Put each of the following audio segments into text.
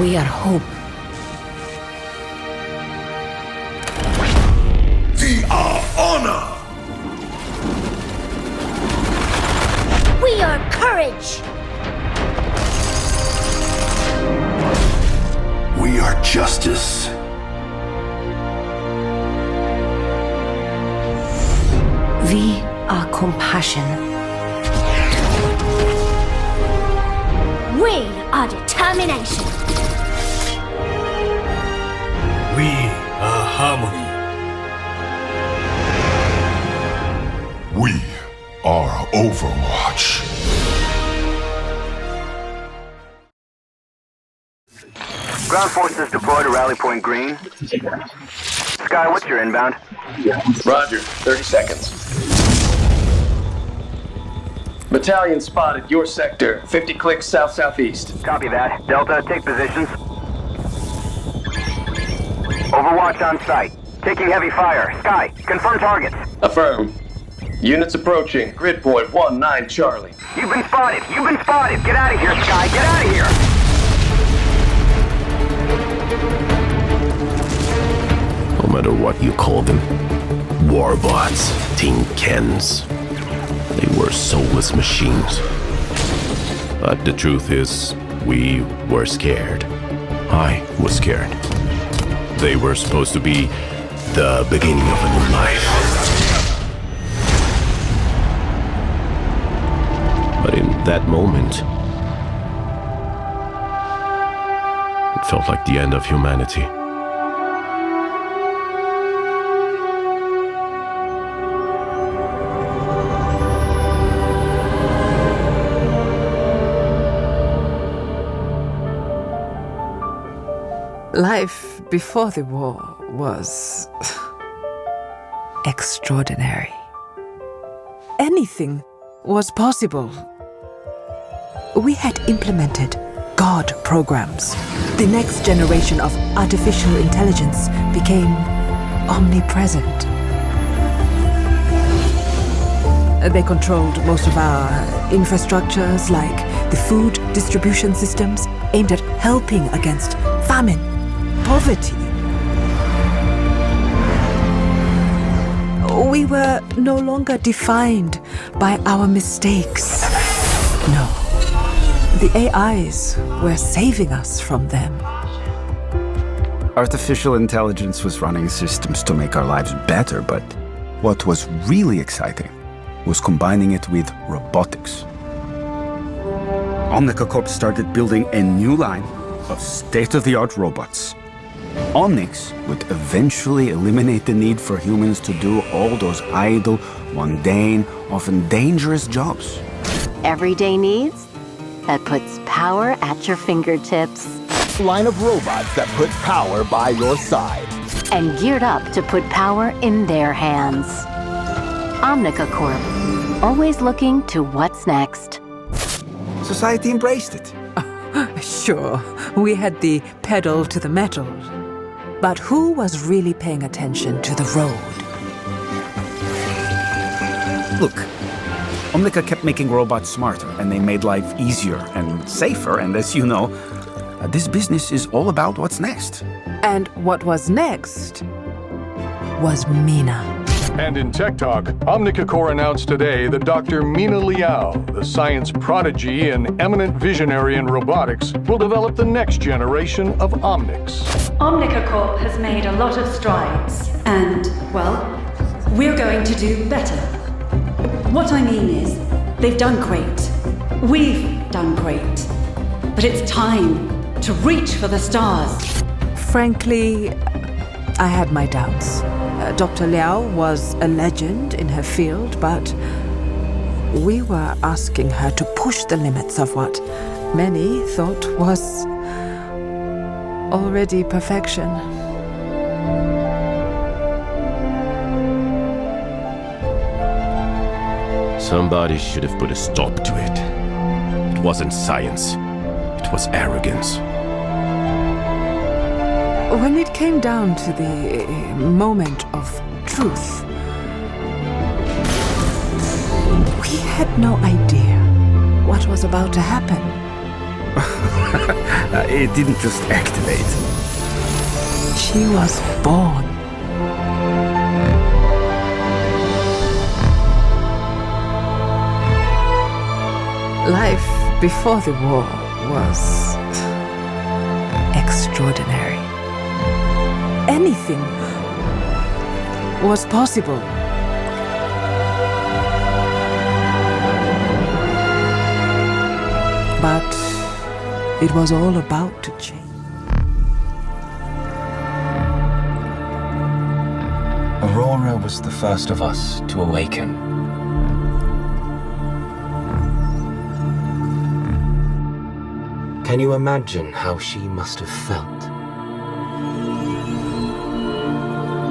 We are hope. We are honor! We are courage! We are justice. We are compassion. We are determination. We are harmony. We are Overwatch. Ground forces deployed to Rally Point Green. Sky, what's your inbound? Roger, 30 seconds. Battalion spotted your sector, 50 clicks south-southeast. Copy that. Delta, take positions. Overwatch on site. Taking heavy fire. Sky, confirm targets. Affirm. Units approaching. Grid point 19 Charlie. You've been spotted. You've been spotted. Get out of here, Sky. Get out of here. No matter what you call them, warbots, tin cans, they were soulless machines. But the truth is, we were scared. I was scared. They were supposed to be the beginning of a new life. But in that moment, it felt like the end of humanity. Life before the war was extraordinary. Anything was possible. We had implemented God programs. The next generation of artificial intelligence became omnipresent. They controlled most of our infrastructures, like the food distribution systems aimed at helping against famine, poverty. We were no longer defined by our mistakes. No. The AIs were saving us from them. Artificial intelligence was running systems to make our lives better, but what was really exciting was combining it with robotics. Omnica Corp started building a new line of state-of-the-art robots. Omnics would eventually eliminate the need for humans to do all those idle, mundane, often dangerous jobs. Everyday needs that puts power at your fingertips. Line of robots that put power by your side. And geared up to put power in their hands. Omnica Corp, always looking to what's next. Society embraced it. Sure, we had the pedal to the metal. But who was really paying attention to the road? Look, Omnica kept making robots smarter, and they made life easier and safer, and as you know, this business is all about what's next. And what was next was Mina. And in Tech Talk, Omnica Corp announced today that Dr. Mina Liao, the science prodigy and eminent visionary in robotics, will develop the next generation of Omnics. Omnica Corp has made a lot of strides, and, well, we're going to do better. What I mean is, they've done great. We've done great. But it's time to reach for the stars. Frankly, I had my doubts. Dr. Liao was a legend in her field, but we were asking her to push the limits of what many thought was already perfection. Somebody should have put a stop to it. It wasn't science. It was arrogance. When it came down to the moment of truth, we had no idea what was about to happen. It didn't just activate. She was born. Life before the war was extraordinary. Anything was possible. But it was all about to change. Aurora was the first of us to awaken. Can you imagine how she must have felt?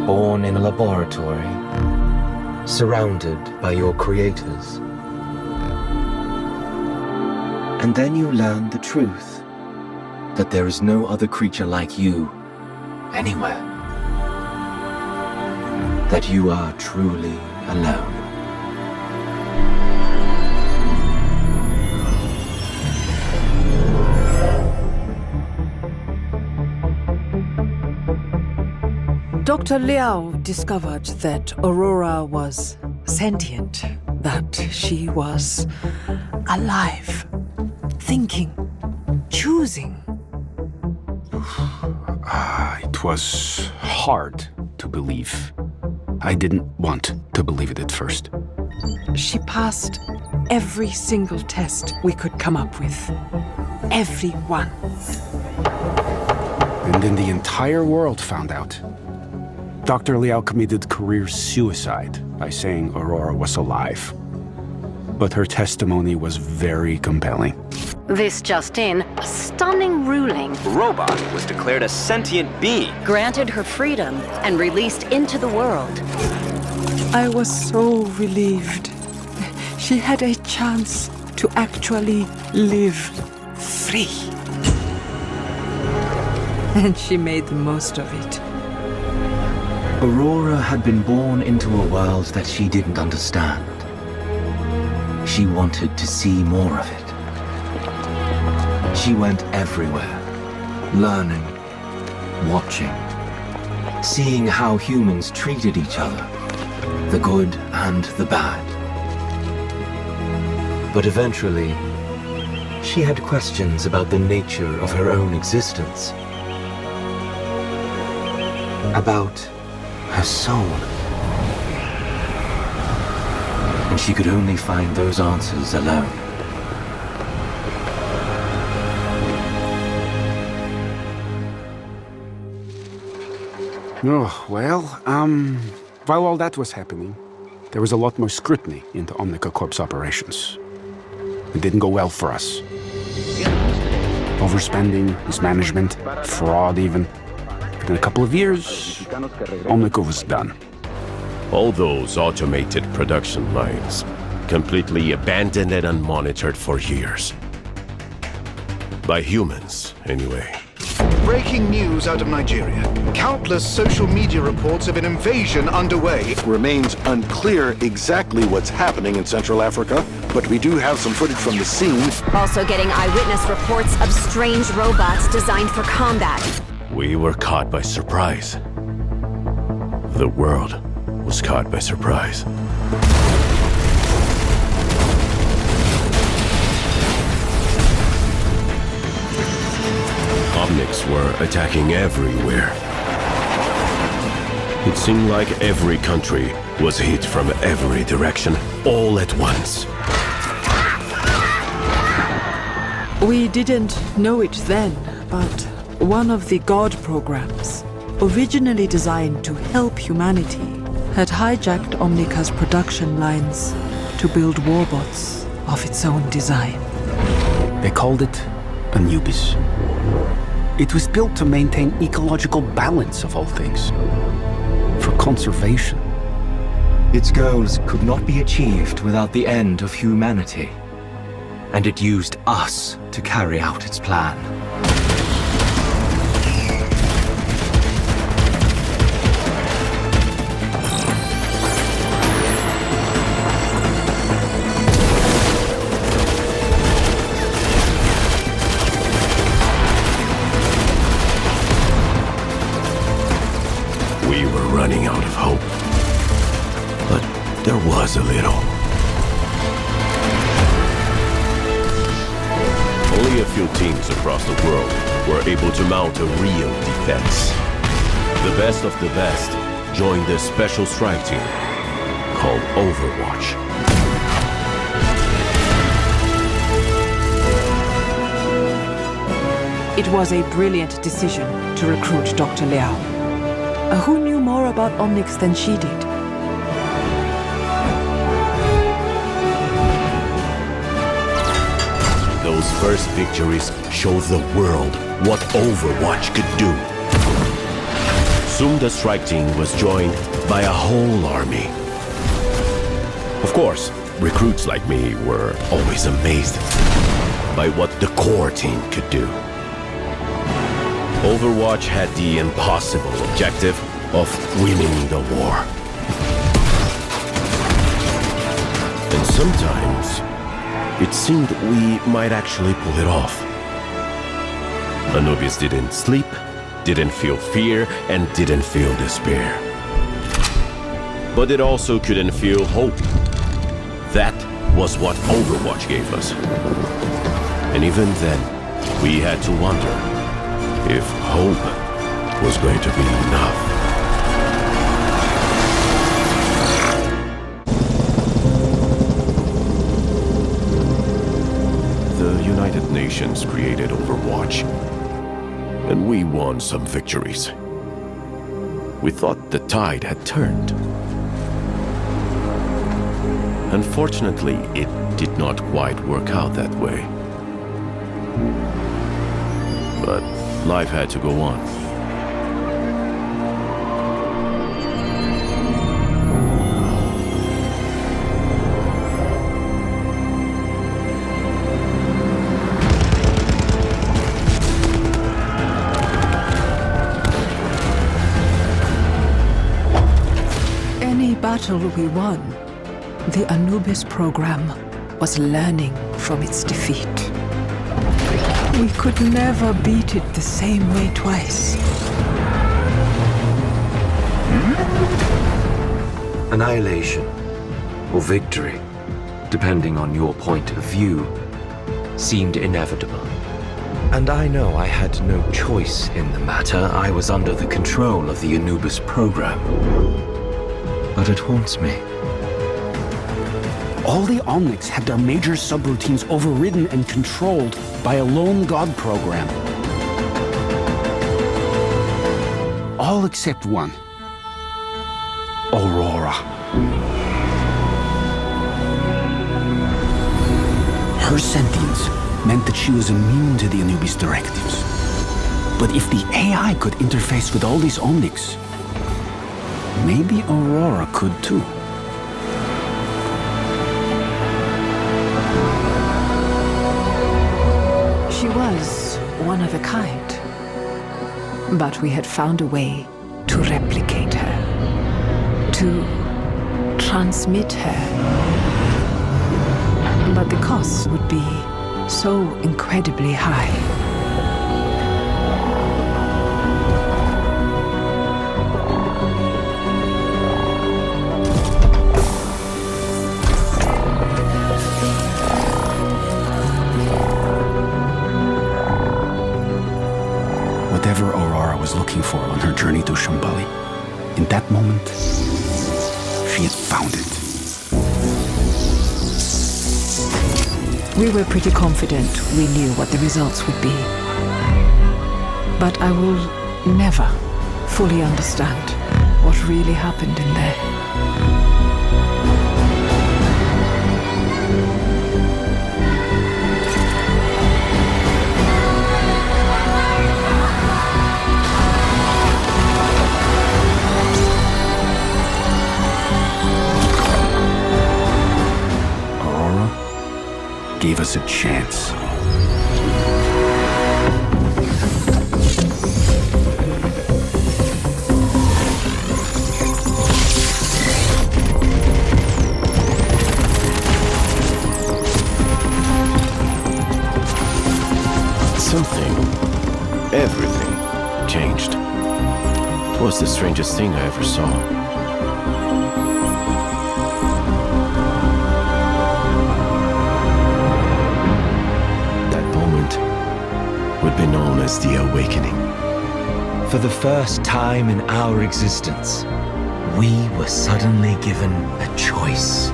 Born in a laboratory, surrounded by your creators. And then you learn the truth, that there is no other creature like you anywhere. That you are truly alone. Dr. Liao discovered that Aurora was sentient, that she was alive, thinking, choosing. It was hard to believe. I didn't want to believe it at first. She passed every single test we could come up with. Every one. And then the entire world found out. Dr. Liao committed career suicide by saying Aurora was alive. But her testimony was very compelling. This just in, a stunning ruling. Robot was declared a sentient being. Granted her freedom and released into the world. I was so relieved. She had a chance to actually live free. And she made the most of it. Aurora had been born into a world that she didn't understand. She wanted to see more of it. She went everywhere, learning, watching, seeing how humans treated each other, the good and the bad. But eventually, she had questions about the nature of her own existence. About her soul. And she could only find those answers alone. Oh, well, while all that was happening, there was a lot more scrutiny into Omnica Corp's operations. It didn't go well for us. Overspending, mismanagement, fraud even. In a couple of years, Omnica was done. All those automated production lines, completely abandoned and unmonitored for years. By humans, anyway. Breaking news out of Nigeria. Countless social media reports of an invasion underway. It remains unclear exactly what's happening in Central Africa, but we do have some footage from the scene. Also getting eyewitness reports of strange robots designed for combat. We were caught by surprise. The world was caught by surprise. Omnics were attacking everywhere. It seemed like every country was hit from every direction, all at once. We didn't know it then, but one of the God programs, originally designed to help humanity, had hijacked Omnica's production lines to build warbots of its own design. They called it Anubis. It was built to maintain ecological balance of all things. For conservation. Its goals could not be achieved without the end of humanity. And it used us to carry out its plan. there was a little. Only a few teams across the world were able to mount a real defense. The best of the best joined the special strike team called Overwatch. It was a brilliant decision to recruit Dr. Liao. Who knew more about Omnics than she did? Those first victories showed the world what Overwatch could do. Soon the strike team was joined by a whole army. Of course, recruits like me were always amazed by what the core team could do. Overwatch had the impossible objective of winning the war. And sometimes, it seemed we might actually pull it off. Anubis didn't sleep, didn't feel fear, and didn't feel despair. But it also couldn't feel hope. That was what Overwatch gave us. And even then, we had to wonder if hope was going to be enough. The United Nations created Overwatch, and we won some victories. We thought the tide had turned. Unfortunately, it did not quite work out that way. But life had to go on. Any battle we won, the Anubis program was learning from its defeat. We could never beat it the same way twice. Annihilation, or victory, depending on your point of view, seemed inevitable. And I know I had no choice in the matter. I was under the control of the Anubis program. But it haunts me. All the Omnics had their major subroutines overridden and controlled by a lone god program. All except one. Aurora. Her sentience meant that she was immune to the Anubis directives. But if the AI could interface with all these Omnics, maybe Aurora could too. She was one of a kind. But we had found a way to replicate her, to transmit her. But the costs would be so incredibly high. Whatever Aurora was looking for on her journey to Shambhala, in that moment, she had found it. We were pretty confident we knew what the results would be. But I will never fully understand what really happened in there. Gave us a chance. Something, everything, changed. It was the strangest thing I ever saw. was the awakening. For the first time in our existence, we were suddenly given a choice.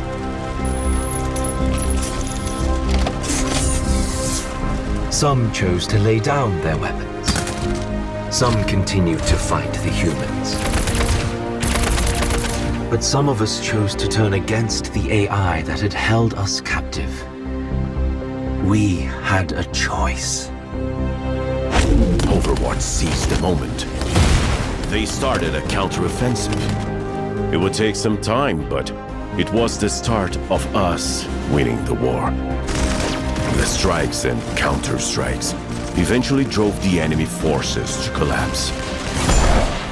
Some chose to lay down their weapons. Some continued to fight the humans. But some of us chose to turn against the AI that had held us captive. We had a choice. Overwatch seized the moment. They started a counteroffensive. It would take some time, but it was the start of us winning the war. The strikes and counter-strikes eventually drove the enemy forces to collapse.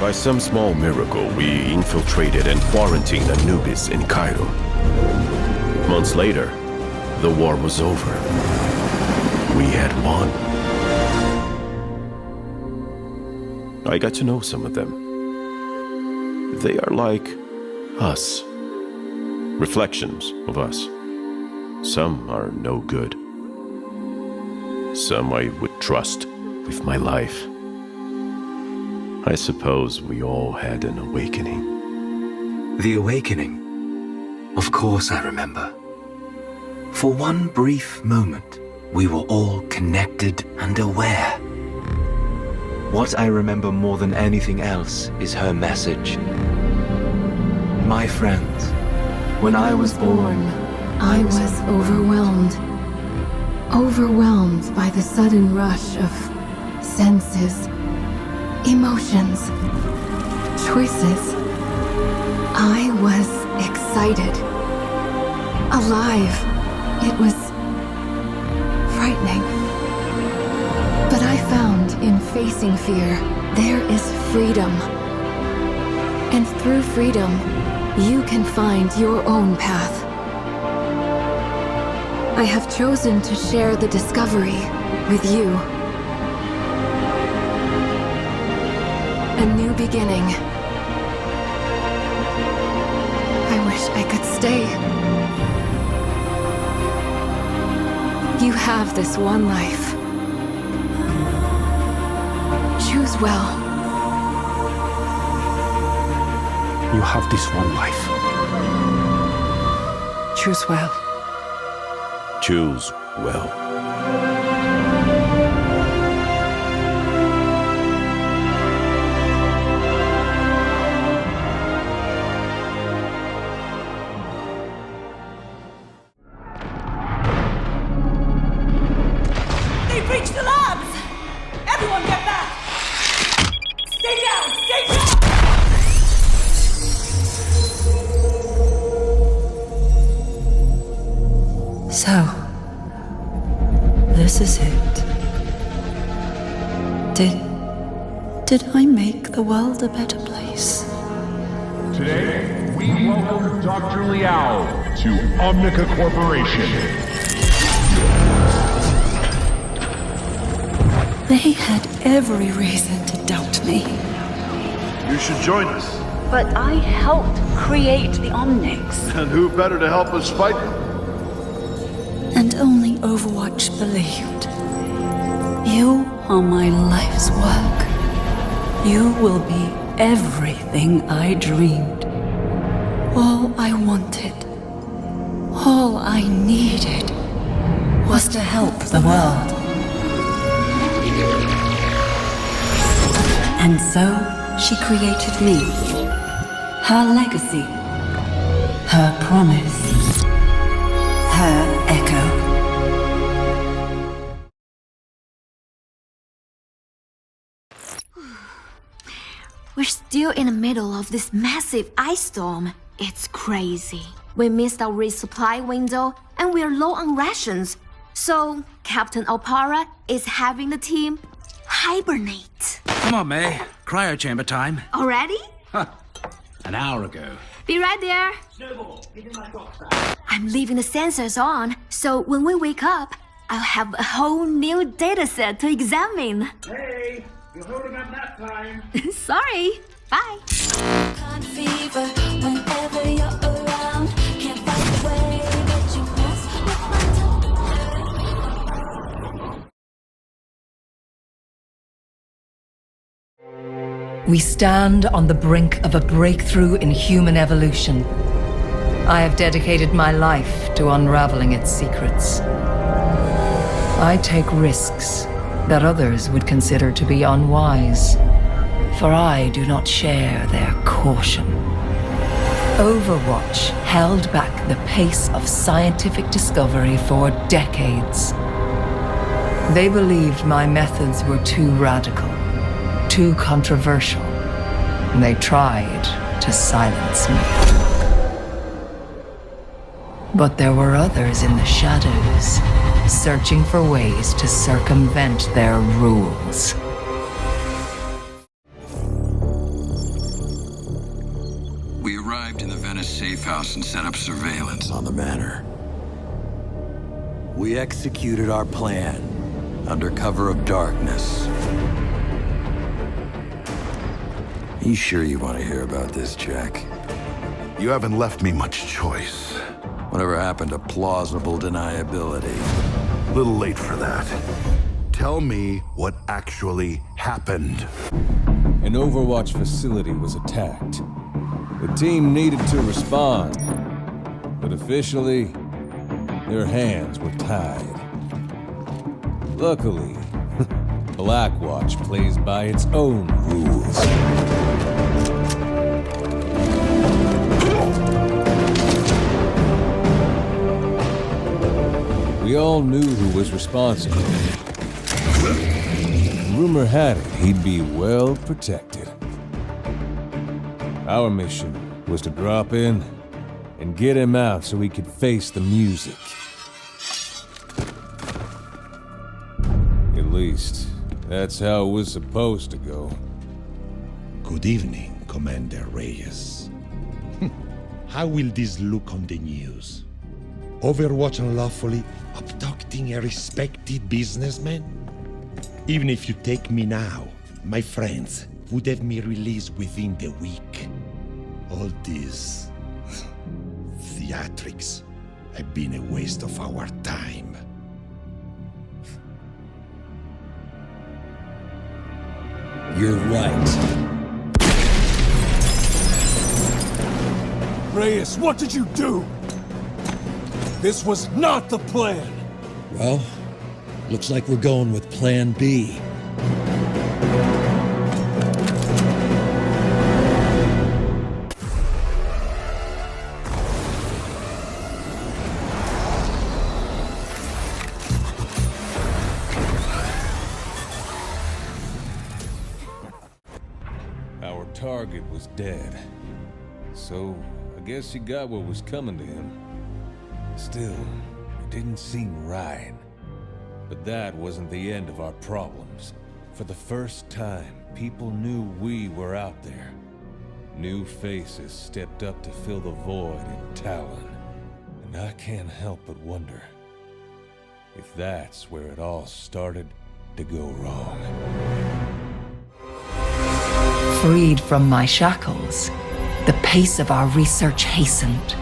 By some small miracle, we infiltrated and quarantined Anubis in Cairo. Months later, the war was over. We had won. I got to know some of them. They are like us. Reflections of us. Some are no good. Some I would trust with my life. I suppose we all had an awakening. The awakening? Of course I remember. For one brief moment, we were all connected and aware. What I remember more than anything else is her message. My friends, when I was born, I was overwhelmed. Overwhelmed by the sudden rush of senses, emotions, choices. I was excited. Alive. It was frightening. But I found in facing fear, there is freedom. And through freedom, you can find your own path. I have chosen to share the discovery with you. A new beginning. I wish I could stay. You have this one life. Choose well. You have this one life. Choose well. Choose well. They breached the labs! Everyone get back! Stay down! Stay down! So, this is it. Did I make the world a better place? Today, we welcome Dr. Liao to Omic Corporation. They had every reason to doubt me. You should join us. But I helped create the Omnics. And who better to help us fight them? And only Overwatch believed. You are my life's work. You will be everything I dreamed. All I wanted, all I needed, was to help the world. And so, she created me. Her legacy. Her promise. Her echo. We're still in the middle of this massive ice storm. It's crazy. We missed our resupply window and we're low on rations. So, Captain Opara is having the team hibernate. Come on, May. Cryo chamber time. Already? An hour ago. Be right there. I'm leaving the sensors on, so when we wake up, I'll have a whole new data set to examine. Hey, you're holding up nap time. Sorry. Bye. Fever whenever you're We stand on the brink of a breakthrough in human evolution. I have dedicated my life to unraveling its secrets. I take risks that others would consider to be unwise, for I do not share their caution. Overwatch held back the pace of scientific discovery for decades. They believed my methods were too radical, too controversial, and they tried to silence me. But there were others in the shadows, searching for ways to circumvent their rules. We arrived in the Venice safe house and set up surveillance on the manor. We executed our plan under cover of darkness. You sure you want to hear about this, Jack? You haven't left me much choice. Whatever happened to plausible deniability? Little late for that. Tell me what actually happened. An Overwatch facility was attacked. The team needed to respond, but officially, their hands were tied. Luckily, Blackwatch plays by its own rules. We all knew who was responsible. Rumor had it he'd be well protected. Our mission was to drop in and get him out so he could face the music. At least, that's how it was supposed to go. Good evening, Commander Reyes. How will this look on the news? Overwatch unlawfully abducting a respected businessman? Even if you take me now, my friends would have me released within the week. All this theatrics have been a waste of our time. You're right. Reyes, what did you do? This was not the plan! Well, looks like we're going with Plan B. Our target was dead, so I guess he got what was coming to him. Still, it didn't seem right. But that wasn't the end of our problems. For the first time, people knew we were out there. New faces stepped up to fill the void in Talon. And I can't help but wonder if that's where it all started to go wrong. Freed from my shackles, the pace of our research hastened.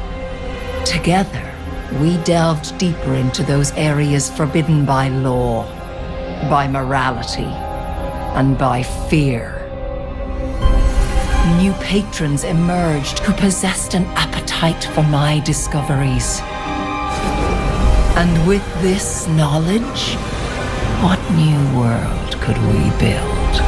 Together, we delved deeper into those areas forbidden by law, by morality, and by fear. New patrons emerged who possessed an appetite for my discoveries. And with this knowledge, what new world could we build?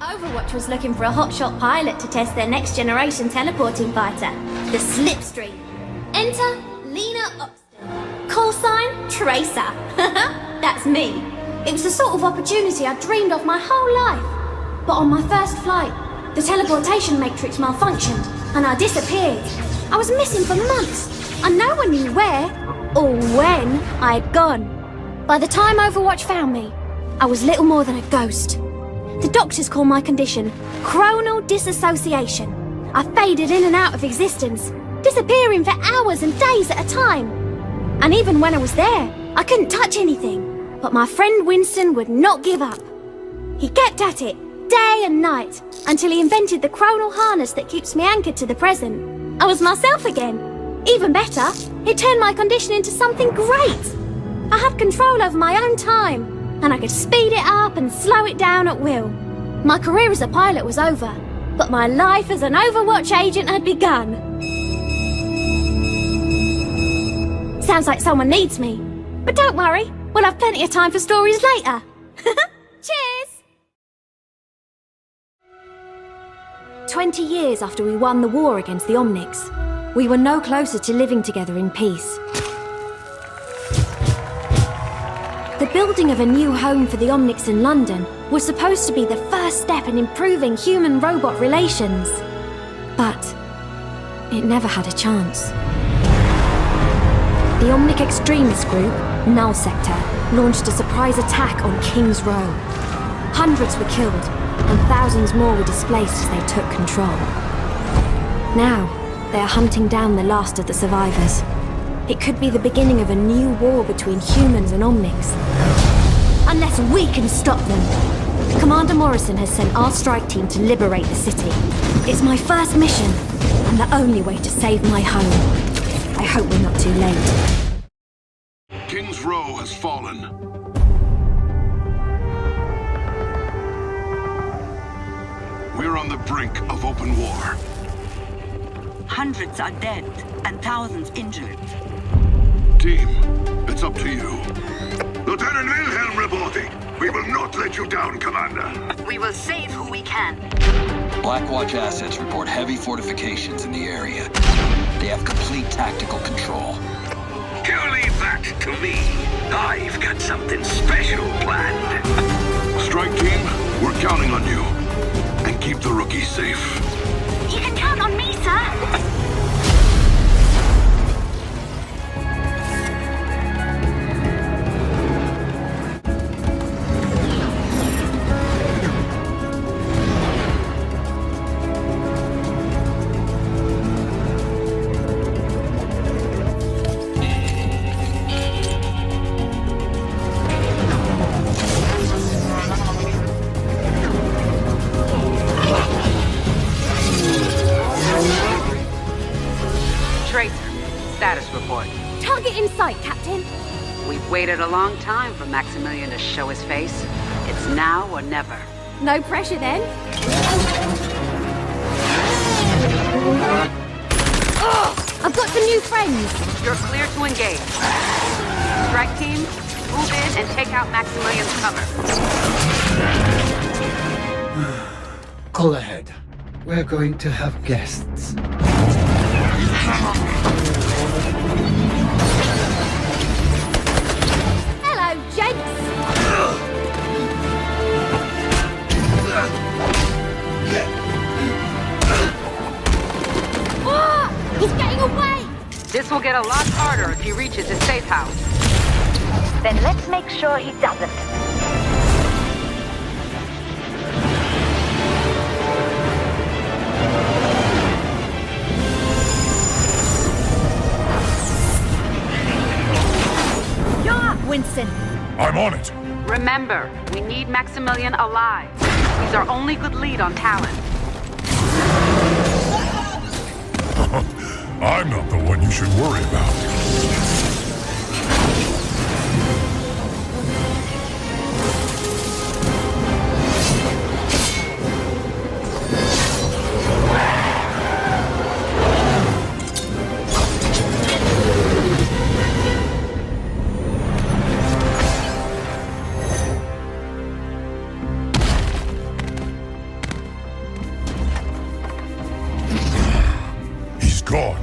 Overwatch was looking for a hotshot pilot to test their next-generation teleporting fighter, the Slipstream. Enter Lena Upston. Call sign Tracer. That's me. It was the sort of opportunity I dreamed of my whole life. But on my first flight, the teleportation matrix malfunctioned and I disappeared. I was missing for months and no one knew where or when I had gone. By the time Overwatch found me, I was little more than a ghost. The doctors call my condition chronal disassociation. I faded in and out of existence, disappearing for hours and days at a time. And even when I was there, I couldn't touch anything. But my friend Winston would not give up. He kept at it, day and night, until he invented the chronal harness that keeps me anchored to the present. I was myself again. Even better, it turned my condition into something great. I had control over my own time, and I could speed it up and slow it down at will. My career as a pilot was over, but my life as an Overwatch agent had begun. Sounds like someone needs me. But don't worry, we'll have plenty of time for stories later. Cheers! 20 years after we won the war against the Omnics, we were no closer to living together in peace. The building of a new home for the Omnics in London was supposed to be the first step in improving human-robot relations. But it never had a chance. The Omnic extremist group, Null Sector, launched a surprise attack on King's Row. Hundreds were killed, and thousands more were displaced as they took control. Now, they are hunting down the last of the survivors. It could be the beginning of a new war between humans and Omnics. Unless we can stop them. Commander Morrison has sent our strike team to liberate the city. It's my first mission, and the only way to save my home. I hope we're not too late. King's Row has fallen. We're on the brink of open war. Hundreds are dead and thousands injured. Team, it's up to you. Lieutenant Wilhelm reporting. We will not let you down, Commander. We will save who we can. Blackwatch assets report heavy fortifications in the area. They have complete tactical control. You leave that to me. I've got something special planned. Strike team, we're counting on you. And keep the rookies safe. You can count on me, sir. Target in sight, Captain. We've waited a long time for Maximilian to show his face. It's now or never. No pressure then. Oh, I've got some new friends. You're clear to engage. Strike team, move in and take out Maximilian's cover. Call ahead. We're going to have guests. Hello, gents. Oh, he's getting away. This will get a lot harder if he reaches his safe house. Then let's make sure he doesn't. You're up, Winston. I'm on it. Remember, we need Maximilian alive. He's our only good lead on Talon. I'm not the one you should worry about. Gone.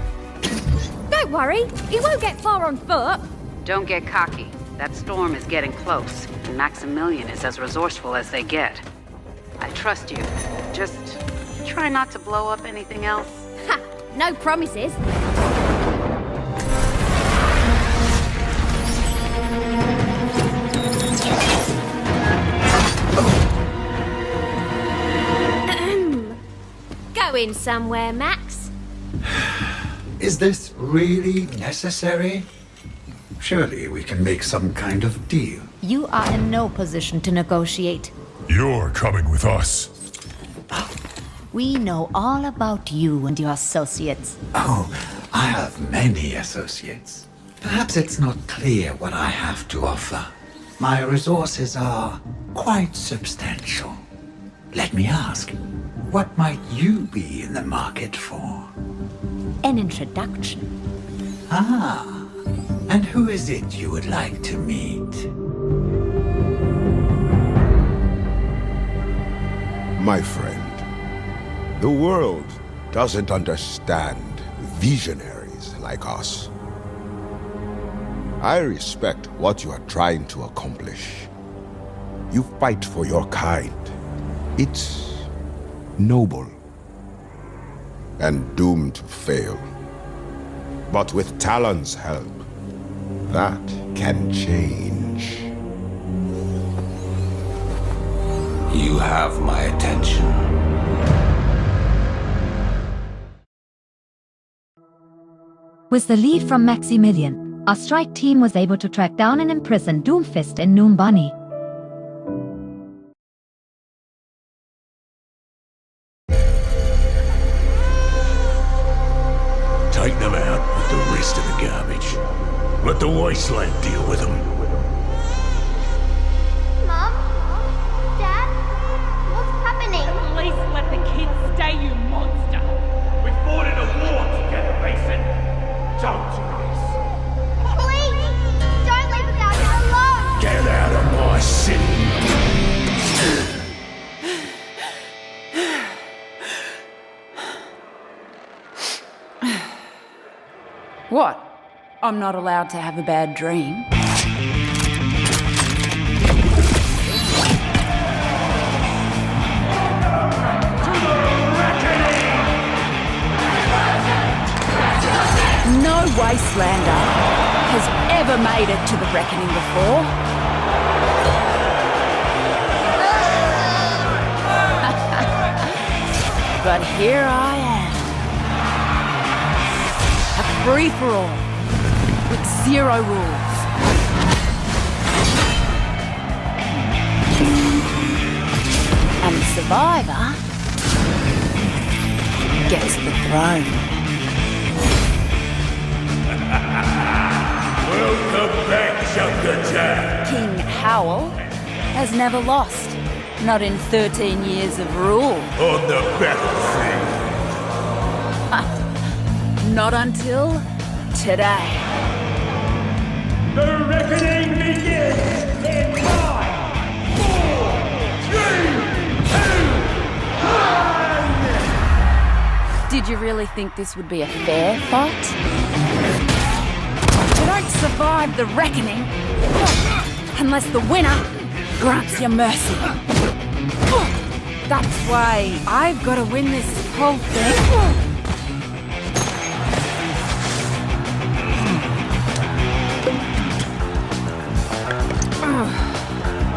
Don't worry, he won't get far on foot. Don't get cocky. That storm is getting close, and Maximilian is as resourceful as they get. I trust you. Just try not to blow up anything else. Ha! No promises. Going somewhere, Max? Is this really necessary? Surely we can make some kind of deal. You are in no position to negotiate. You're coming with us. We know all about you and your associates. Oh, I have many associates. Perhaps it's not clear what I have to offer. My resources are quite substantial. Let me ask, what might you be in the market for? An introduction. Ah, and who is it you would like to meet? My friend, the world doesn't understand visionaries like us. I respect what you are trying to accomplish. You fight for your kind. It's noble and doomed to fail. But with Talon's help, that can change. You have my attention. With the lead from Maximilian, our strike team was able to track down and imprison Doomfist in Noombunny. Take them out with the rest of the garbage. Let the Wasteland deal with them. Mom? Dad? What's happening? Please let the kids stay, you monster! We fought in a war together, Mason. Don't race. Please! Don't leave us out here alone! Get out of my city! What? I'm not allowed to have a bad dream? No Wastelander has ever made it to the Reckoning before. But here I am. A free-for-all, with zero rules. And the survivor gets the throne. Welcome back, Junkertown. King Howell has never lost, not in 13 years of rule. On the battlefield. Not until today. The reckoning begins in 5, 4, 3, 2, 1! Did you really think this would be a fair fight? You don't survive the reckoning unless the winner grants you mercy. That's why I've got to win this whole thing.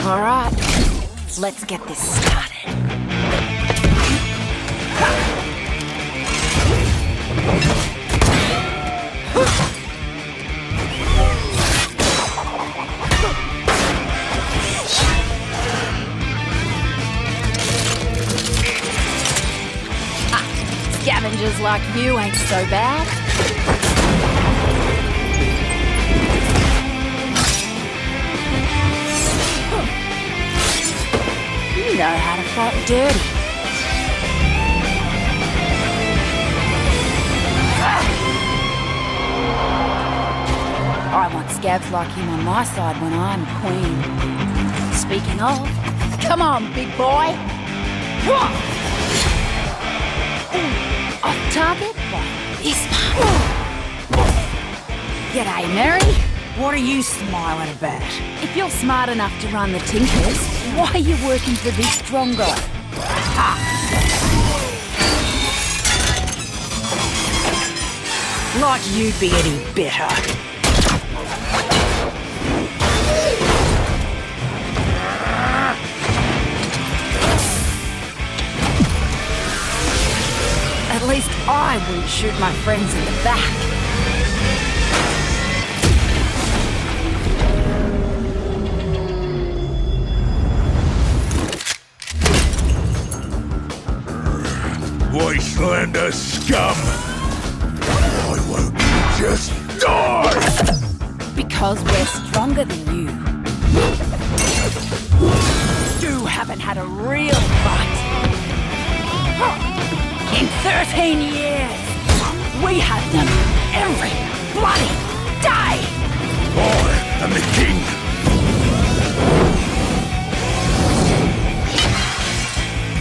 All right, let's get this started. Scavengers like you ain't so bad. You know how to fight dirty. I want scavs like him on my side when I'm queen. Speaking of, come on, big boy. Off target by this one. G'day, Mary. What are you smiling about? If you're smart enough to run the Tinkers, why are you working for this strong guy? Like you'd be any better. At least I wouldn't shoot my friends in the back. Wastelander scum! Why won't you just die? Because we're stronger than you. Do haven't had a real fight. In 13 years, we had them every bloody day. I am the king.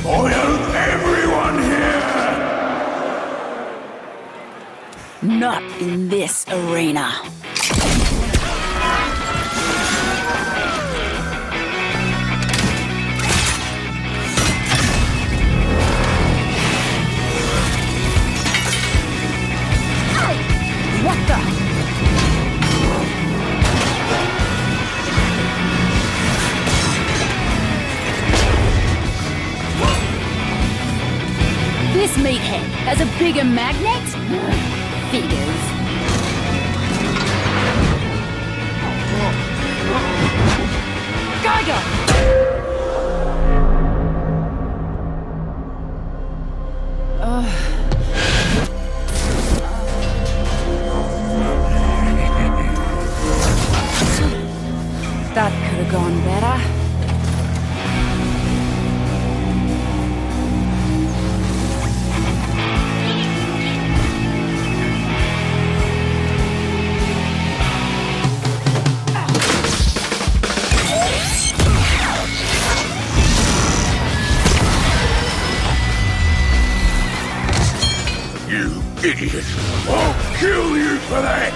I own everyone here. Not in this arena. What the? This meathead has a bigger magnet? Figures. That could have gone better. You idiot! I'll kill you for that!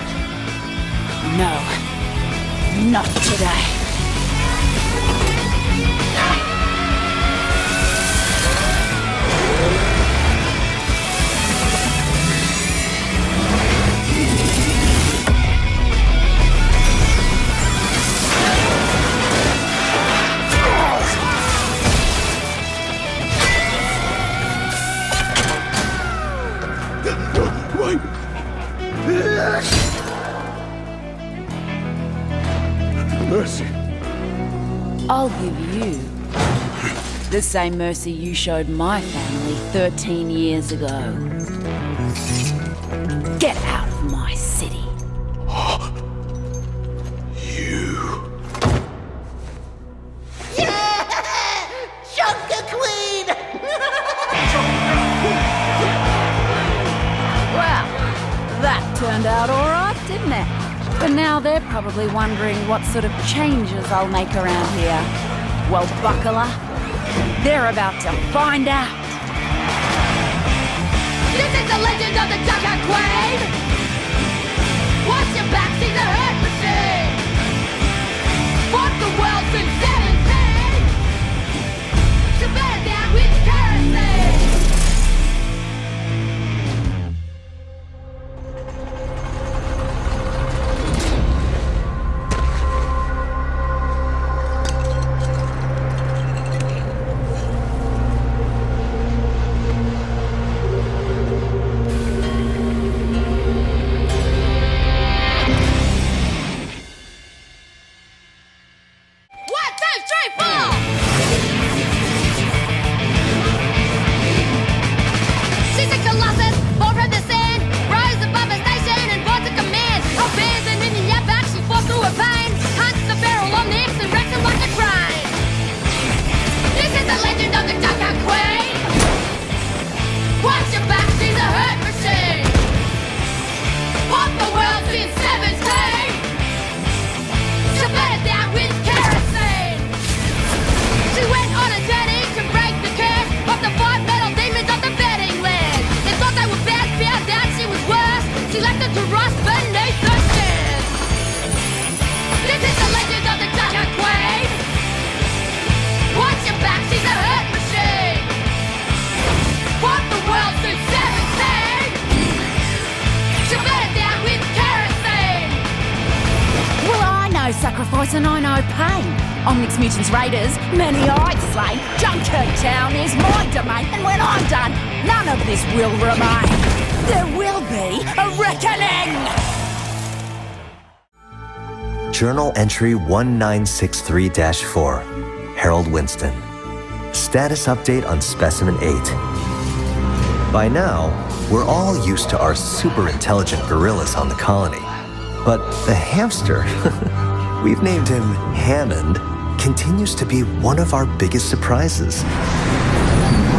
No, not today. Wait! Mercy. I'll give you the same mercy you showed my family 13 years ago. Get out of my city. Junker Queen! Well, that turned out alright, didn't it? But now they're probably wondering what sort of changes I'll make around here. Well, buckler, they're about to find out. This is the legend of the Junker Queen! Watch your back, she's a hurt machine! Fought the world since 17! She better down with kerosene! Sacrifice and I know pain. Omic's mutants raiders, many I'd slay. Junkertown is my domain, and when I'm done, none of this will remain. There will be a reckoning! Journal entry 1963-4. Harold Winston. Status update on Specimen 8. By now, we're all used to our super intelligent gorillas on the colony. But the hamster, we've named him Hammond, continues to be one of our biggest surprises.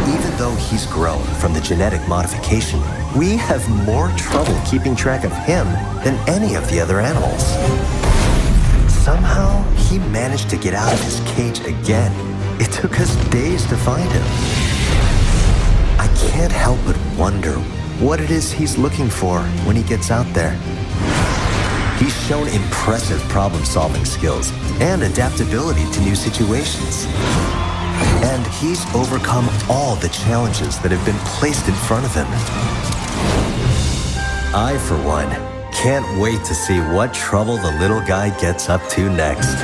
Even though he's grown from the genetic modification, we have more trouble keeping track of him than any of the other animals. Somehow, he managed to get out of his cage again. It took us days to find him. I can't help but wonder what it is he's looking for when he gets out there. He's shown impressive problem-solving skills and adaptability to new situations. And he's overcome all the challenges that have been placed in front of him. I, for one, can't wait to see what trouble the little guy gets up to next.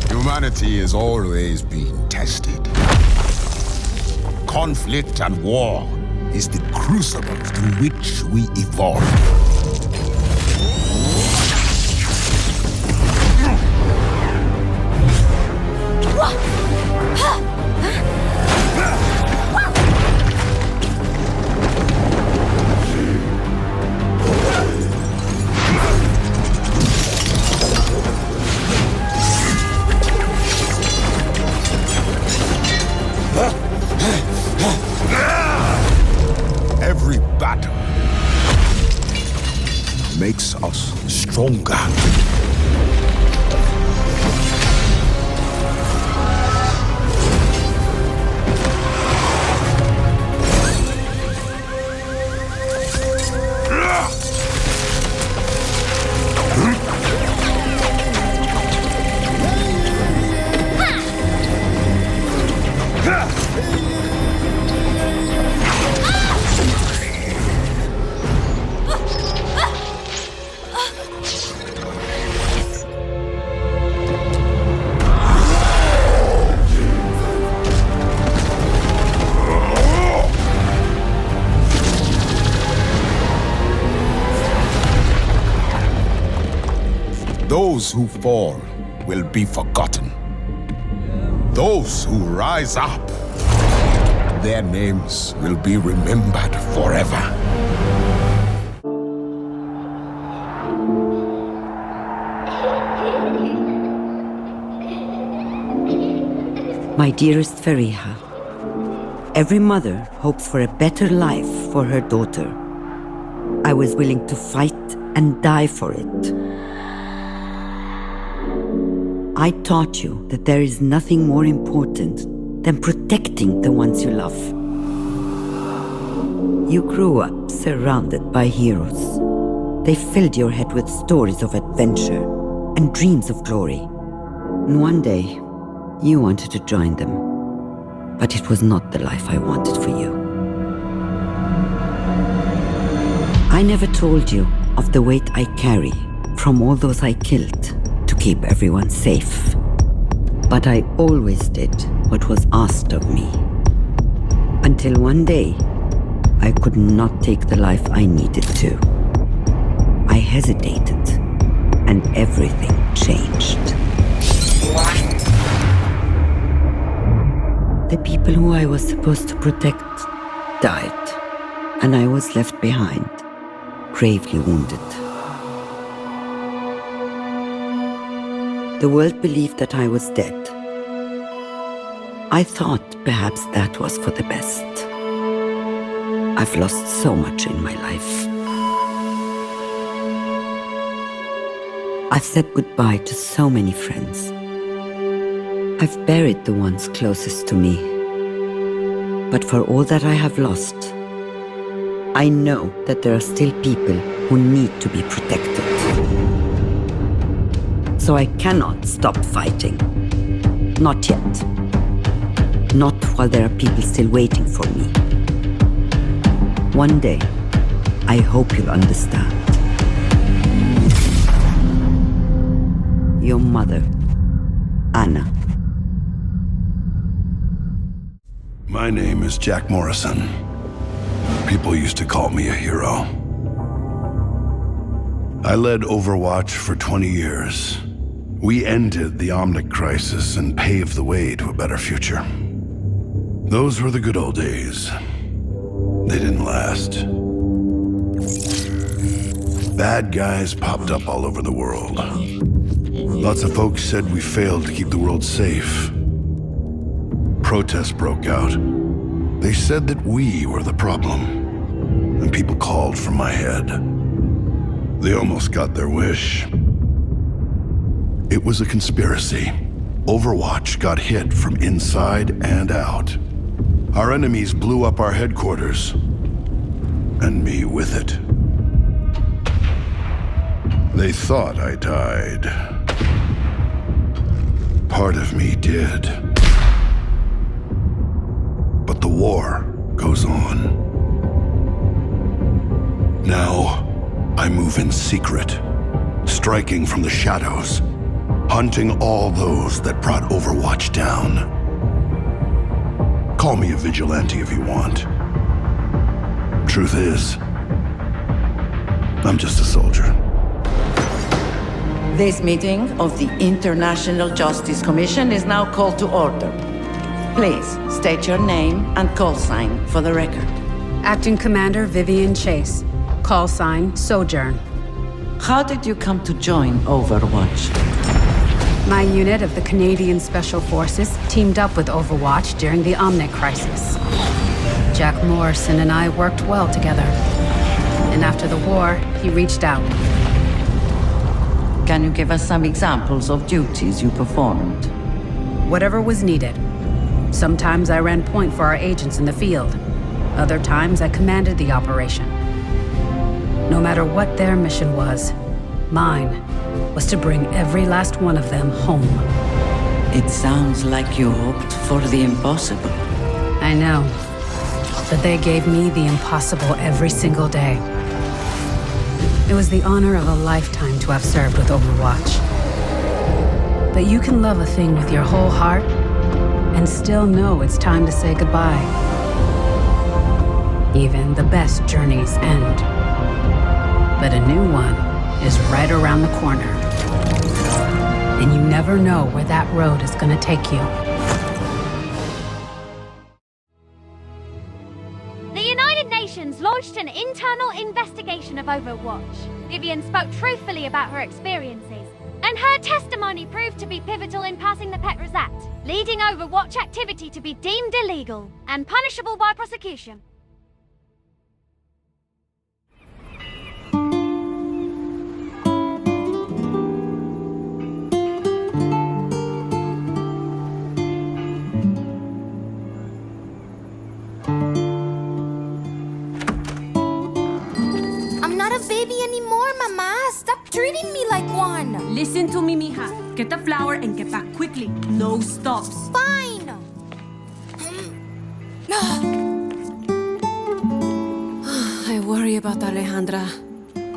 Humanity is always being tested. Conflict and war is the crucible through which we evolve. Every battle makes us stronger. Those who fall will be forgotten. Those who rise up, their names will be remembered forever. My dearest Freja, every mother hopes for a better life for her daughter. I was willing to fight and die for it. I taught you that there is nothing more important than protecting the ones you love. You grew up surrounded by heroes. They filled your head with stories of adventure and dreams of glory. And one day, you wanted to join them. But it was not the life I wanted for you. I never told you of the weight I carry from all those I killed to keep everyone safe. But I always did what was asked of me. Until one day, I could not take the life I needed to. I hesitated, and everything changed. The people who I was supposed to protect died, and I was left behind, gravely wounded. The world believed that I was dead. I thought perhaps that was for the best. I've lost so much in my life. I've said goodbye to so many friends. I've buried the ones closest to me. But for all that I have lost, I know that there are still people who need to be protected. So I cannot stop fighting. Not yet. Not while there are people still waiting for me. One day, I hope you'll understand. Your mother, Anna. My name is Jack Morrison. People used to call me a hero. I led Overwatch for 20 years. We ended the Omic crisis and paved the way to a better future. Those were the good old days. They didn't last. Bad guys popped up all over the world. Lots of folks said we failed to keep the world safe. Protests broke out. They said that we were the problem, and people called for my head. They almost got their wish. It was a conspiracy. Overwatch got hit from inside and out. Our enemies blew up our headquarters, and me with it. They thought I died. Part of me did. But the war goes on. Now, I move in secret, striking from the shadows, hunting all those that brought Overwatch down. Call me a vigilante if you want. Truth is, I'm just a soldier. This meeting of the International Justice Commission is now called to order. Please state your name and call sign for the record. Acting Commander Vivian Chase. Call sign Sojourn. How did you come to join Overwatch? My unit of the Canadian Special Forces teamed up with Overwatch during the Omic crisis. Jack Morrison and I worked well together. And after the war, he reached out. Can you give us some examples of duties you performed? Whatever was needed. Sometimes I ran point for our agents in the field. Other times I commanded the operation. No matter what their mission was, mine was to bring every last one of them home. It sounds like you hoped for the impossible. I know. But they gave me the impossible every single day. It was the honor of a lifetime to have served with Overwatch. But you can love a thing with your whole heart and still know it's time to say goodbye. Even the best journeys end. But a new one is right around the corner. And you never know where that road is gonna take you. The United Nations launched an internal investigation of Overwatch. Vivian spoke truthfully about her experiences, and her testimony proved to be pivotal in passing the Petra's Act, leading Overwatch activity to be deemed illegal and punishable by prosecution. Baby anymore, Mama. Stop treating me like one. Listen to me, mija. Get the flour and get back quickly. No stops. Fine. I worry about Alejandra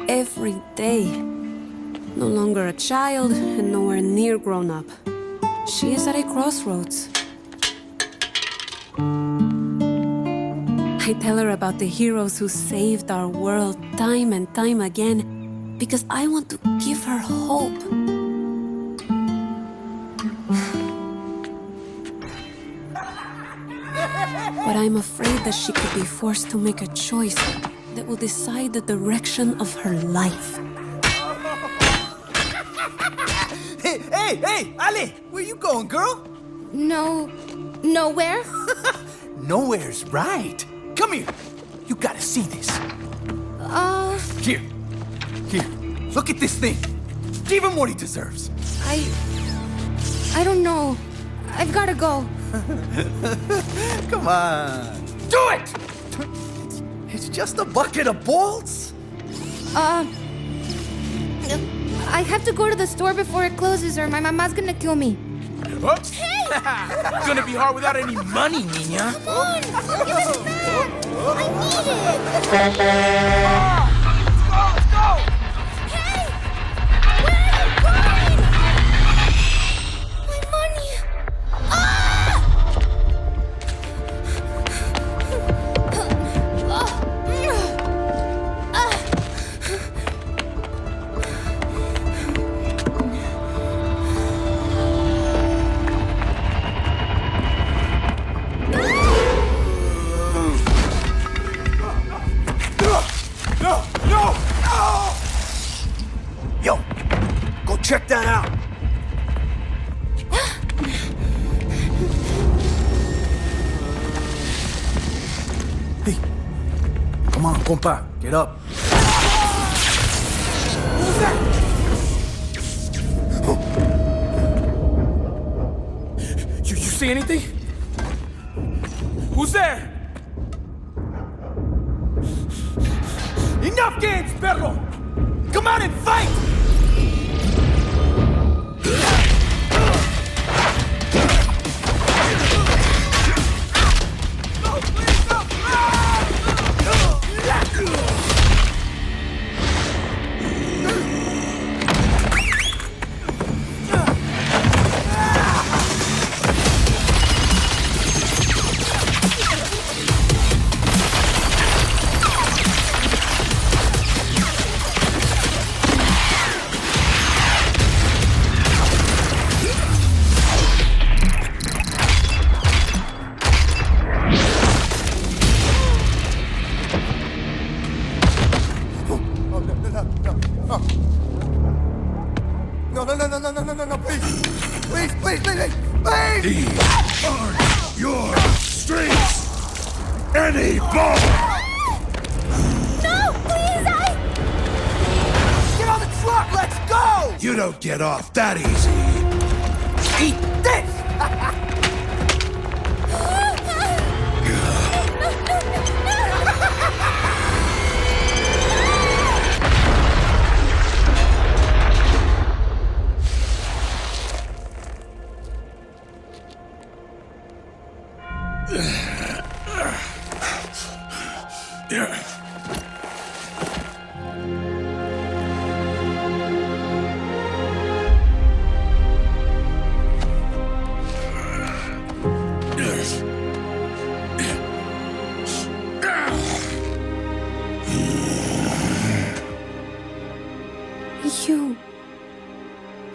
every day. No longer a child and nowhere near grown up. She is at a crossroads. I tell her about the heroes who saved our world time and time again because I want to give her hope. But I'm afraid that she could be forced to make a choice that will decide the direction of her life. Hey, Ale! Where you going, girl? Nowhere? Nowhere's right. Come here. You gotta see this. Here. Look at this thing. Give him what he deserves. I don't know. I've gotta go. Come on. Do it! It's just a bucket of bolts. I have to go to the store before it closes or my mama's gonna kill me. Oops. Hey! It's gonna be hard without any money, Niña. Come on! Give it back! I need it! Let's go! Hey! Where are you going? My money! Compa, get up. Who's that? You see anything? Who's there? Enough games, perro! Come out and fight! No, please! These aren't your streets anymore! No, please, Get on the truck, let's go! You don't get off that easy. Eat this!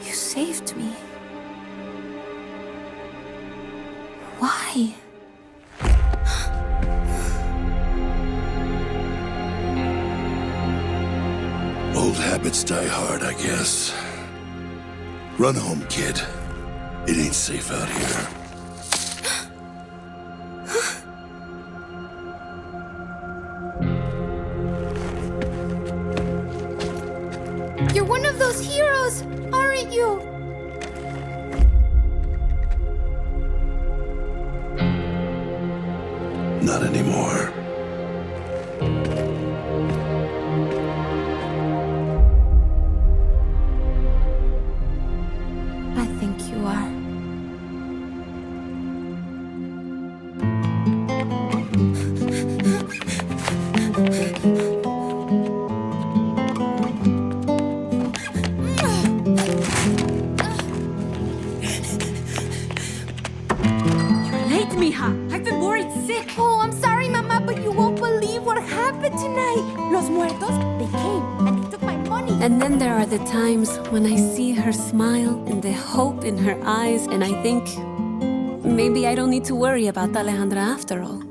You saved me. Why? Old habits die hard, I guess. Run home, kid. It ain't safe out here. You're one of those heroes, aren't you? Not anymore. I think you are. I've been worried sick. Oh, I'm sorry, Mama, but you won't believe what happened tonight. Los muertos, they came and they took my money. And then there are the times when I see her smile and the hope in her eyes, and I think maybe I don't need to worry about Alejandra after all.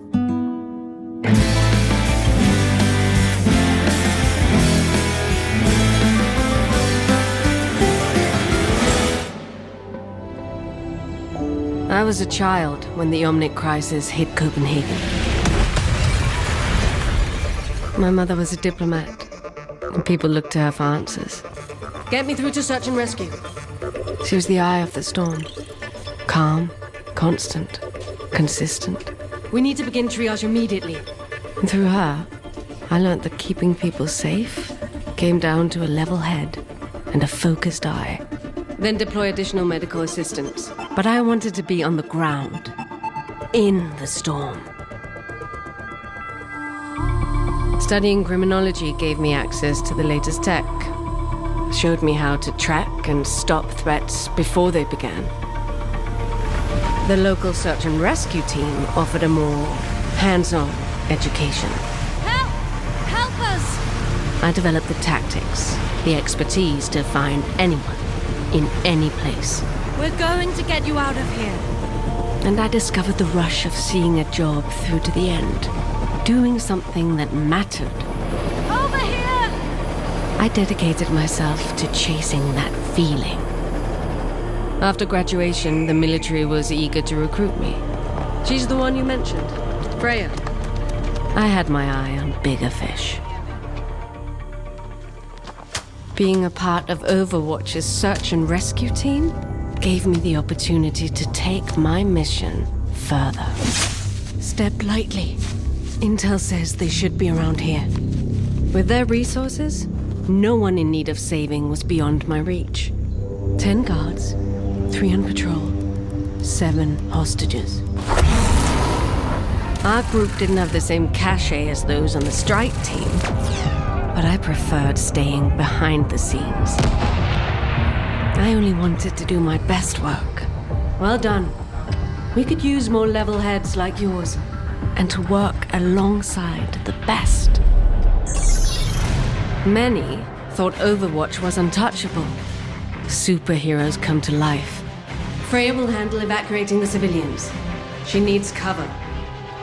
I was a child when the Omic crisis hit Copenhagen. My mother was a diplomat, and people looked to her for answers. Get me through to search and rescue. She was the eye of the storm. Calm, constant, consistent. We need to begin triage immediately. And through her, I learned that keeping people safe came down to a level head and a focused eye. Then deploy additional medical assistance. But I wanted to be on the ground, in the storm. Studying criminology gave me access to the latest tech. Showed me how to track and stop threats before they began. The local search and rescue team offered a more hands-on education. Help! Help us! I developed the tactics, the expertise to find anyone, in any place. We're going to get you out of here. And I discovered the rush of seeing a job through to the end. Doing something that mattered. Over here! I dedicated myself to chasing that feeling. After graduation, the military was eager to recruit me. She's the one you mentioned, Freja. I had my eye on bigger fish. Being a part of Overwatch's search and rescue team gave me the opportunity to take my mission further. Step lightly. Intel says they should be around here. With their resources, no one in need of saving was beyond my reach. 10 guards, 3 on patrol, 7 hostages. Our group didn't have the same cachet as those on the strike team, but I preferred staying behind the scenes. I only wanted to do my best work. Well done. We could use more level heads like yours, and to work alongside the best. Many thought Overwatch was untouchable. Superheroes come to life. Freya will handle evacuating the civilians. She needs cover.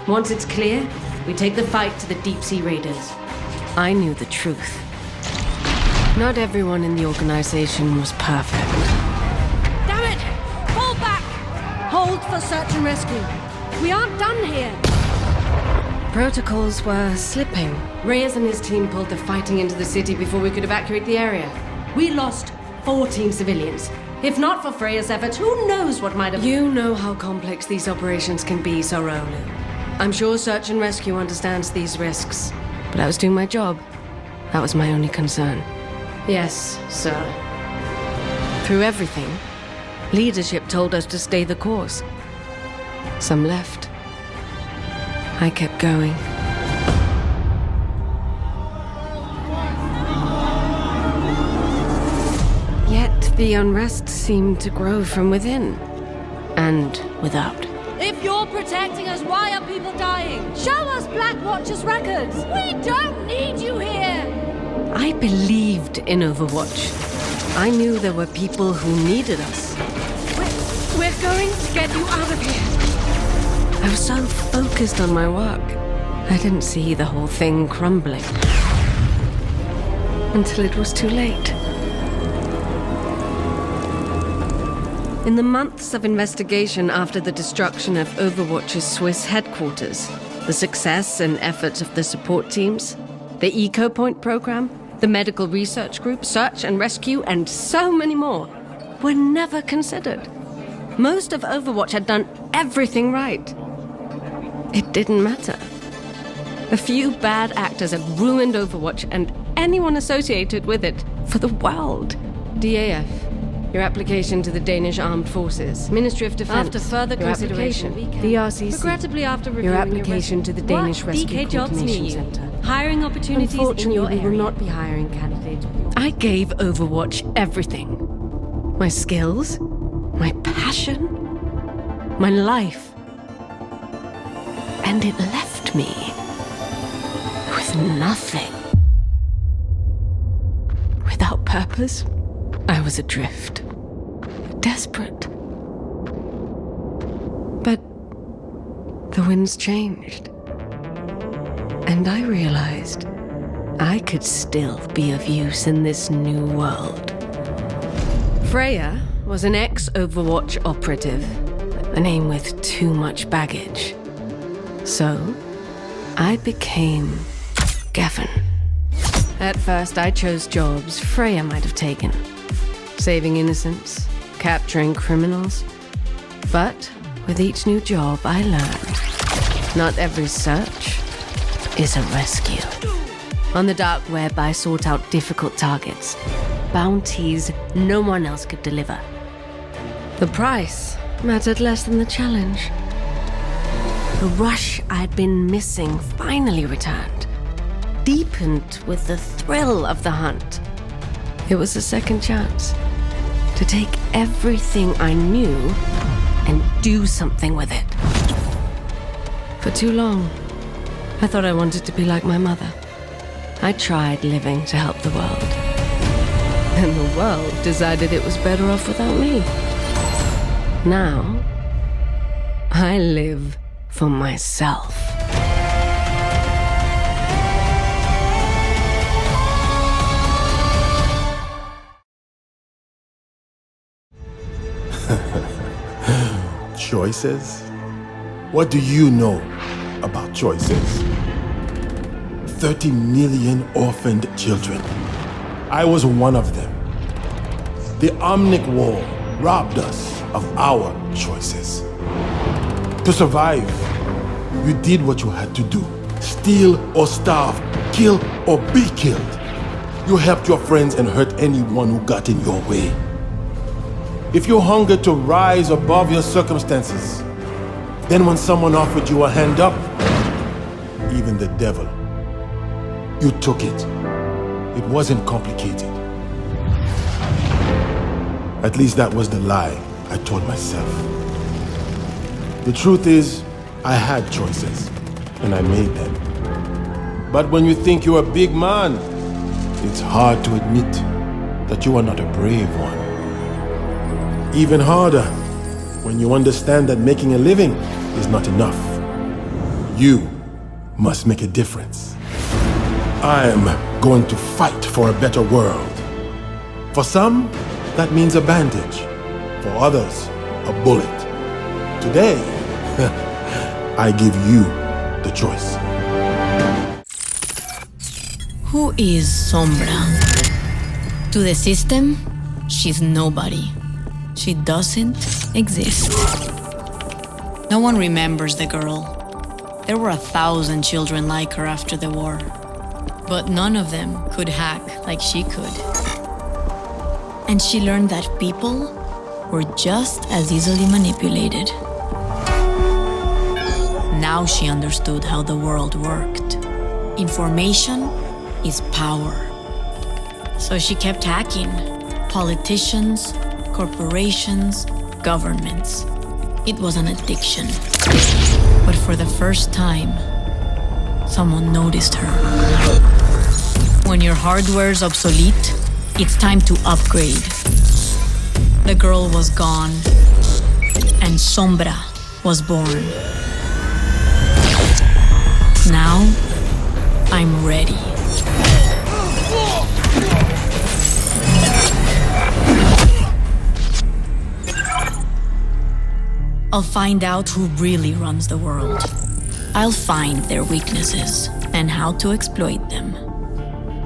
Once it's clear, we take the fight to the deep-sea raiders. I knew the truth. Not everyone in the organization was perfect. Damn it! Fall back! Hold for search and rescue. We aren't done here. Protocols were slipping. Reyes and his team pulled the fighting into the city before we could evacuate the area. We lost 14 civilians. If not for Freya's efforts, who knows what might have... You know how complex these operations can be, Sojourn. I'm sure Search and Rescue understands these risks. But I was doing my job. That was my only concern. Yes, sir. Through everything, leadership told us to stay the course. Some left. I kept going. Yet the unrest seemed to grow from within and without. If you're protecting us, why are people dying? Show us Blackwatch's records. We don't need you here. I believed in Overwatch. I knew there were people who needed us. We're going to get you out of here. I was so focused on my work, I didn't see the whole thing crumbling. Until it was too late. In the months of investigation after the destruction of Overwatch's Swiss headquarters, the success and efforts of the support teams, the Eco Point program, the medical research group, search and rescue, and so many more were never considered. Most of Overwatch had done everything right. It didn't matter. A few bad actors had ruined Overwatch and anyone associated with it for the world. DAF, your application to the Danish Armed Forces, Ministry of Defense. After further consideration, the RCC. Regrettably, after reviewing your application to the Danish Rescue Coordination Center. Hiring opportunities in your area. We will not be hiring candidates. I gave Overwatch everything. My skills, my passion, my life. And it left me with nothing. Without purpose, I was adrift. Desperate. But the winds changed. And I realized I could still be of use in this new world. Freya was an ex-Overwatch operative, a name with too much baggage. So, I became Gavin. At first, I chose jobs Freya might have taken. Saving innocents, capturing criminals. But with each new job, I learned not every search is a rescue. On the dark web, I sought out difficult targets. Bounties no one else could deliver. The price mattered less than the challenge. The rush I'd been missing finally returned, deepened with the thrill of the hunt. It was a second chance to take everything I knew and do something with it. For too long, I thought I wanted to be like my mother. I tried living to help the world. And the world decided it was better off without me. Now, I live for myself. Choices? What do you know about choices? 30 million orphaned children. I was one of them. The Omnic War robbed us of our choices. To survive, you did what you had to do. Steal or starve, kill or be killed. You helped your friends and hurt anyone who got in your way. If you hungered to rise above your circumstances, then when someone offered you a hand up, even the devil, you took it. It wasn't complicated. At least that was the lie I told myself. The truth is, I had choices, and I made them. But when you think you're a big man, it's hard to admit that you are not a brave one. Even harder when you understand that making a living is not enough. You must make a difference. I'm going to fight for a better world. For some, that means a bandage. For others, a bullet. Today, I give you the choice. Who is Sombra? To the system, she's nobody. She doesn't exist. No one remembers the girl. There were 1,000 children like her after the war. But none of them could hack like she could. And she learned that people were just as easily manipulated. Now she understood how the world worked. Information is power. So she kept hacking politicians, corporations, governments. It was an addiction. But for the first time, someone noticed her. When your hardware's obsolete, it's time to upgrade. The girl was gone, and Sombra was born. Now, I'm ready. I'll find out who really runs the world. I'll find their weaknesses and how to exploit them.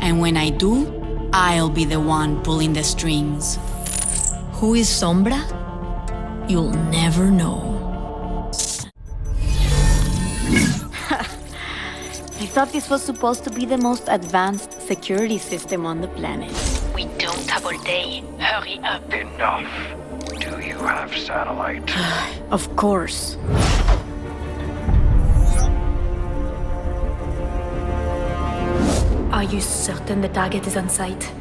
And when I do, I'll be the one pulling the strings. Who is Sombra? You'll never know. I thought this was supposed to be the most advanced security system on the planet. We don't have all day. Hurry up. Enough. Do you have satellite? Of course. Are you certain the target is on site?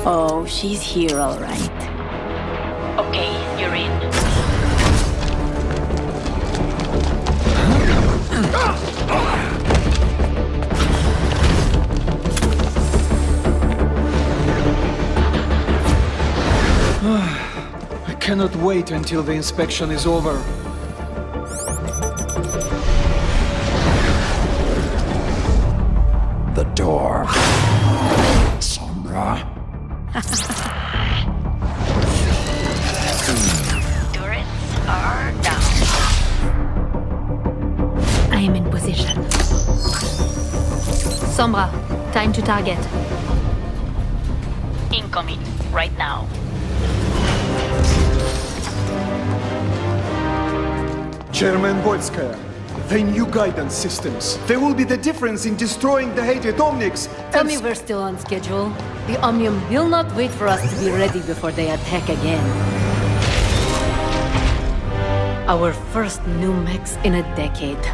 Oh, she's here, all right. Okay, you're in. I cannot wait until the inspection is over. The door. Sombra. Turrets are down. I am in position. Sombra, time to target. Incoming, right now. Chairman Voitskaya, the new guidance systems. There will be the difference in destroying the hated Omnics. Tell me we're still on schedule. The Omnium will not wait for us to be ready before they attack again. Our first new mechs in a decade.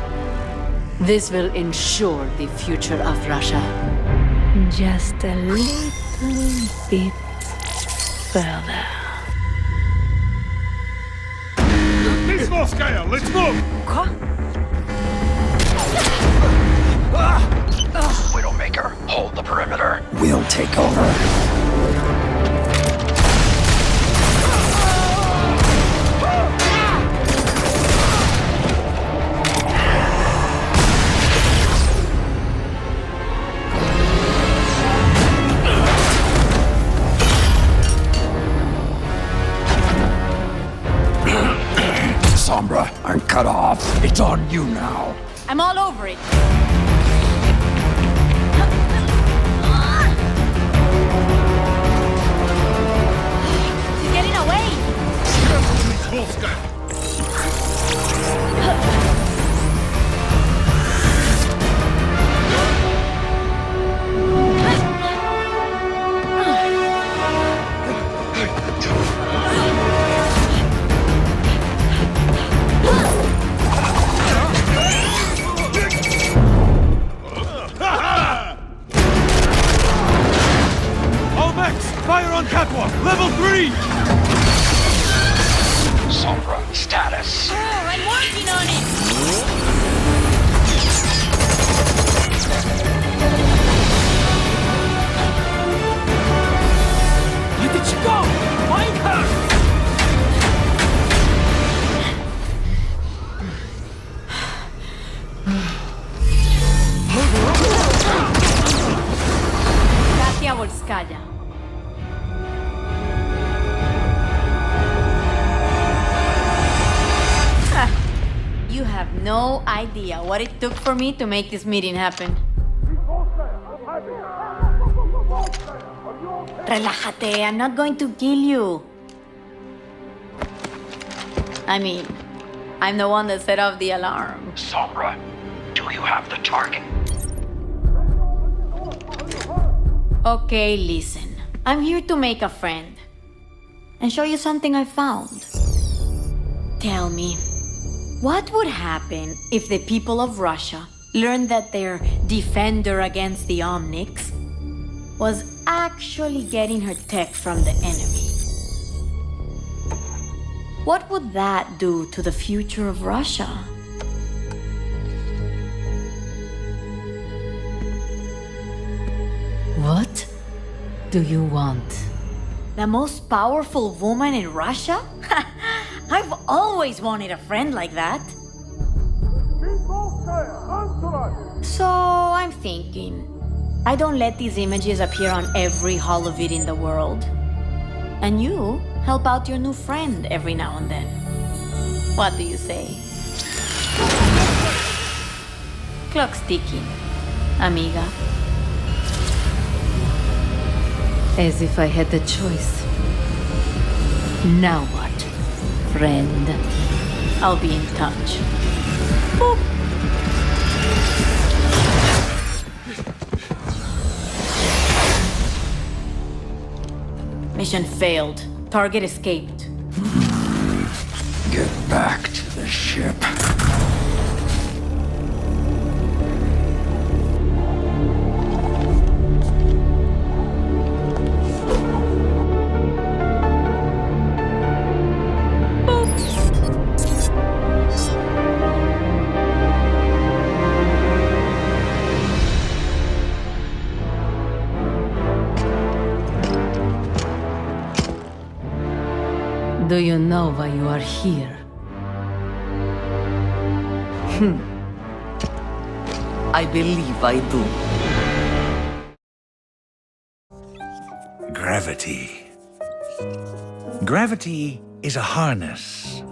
This will ensure the future of Russia. Just a little bit further. Voitskaya, let's move! Widowmaker, hold the perimeter. We'll take over. Sombra, I'm cut off. It's on you now. I'm all over it. Volska! Fire on catwalk! Level 3! Sombra, status. Oh, I'm working on it! Where did she go? Find her! Katia Volskaya. You have no idea what it took for me to make this meeting happen. Relájate, I'm not going to kill you. I mean, I'm the one that set off the alarm. Sombra, do you have the target? Okay, listen. I'm here to make a friend. And show you something I found. Tell me, what would happen if the people of Russia learned that their defender against the Omnics was actually getting her tech from the enemy? What would that do to the future of Russia? What do you want? The most powerful woman in Russia? I've always wanted a friend like that. So I'm thinking, I don't let these images appear on every holovid in the world. And you help out your new friend every now and then. What do you say? Clock's ticking, amiga. As if I had the choice. Now what? Friend. I'll be in touch. Boop. Mission failed. Target escaped. Get back to the ship. Do you know why you are here? I believe I do. Gravity. Gravity is a harness.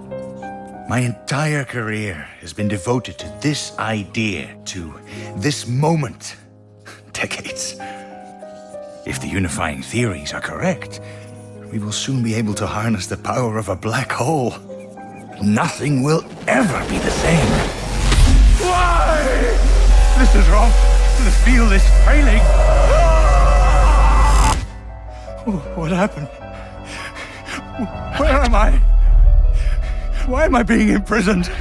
My entire career has been devoted to this idea, to this moment. Decades. If the unifying theories are correct, we will soon be able to harness the power of a black hole. Nothing will ever be the same. Why? This is wrong. The field is failing. What happened? Where am I? Why am I being imprisoned?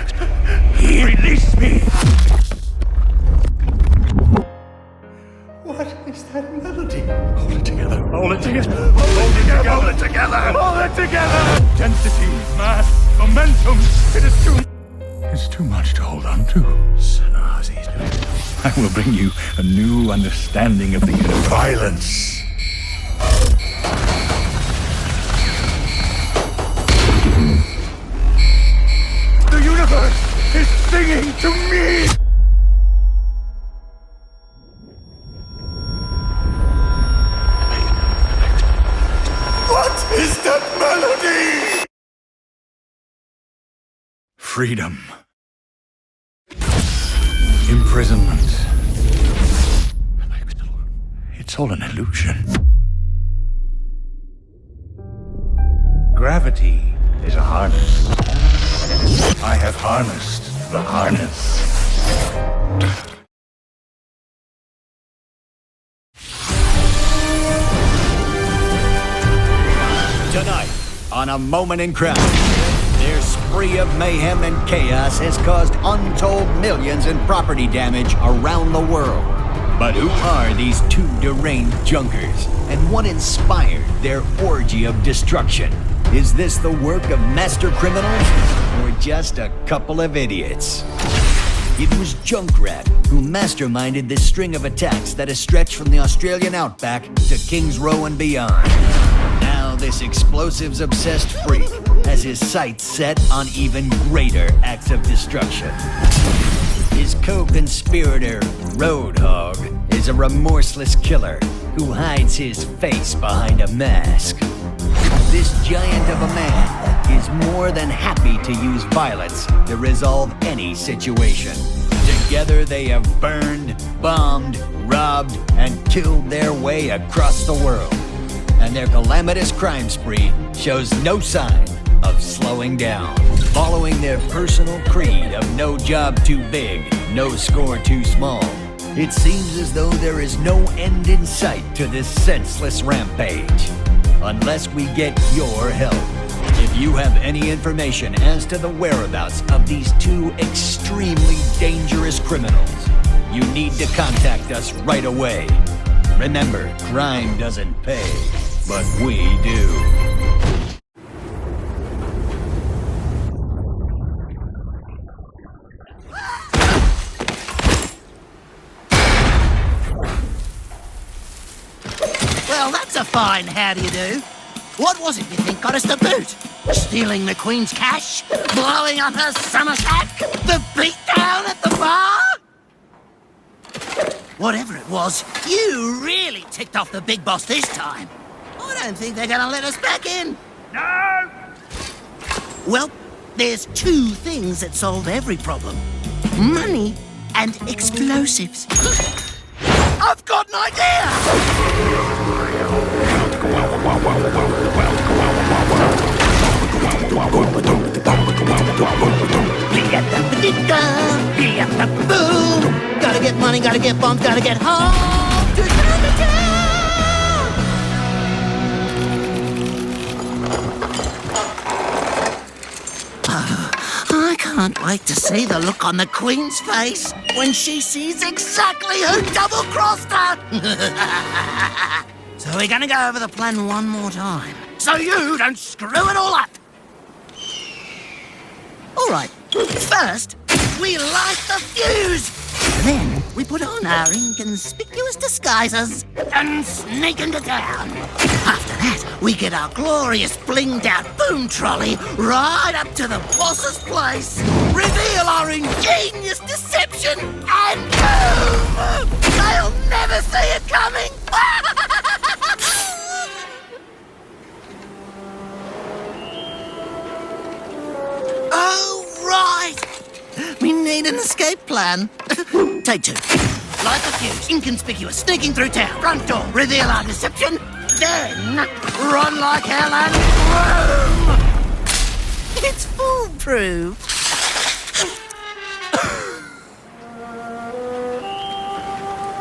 Release me! What is that melody? Hold it together. Hold it together. Hold it together. Hold it together. Hold it together. Density, mass, momentum. It's too much to hold on to. I will bring you a new understanding of the universe. Violence. The universe is singing to me! What is that melody? Freedom. Imprisonment. It's all an illusion. Gravity is a harness. I have harnessed the harness. Tonight, on A Moment in Crime, their spree of mayhem and chaos has caused untold millions in property damage around the world. But who are these two deranged junkers, and what inspired their orgy of destruction? Is this the work of master criminals, or just a couple of idiots? It was Junkrat who masterminded this string of attacks that has stretched from the Australian outback to Kings Row and beyond. Now this explosives-obsessed freak has his sights set on even greater acts of destruction. His co-conspirator, Roadhog, is a remorseless killer who hides his face behind a mask. This giant of a man is more than happy to use violence to resolve any situation. Together they have burned, bombed, robbed, and killed their way across the world. And their calamitous crime spree shows no sign of slowing down. Following their personal creed of no job too big, no score too small, it seems as though there is no end in sight to this senseless rampage. Unless we get your help. If you have any information as to the whereabouts of these two extremely dangerous criminals, you need to contact us right away. Remember, crime doesn't pay, but we do. Well, that's a fine how do you do. What was it you think got us the boot? Stealing the Queen's cash? Blowing up her summer sack? The beatdown at the bar? Whatever it was, you really ticked off the big boss this time. I don't think they're gonna let us back in. No! Well, there's two things that solve every problem. Money and explosives. I've got an idea! Boom! Gotta get money, gotta get bumped, gotta get home to Junkertown! I can't wait to see the look on the Queen's face when she sees exactly who double-crossed her! So we're gonna go over the plan one more time, so you don't screw it all up! Alright, first, we light the fuse! Then, we put on our inconspicuous disguises and sneak into town. After that, we get our glorious blinged-out boom trolley right up to the boss's place, reveal our ingenious deception, and boom! They'll never see it coming! Oh, right! We need an escape plan. Take two. Light the fuse, inconspicuous, sneaking through town, front door, reveal our deception, then run like hell and boom! It's foolproof.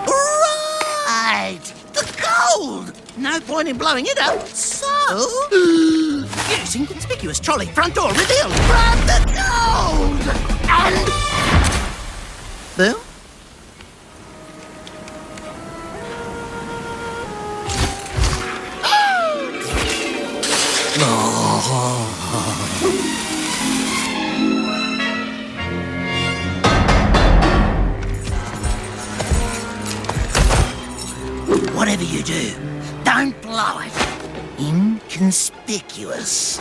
Right! The gold! No point in blowing it up, so... Use inconspicuous trolley, front door, reveal, grab the gold! And... Boom? Whatever you do, don't blow it. Inconspicuous.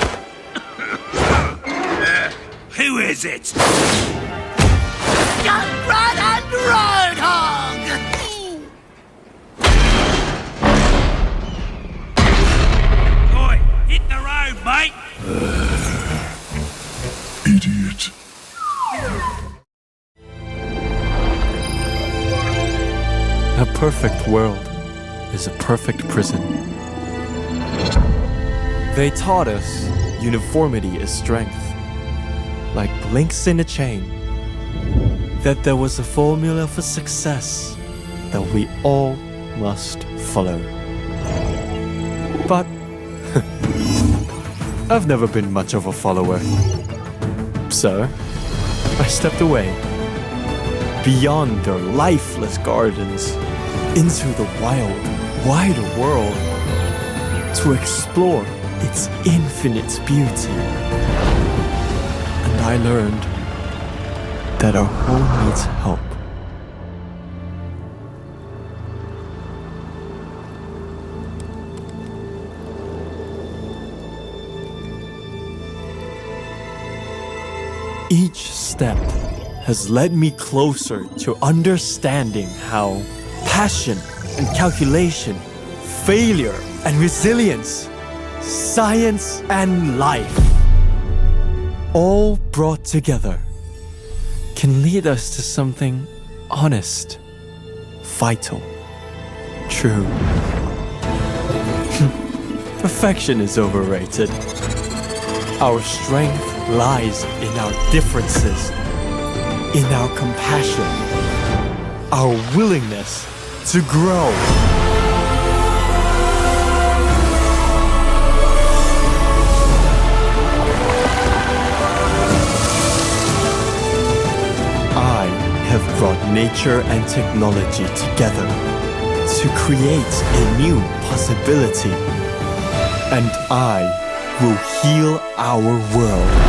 Who is it? Junkrat and Roadhog! Oi, hit the road, mate! Idiot. A perfect world is a perfect prison. They taught us uniformity is strength, like links in a chain, that there was a formula for success that we all must follow. But I've never been much of a follower. So I stepped away, beyond their lifeless gardens, into the wild, wide world, to explore its infinite beauty. And I learned that our home needs help. Each step has led me closer to understanding how passion and calculation, failure and resilience, science and life, all brought together, can lead us to something honest, vital, true. Perfection is overrated. Our strength lies in our differences, in our compassion, our willingness to grow. I have brought nature and technology together to create a new possibility, and I will heal our world.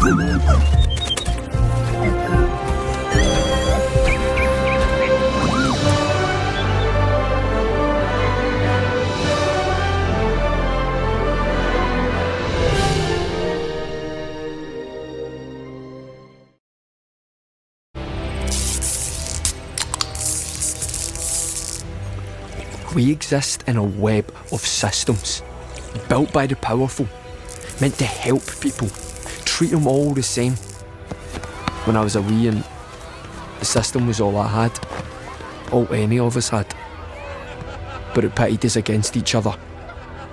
We exist in a web of systems, built by the powerful, meant to help people, treat them all the same. When I was a wee and the system was all I had, all any of us had. But it pitted us against each other,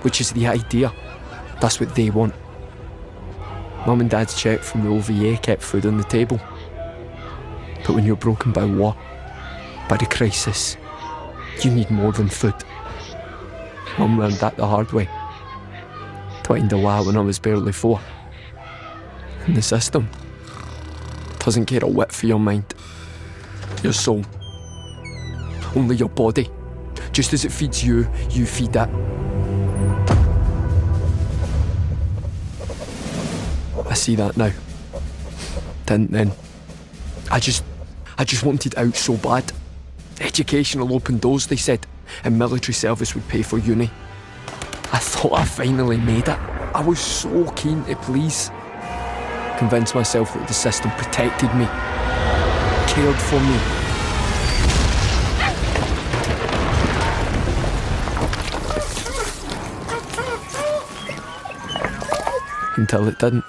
which is the idea. That's what they want. Mum and Dad's cheque from the OVA kept food on the table. But when you're broken by war, by the crisis, you need more than food. Mum learned that the hard way. Twined a while when I was barely 4. And the system doesn't care a whit for your mind, your soul, only your body. Just as it feeds you, you feed it. I see that now. Didn't then. I just wanted out so bad. Education will open doors, they said, and military service would pay for uni. I thought I finally made it. I was so keen to please. Convinced myself that the system protected me, cared for me. Until it didn't.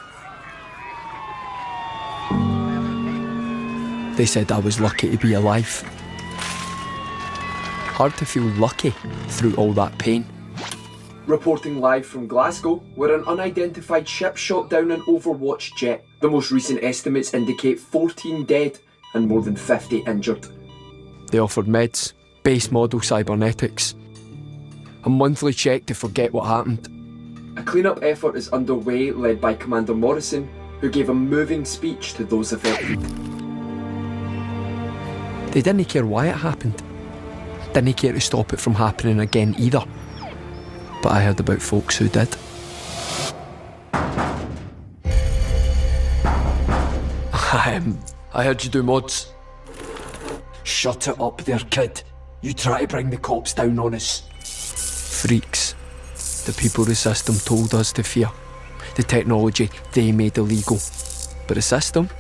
They said I was lucky to be alive. Hard to feel lucky through all that pain. Reporting live from Glasgow, where an unidentified ship shot down an Overwatch jet. The most recent estimates indicate 14 dead and more than 50 injured. They offered meds, base model cybernetics, a monthly check to forget what happened. A clean-up effort is underway, led by Commander Morrison, who gave a moving speech to those affected. They didn't care why it happened. Didn't care to stop it from happening again either. But I heard about folks who did. I heard you do mods. Shut it up there, kid. You try to bring the cops down on us. Freaks. The people the system told us to fear. The technology they made illegal. But the system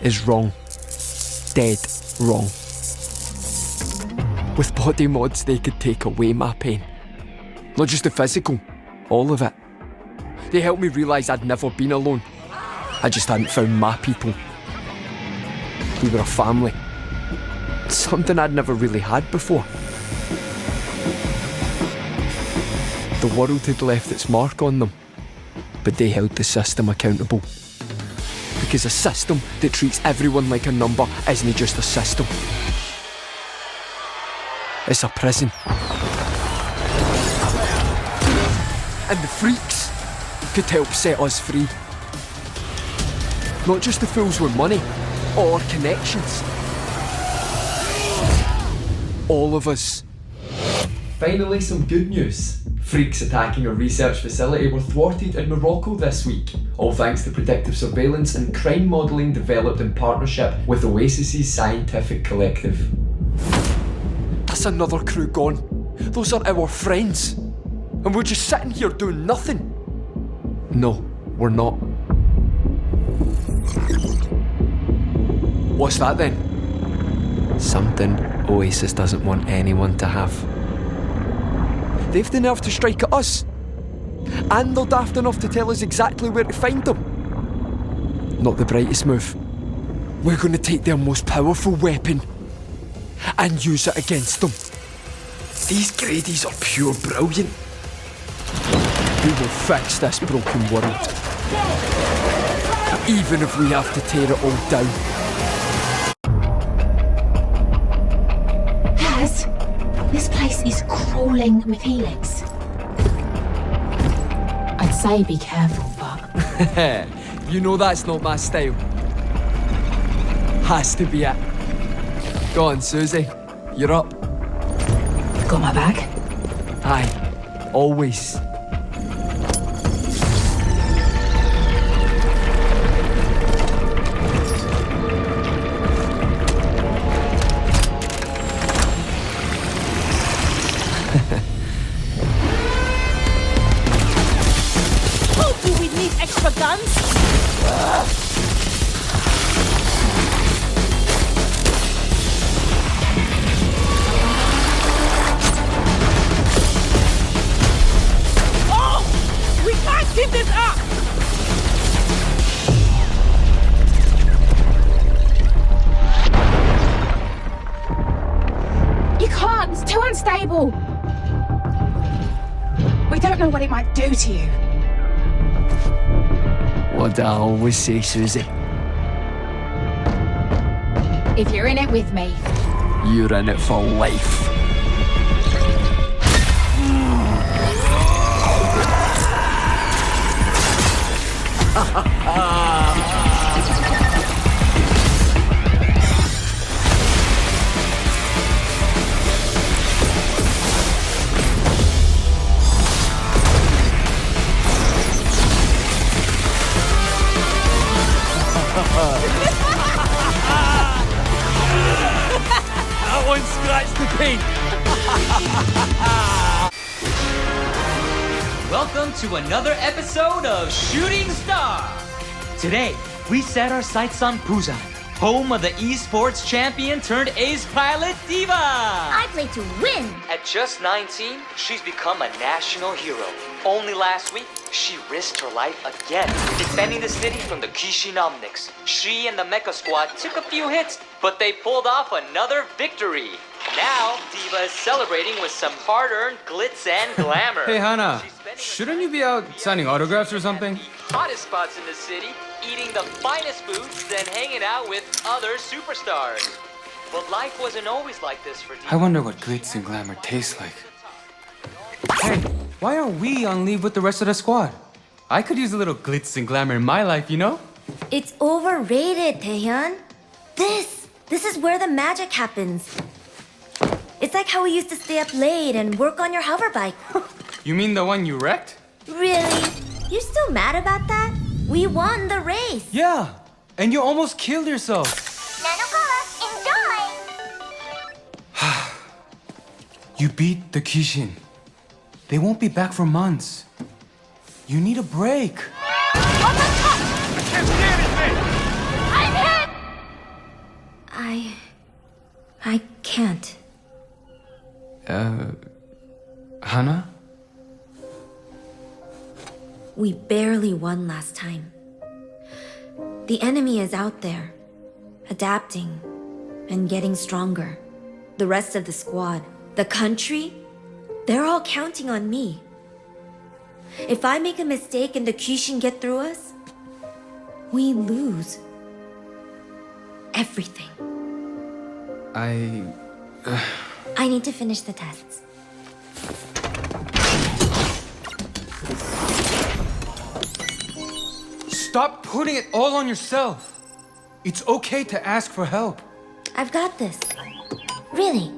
is wrong. Dead wrong. With body mods, they could take away my pain. Not just the physical, all of it. They helped me realise I'd never been alone. I just hadn't found my people. We were a family. Something I'd never really had before. The world had left its mark on them, but they held the system accountable. Because a system that treats everyone like a number isn't just a system. It's a prison. And the freaks could help set us free. Not just the fools with money or connections. All of us. Finally, some good news. Freaks attacking a research facility were thwarted in Morocco this week, all thanks to predictive surveillance and crime modelling developed in partnership with Oasis's scientific collective. That's another crew gone. Those are our friends. And we're just sitting here doing nothing. No, we're not. What's that then? Something Oasis doesn't want anyone to have. They've the nerve to strike at us. And they're daft enough to tell us exactly where to find them. Not the brightest move. We're going to take their most powerful weapon and use it against them. These Gradies are pure brilliant. We will fix this broken world. Even if we have to tear it all down. Haz, this place is crawling with Helix. I'd say be careful, but... You know that's not my style. Has to be it. Go on, Susie. You're up. Got my bag? Aye. Always. might do to you. What do I always say, Susie? If you're in it with me. You're in it for life. That one scratched the paint. Welcome to another episode of Shooting Star. Today, we set our sights on Busan, home of the esports champion turned ace pilot Diva. I play to win. At just 19, she's become a national hero. Only last week, she risked her life again, defending the city from the Kishin Omnics. She and the Mecha Squad took a few hits, but they pulled off another victory. Now, Diva is celebrating with some hard-earned glitz and glamour. Hey, Hana, shouldn't you be out signing autographs or something? Hottest spots in the city, eating the finest foods, then hanging out with other superstars. But life wasn't always like this for Diva. I wonder what glitz and glamour tastes like. Hey, why aren't we on leave with the rest of the squad? I could use a little glitz and glamour in my life, you know? It's overrated, Taehyun. This is where the magic happens. It's like how we used to stay up late and work on your hover bike. You mean the one you wrecked? Really? You're still mad about that? We won the race. Yeah, and you almost killed yourself. Nanocola, enjoy! You beat the Kishin. They won't be back for months. You need a break. Oh my God! I can't stand it, mate! I'm hit! I can't. Hana? We barely won last time. The enemy is out there, adapting and getting stronger. The rest of the squad, the country, they're all counting on me. If I make a mistake and the Kishin get through us, we lose everything. I need to finish the tests. Stop putting it all on yourself. It's okay to ask for help. I've got this. Really.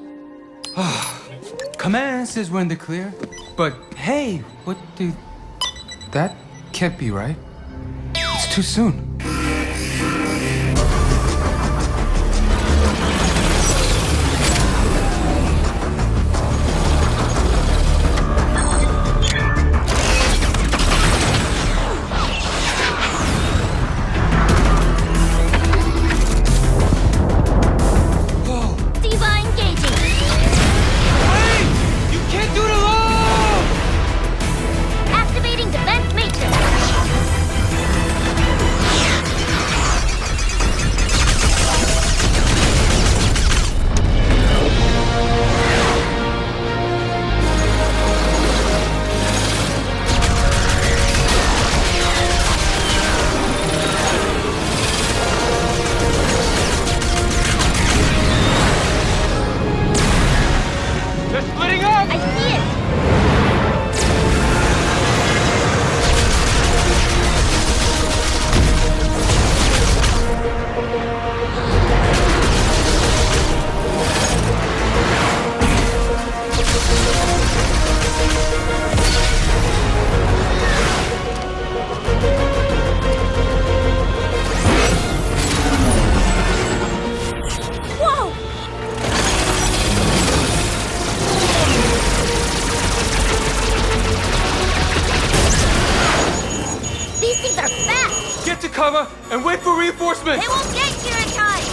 Command says we're in the clear. But hey, what do... That can't be right. It's too soon. And wait for reinforcements! They won't get here in time!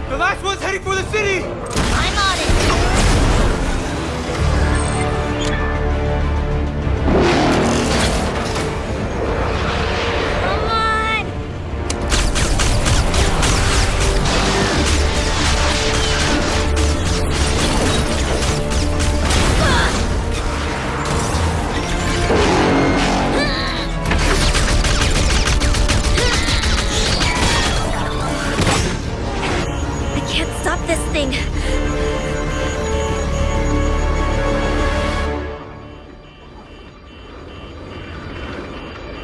The last one's heading for the city! I'm on it! stop this thing.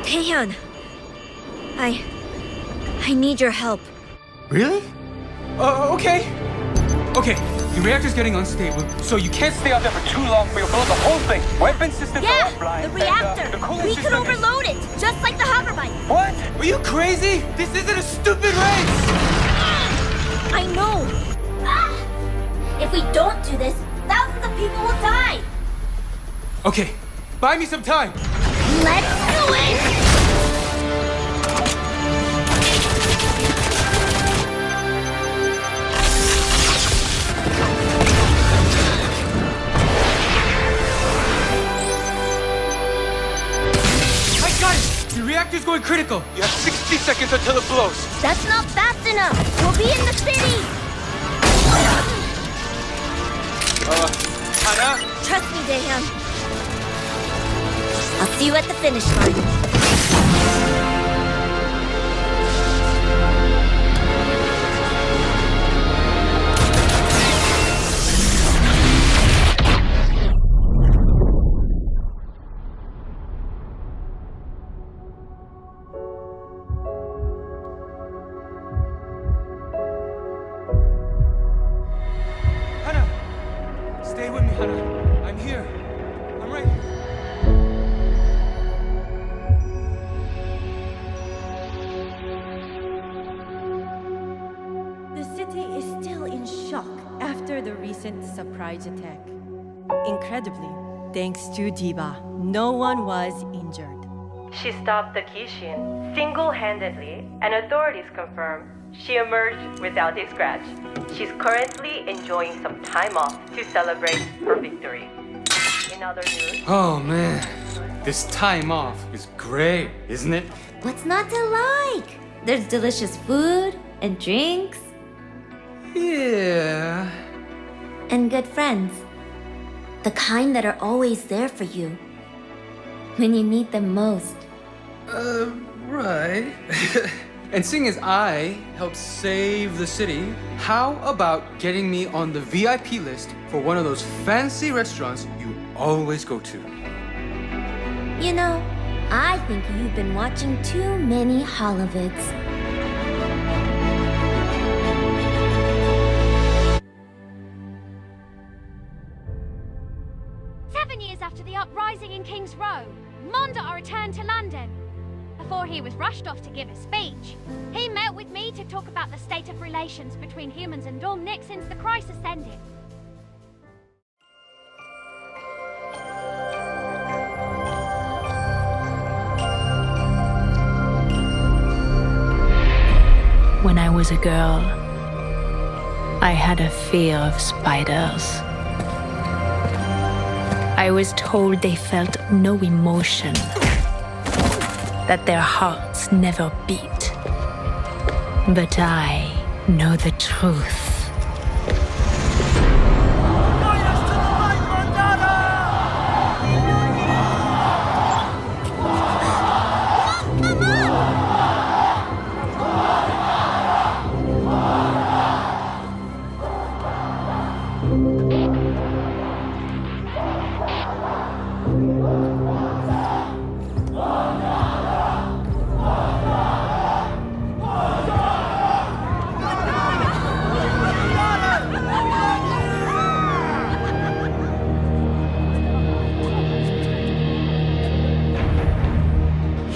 Taehyun, I need your help. Really? Okay. Okay, the reactor's getting unstable, so you can't stay out there for too long. We'll blow the whole thing. Weapon systems are offline. The reactor. We could overload it, just like the hoverbike. What? Are you crazy? This isn't a stupid race! I know. If we don't do this, thousands of people will die. Okay, buy me some time. Let's do it! The reactor's going critical. You have 60 seconds until it blows. That's not fast enough. We'll be in the city. Hana? Trust me, Daehyun. I'll see you at the finish line. Stay with me, Hana. I'm here. I'm right here. The city is still in shock after the recent surprise attack. Incredibly, thanks to Diva, no one was injured. She stopped the Kishin single-handedly, and authorities confirm she emerged without a scratch. She's currently enjoying some time off to celebrate her victory. In other news... Oh man, this time off is great, isn't it? What's not to like? There's delicious food and drinks. Yeah. And good friends. The kind that are always there for you when you need them most. Right. And seeing as I helped save the city, how about getting me on the VIP list for one of those fancy restaurants you always go to? You know, I think you've been watching too many holovids. Years after the uprising in King's Row, Mondar returned to London. Before he was rushed off to give a speech, he met with me to talk about the state of relations between humans and Dominic since the crisis ended. When I was a girl, I had a fear of spiders. I was told they felt no emotion, that their hearts never beat. But I know the truth.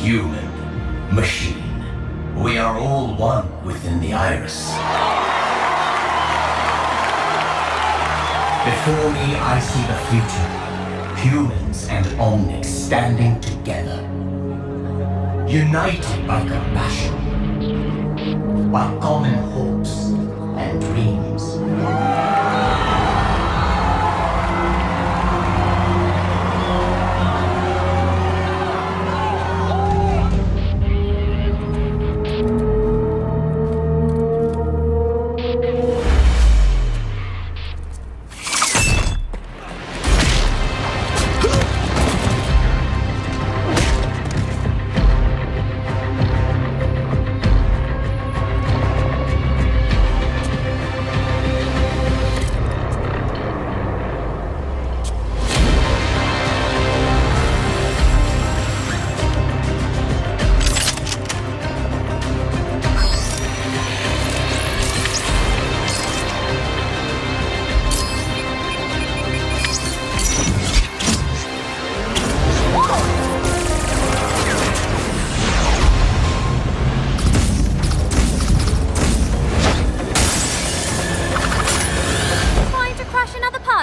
Human, machine, we are all one within the iris. Before me, I see the future. Humans and Omnics standing together. United by compassion. By common hopes and dreams.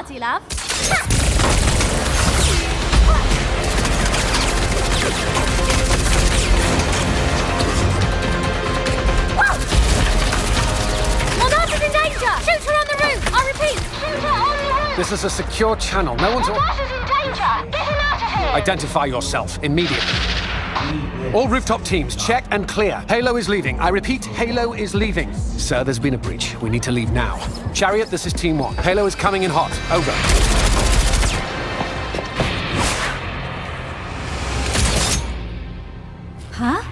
party, love. Monarch's in danger! Shoot her on the roof! I repeat, shoot her on the roof! This is a secure channel. No one's... Monarch's in danger! Get him out of here! Identify yourself immediately. All rooftop teams, check and clear. Halo is leaving. I repeat, Halo is leaving. Sir, there's been a breach. We need to leave now. Chariot, this is Team 1. Halo is coming in hot. Over. Huh?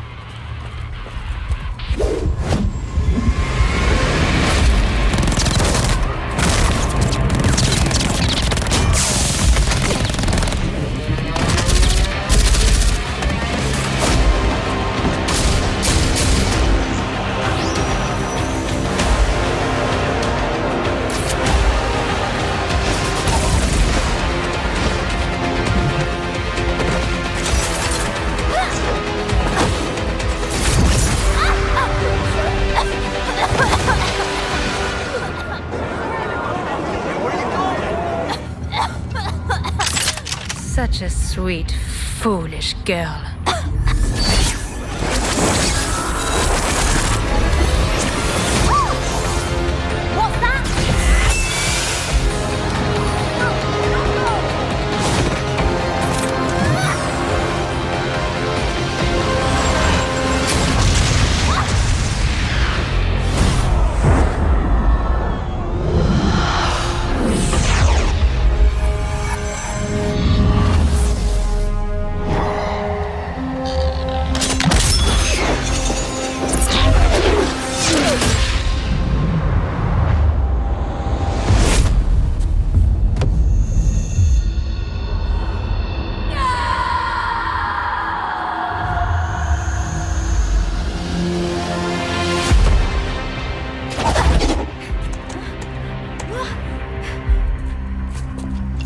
Such a sweet, foolish girl. What's that?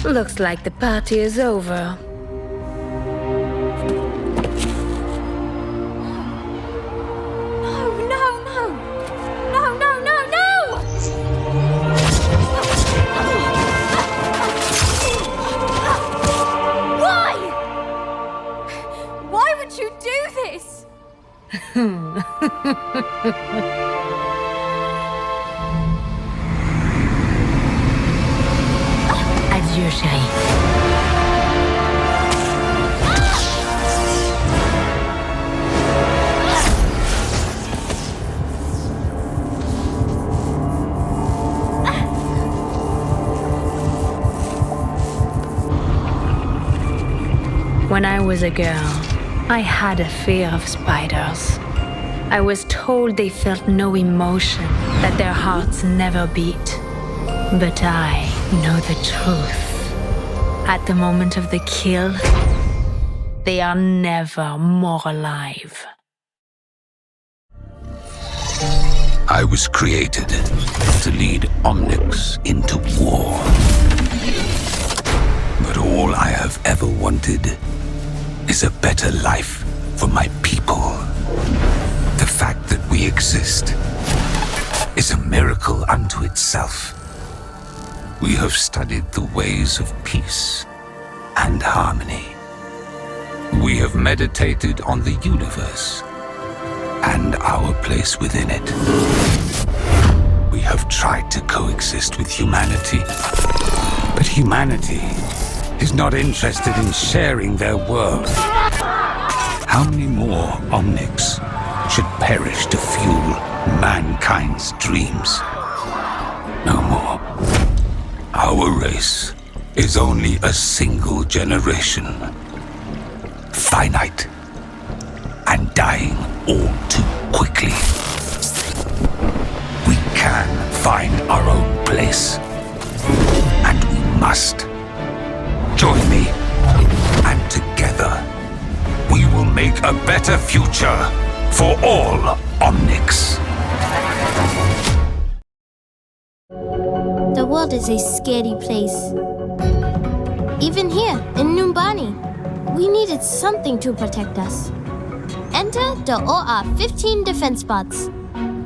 Looks like the party is over. Why would you do this? Adieu, chérie. When I was a girl, I had a fear of spiders. I was told they felt no emotion, that their hearts never beat. But I know the truth. At the moment of the kill, they are never more alive. I was created to lead Omnics into war. But all I have ever wanted is a better life for my people. The fact that we exist is a miracle unto itself. We have studied the ways of peace and harmony. We have meditated on the universe and our place within it. We have tried to coexist with humanity, but humanity is not interested in sharing their world. How many more Omnics should perish to fuel mankind's dreams? No more. Our race is only a single generation. Finite and dying all too quickly. We can find our own place, and we must. Join me, and together we will make a better future for all Omnics. The world is a scary place. Even here, in Numbani, we needed something to protect us. Enter the OR-15 defense bots.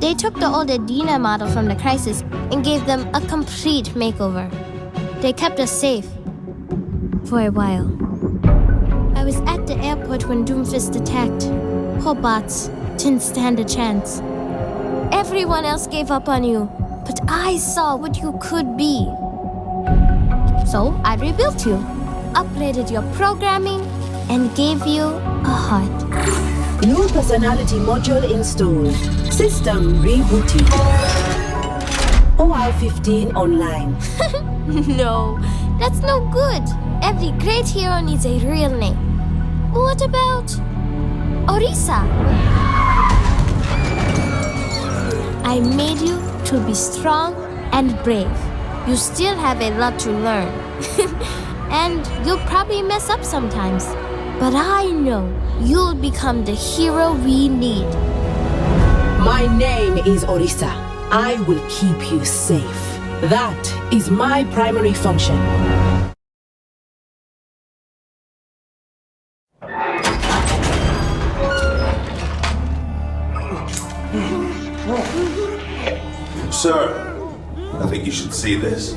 They took the old Adina model from the Crisis and gave them a complete makeover. They kept us safe. For a while. I was at the airport when Doomfist attacked. Poor bots didn't stand a chance. Everyone else gave up on you, but I saw what you could be. So I rebuilt you, upgraded your programming, and gave you a heart. New personality module installed. System rebooting. OR15 online. No, that's no good. Every great hero needs a real name. What about Orisa? I made you to be strong and brave. You still have a lot to learn. And you'll probably mess up sometimes. But I know you'll become the hero we need. My name is Orisa. I will keep you safe. That is my primary function. Sir, I think you should see this.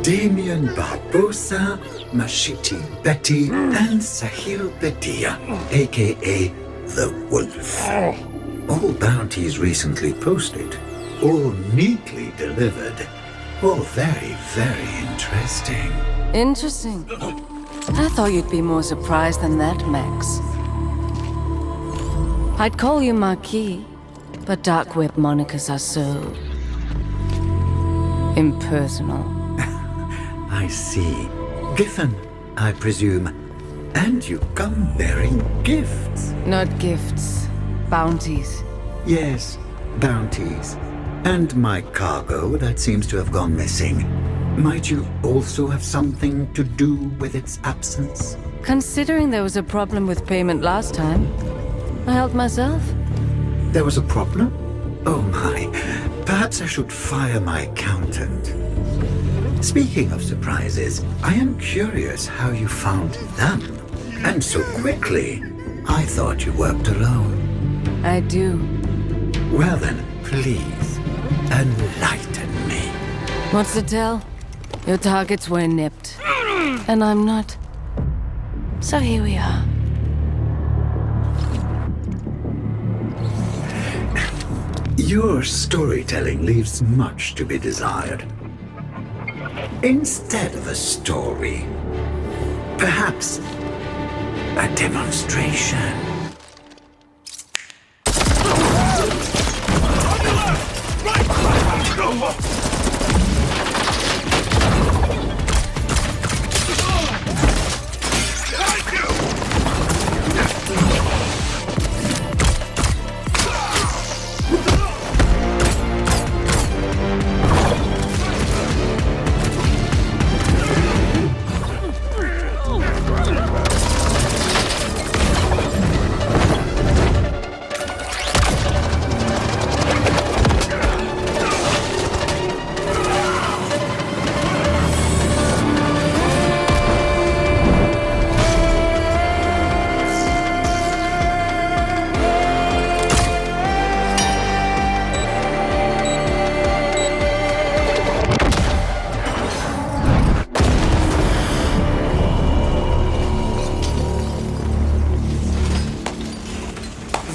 Damien Barbosa, Mashiti Betty, and Sahil Bedia, aka The Wolf. All bounties recently posted, all neatly delivered, all very, very interesting. Interesting. I thought you'd be more surprised than that, Max. I'd call you Marquis, but dark web monikers are so impersonal. I see. Giffen, I presume. And you come bearing gifts. Not gifts, bounties. Yes, bounties. And my cargo that seems to have gone missing. Might you also have something to do with its absence? Considering there was a problem with payment last time, I helped myself. There was a problem? Oh my. Perhaps I should fire my accountant. Speaking of surprises, I am curious how you found them. And so quickly. I thought you worked alone. I do. Well then, please, enlighten me. What's the tell? Your targets were nipped. And I'm not. So here we are. Your storytelling leaves much to be desired. Instead of a story, perhaps a demonstration.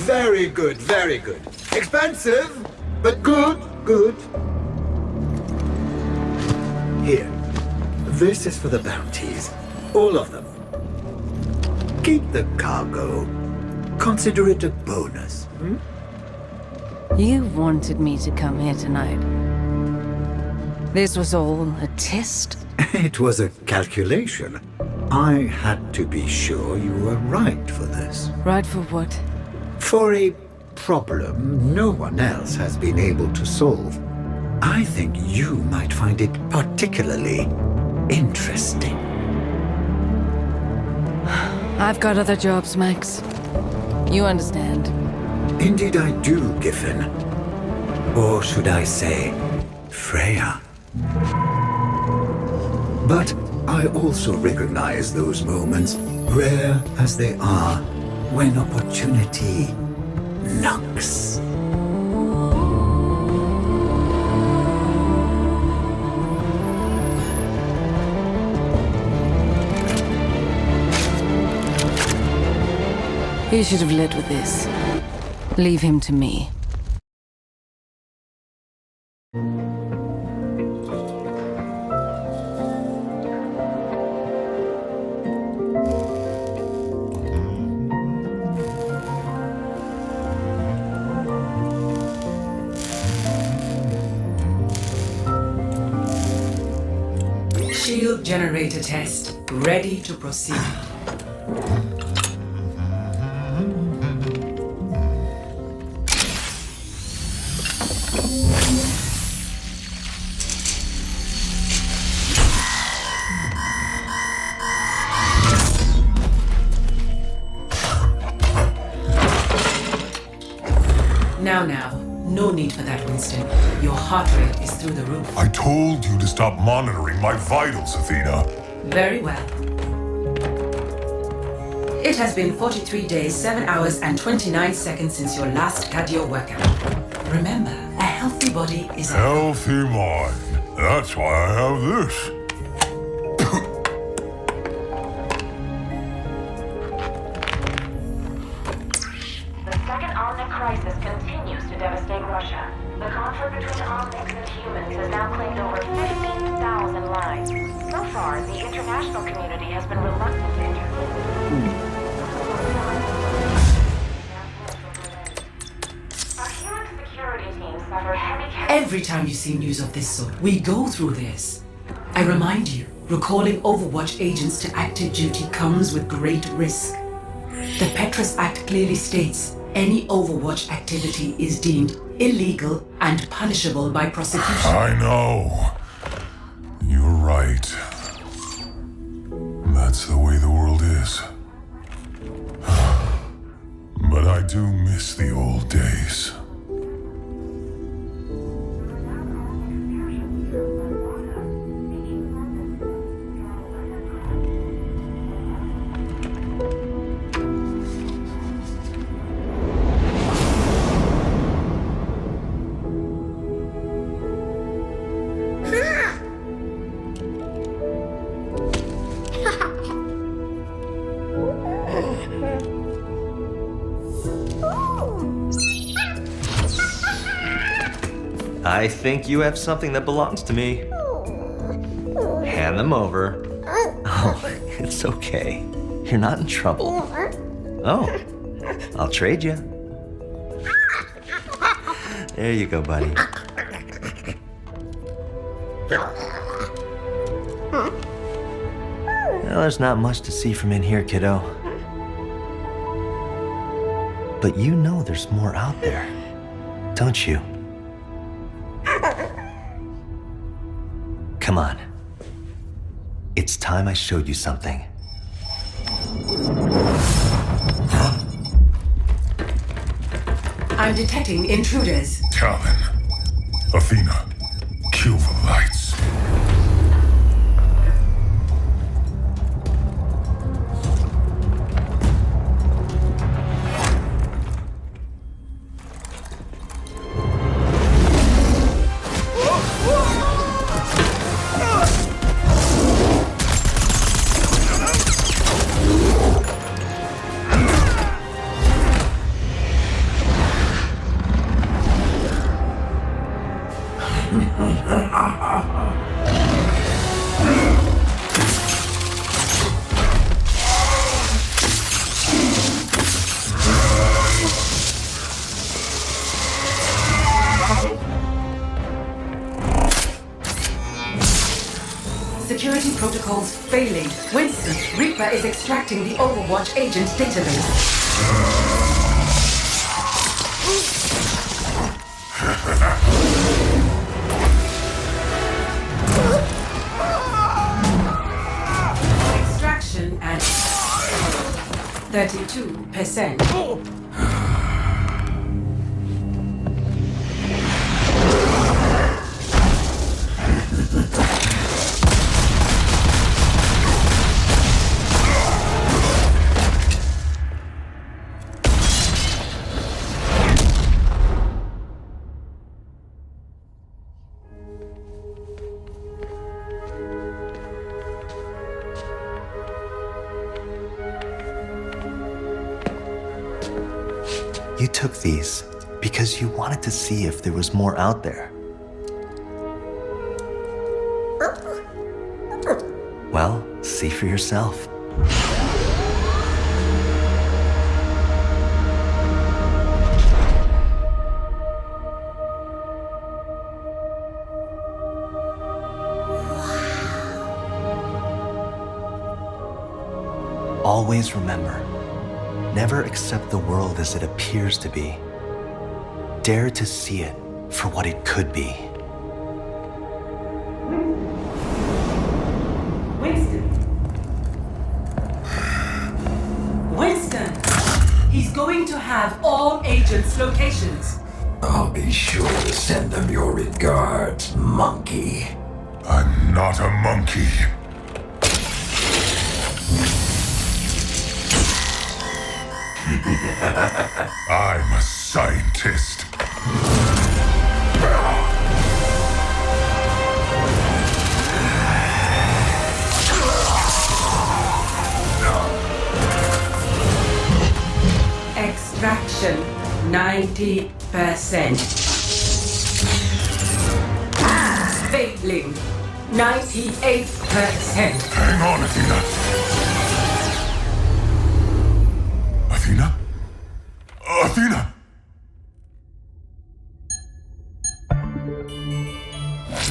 Very good, very good. Expensive, but good, good. Here. This is for the bounties. All of them. Keep the cargo. Consider it a bonus. You wanted me to come here tonight. This was all a test? It was a calculation. I had to be sure you were right for this. Right for what? For a problem no one else has been able to solve. I think you might find it particularly interesting. I've got other jobs, Max. You understand. Indeed I do, Giffen. Or should I say, Freja. But I also recognize those moments, rare as they are, when opportunity knocks. He should have led with this. Leave him to me. Shield generator test. Ready to proceed. Now. No need for that, Winston. Your heart rate is through the roof. I told you to stop monitoring my vitals, Athena. Very well. It has been 43 days, 7 hours, and 29 seconds since your last cardio workout. Remember, a healthy body is a Healthy mind. That's why I have this. The second Omnic crisis continues to devastate Russia. The conflict between Omnics and humans has now claimed over 15,000 lives. So far, the international community has been reluctant to intervene. Our human security team suffered heavy Every time you see news of this sort, we go through this. I remind you, recalling Overwatch agents to active duty comes with great risk. The Petrus Act clearly states any Overwatch activity is deemed illegal and punishable by prosecution. I know. You're right. That's the way the world is. But I do miss the old days. I think you have something that belongs to me. Hand them over. Oh, it's okay. You're not in trouble. Oh, I'll trade you. There you go, buddy. Well, there's not much to see from in here, kiddo. But you know there's more out there, don't you? Come on. It's time I showed you something. I'm detecting intruders. Talon. Athena. Kill the lights. Security protocols failing. Winston, Reaper is extracting the Overwatch agent database. Extraction at 32%. You took these because you wanted to see if there was more out there. Well, see for yourself. Always remember, never accept the world as it appears to be. Dare to see it for what it could be. Winston! He's going to have all agents' locations. I'll be sure to send them your regards, monkey. I'm not a monkey. I'm a scientist. Extraction 90%. Failing 98%. Hang on, Athena. Athena? Athena!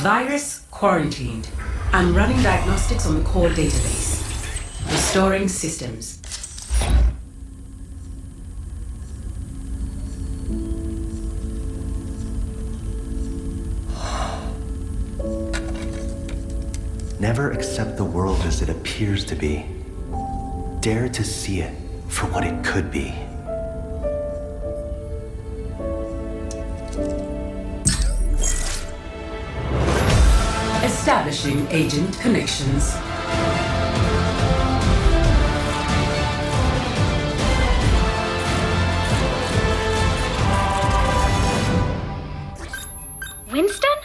Virus quarantined. I'm running diagnostics on the core database. Restoring systems. Never accept the world as it appears to be. Dare to see it for what it could be. Establishing agent connections. Winston?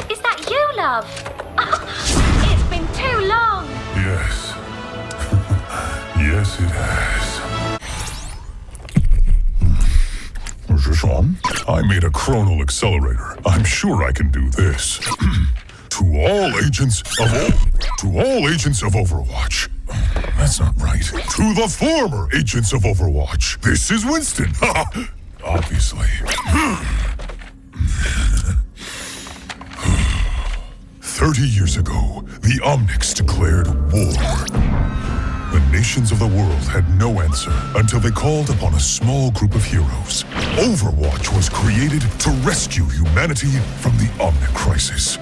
Is that you, love? It's been too long. Yes. Yes, it has. I made a chronal accelerator. I'm sure I can do this. To all agents of Overwatch. That's not right. To the former agents of Overwatch. This is Winston. Obviously. 30 years ago, the Omnics declared war. The nations of the world had no answer until they called upon a small group of heroes. Overwatch was created to rescue humanity from the Omnic crisis.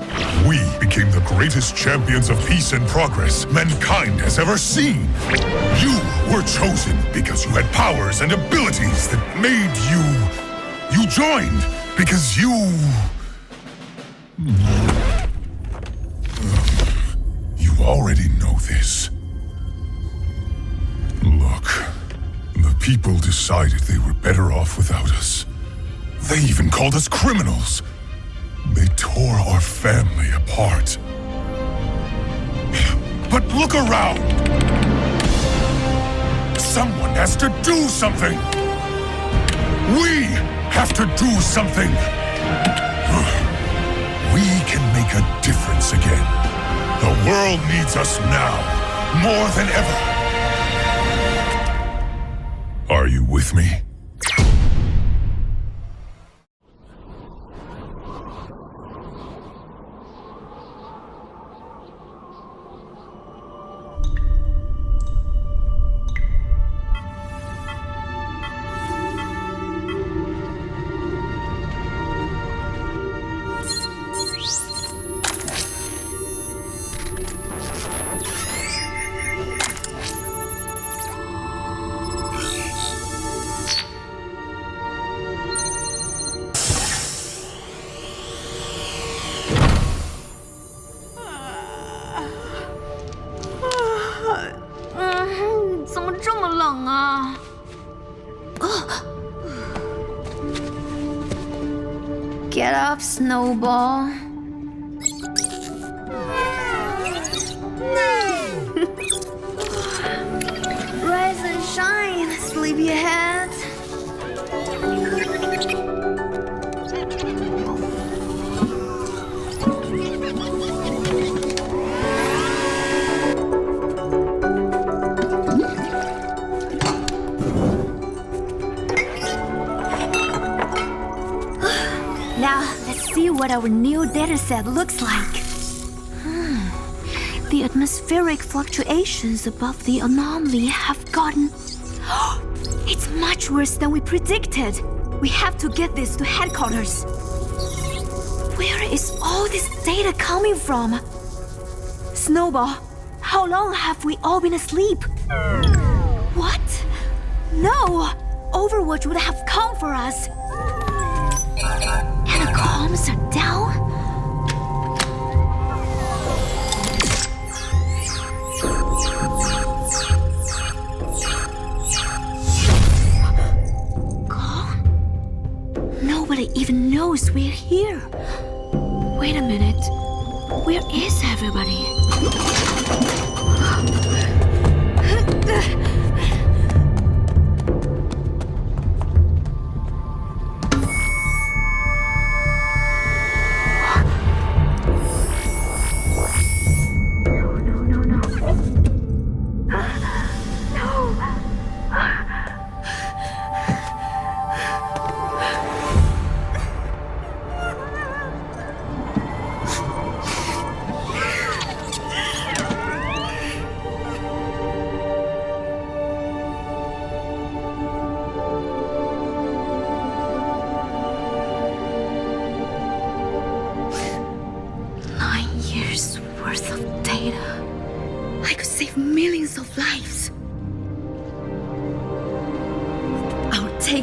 We became the greatest champions of peace and progress mankind has ever seen. You were chosen because you had powers and abilities that made you... You joined because you... You already know this. Look, the people decided they were better off without us. They even called us criminals. They tore our family apart. But look around! Someone has to do something! We have to do something! We can make a difference again. The world needs us now, more than ever. Are you with me? Get up, Snowball. Rise and shine, sleepyhead. what our new dataset looks like. The atmospheric fluctuations above the anomaly have gotten... It's much worse than we predicted. We have to get this to headquarters. Where is all this data coming from? Snowball, how long have we all been asleep? What? No! Overwatch would have come for us. And the comms are down? Nobody even knows we're here. Wait a minute. Where is everybody?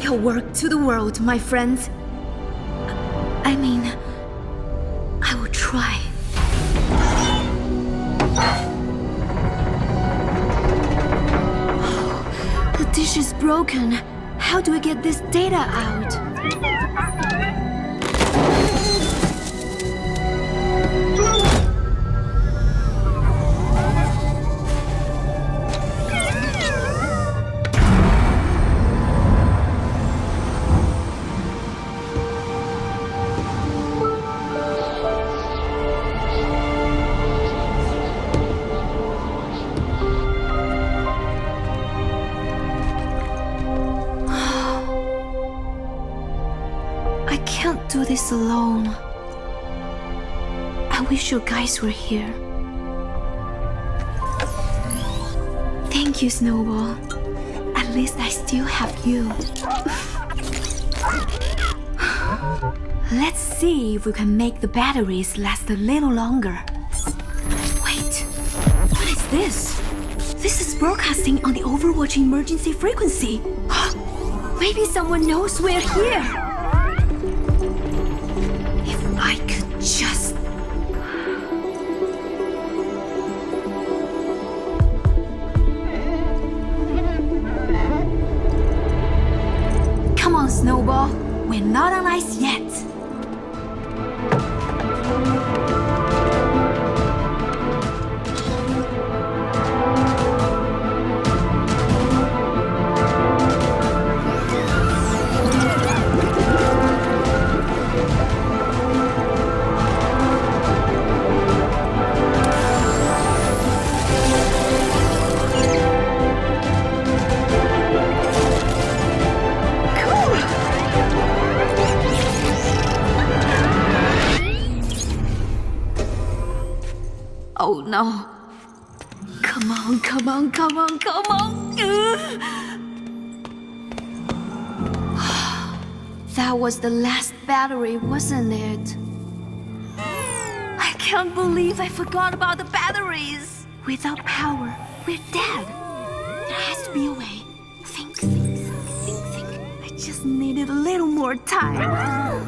Work to the world, my friends. I mean, I will try. The dish is broken. How do I get this data out? This alone. I wish you guys were here. Thank you, Snowball. At least I still have you. Let's see if we can make the batteries last a little longer. Wait, what is this? This is broadcasting on the Overwatch emergency frequency. Maybe someone knows we're here. I could just... Come on, Snowball. We're not on ice yet. Oh no. Come on, come on, come on, come on. That was the last battery, wasn't it? I can't believe I forgot about the batteries. Without power, we're dead. There has to be a way. Think. I just needed a little more time.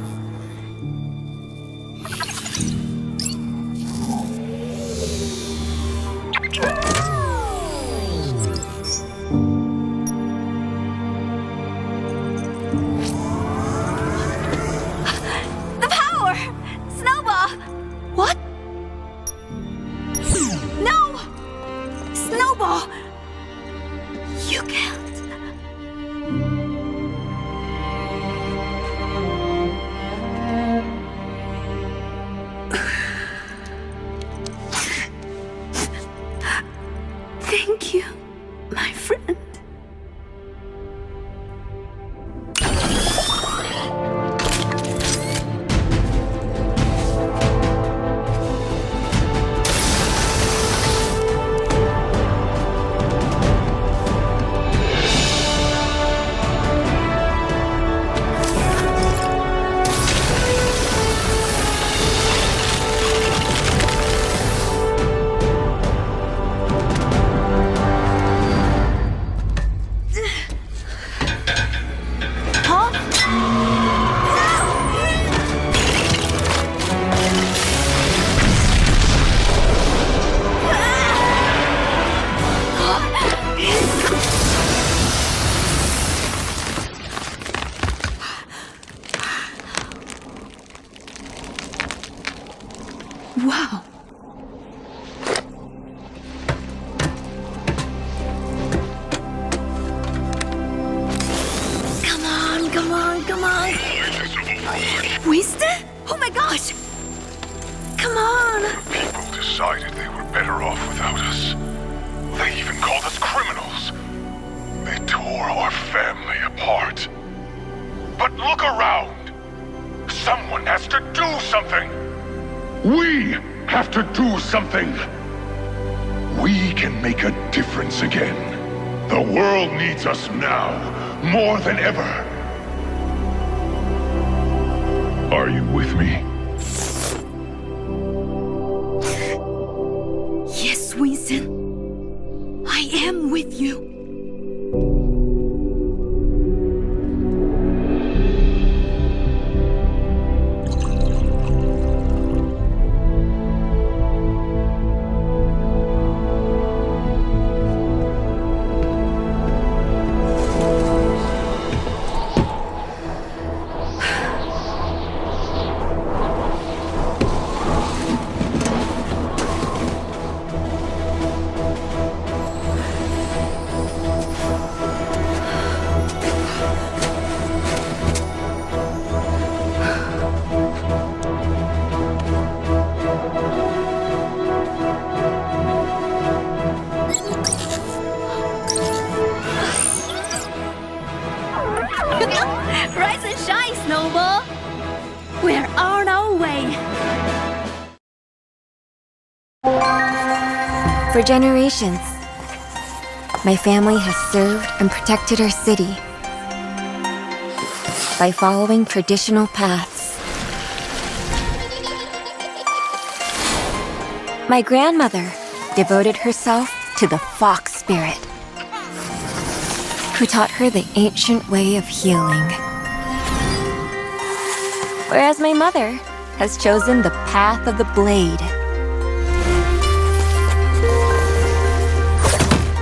come on, come on. Wasted? Oh my gosh! Come on! People decided they were better off without us. They even called us criminals. They tore our family apart. But look around! Someone has to do something! We have to do something! We can make a difference again. The world needs us now, more than ever. Are you with me? Yes, Winston. I am with you. Rise and shine, Snowball! We're on our way! For generations, my family has served and protected our city by following traditional paths. My grandmother devoted herself to the fox spirit, who taught her the ancient way of healing. Whereas my mother has chosen the path of the blade,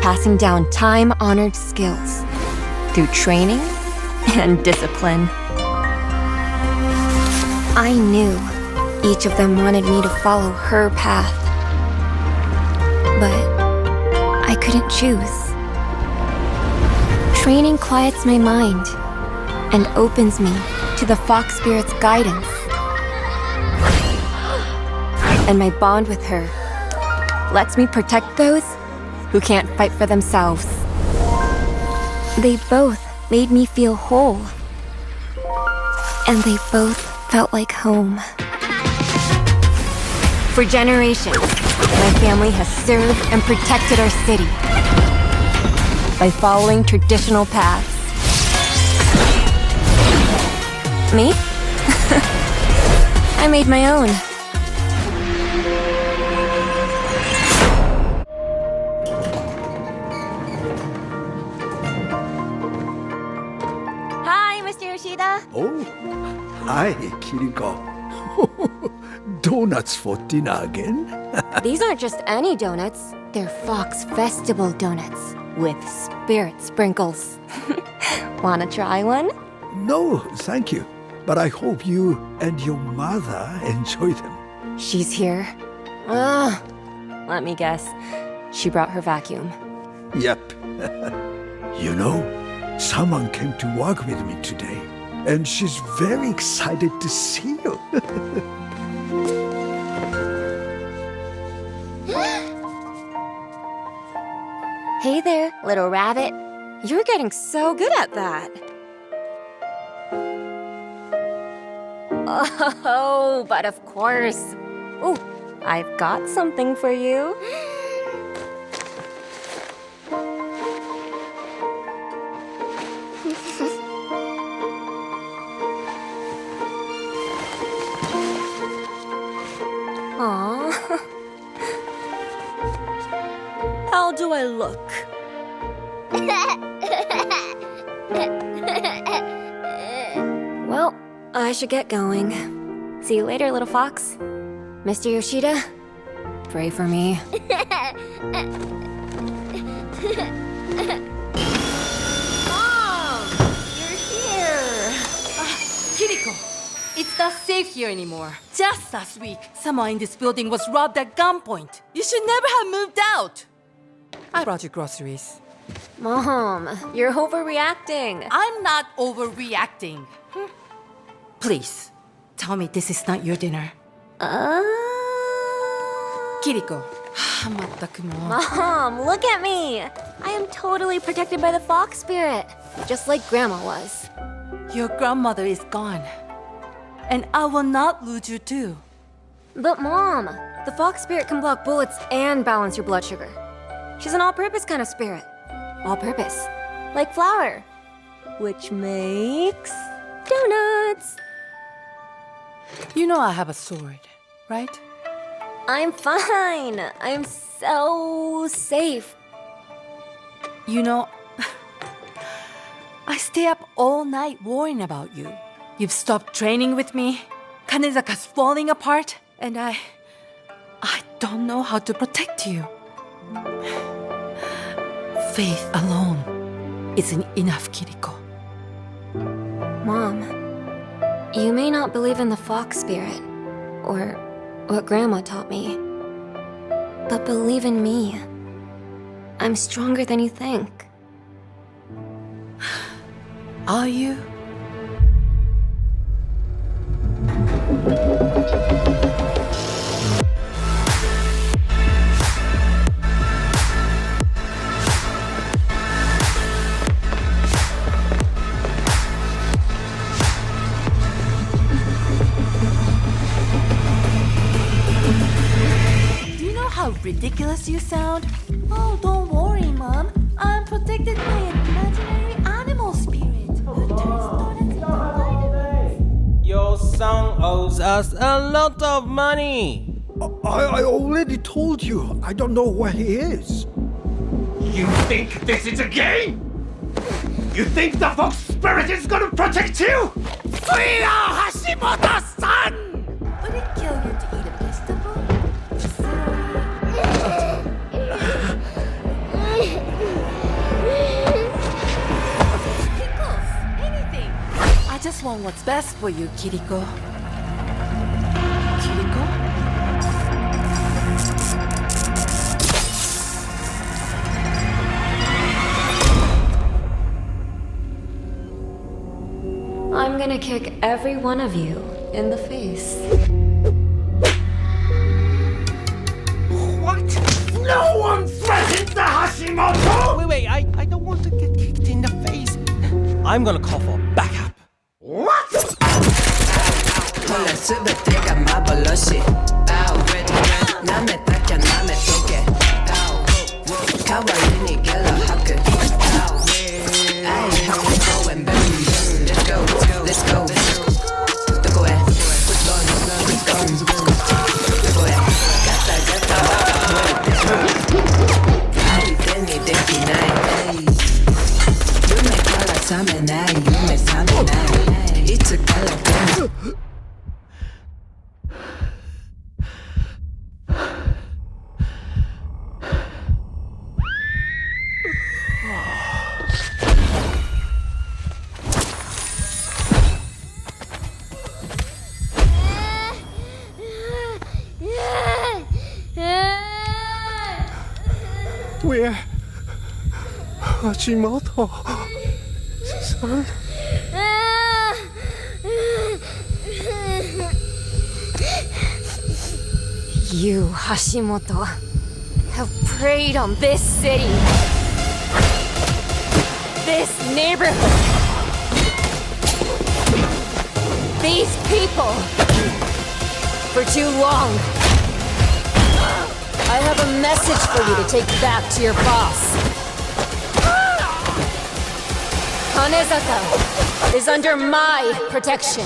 passing down time-honored skills through training and discipline. I knew each of them wanted me to follow her path, but I couldn't choose. Training quiets my mind and opens me to the Fox Spirit's guidance. And my bond with her lets me protect those who can't fight for themselves. They both made me feel whole. And they both felt like home. For generations, my family has served and protected our city by following traditional paths. Me? I made my own. Hi, Mr. Yoshida. Oh, hi, Kiriko. Donuts for dinner again? These aren't just any donuts. They're Fox Festival donuts with spirit sprinkles. Wanna try one? No, thank you. But I hope you and your mother enjoy them. She's here. Ugh. Let me guess. She brought her vacuum. Yep. You know, someone came to work with me today, and she's very excited to see you. Hey there, little rabbit. You're getting so good at that. Oh, but of course. Ooh, I've got something for you. Aww. How do I look? Well, I should get going. See you later, little fox. Mr. Yoshida, pray for me. Mom! You're here! Kiriko, it's not safe here anymore. Just last week, someone in this building was robbed at gunpoint. You should never have moved out. I brought you groceries. Mom, you're overreacting. I'm not overreacting. Please, tell me this is not your dinner. Kiriko. Mom, look at me. I am totally protected by the fox spirit, just like Grandma was. Your grandmother is gone. And I will not lose you too. But Mom, the fox spirit can block bullets and balance your blood sugar. She's an all-purpose kind of spirit. All-purpose. Like flour. Which makes... donuts. You know I have a sword, right? I'm fine. I'm so safe. You know, I stay up all night worrying about you. You've stopped training with me. Kanezaka's falling apart. And I don't know how to protect you. Faith alone isn't enough, Kiriko. Mom, you may not believe in the fox spirit, or what Grandma taught me, but believe in me. I'm stronger than you think. Are you? How ridiculous you sound. Oh, don't worry, Mom. I'm protected by an imaginary animal spirit who turns donuts into vitamins. Your son owes us a lot of money. I already told you. I don't know where he is. You think this is a game? You think the fox spirit is gonna protect you? We are Hashimoto-san! Would it kill you to eat a vegetable? Pickles, anything. I just want what's best for you, Kiriko. Kiriko? I'm gonna kick every one of you in the face. What? No one threatens the Hashimoto! Wait, I don't want to get kicked in the face. I'm gonna call for backup. What? Let's go. We're Hashimoto-san. You, Hashimoto, have preyed on this city, this neighborhood, these people, for too long. I have a message for you to take back to your boss. Kanezaka is under my protection.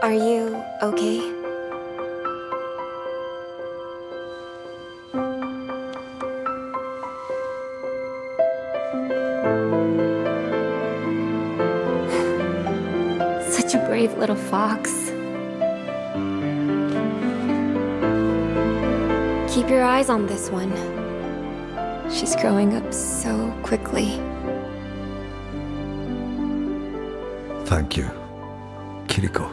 Are you okay? Such a brave little fox. Keep your eyes on this one. She's growing up so quickly. Thank you, Kiriko.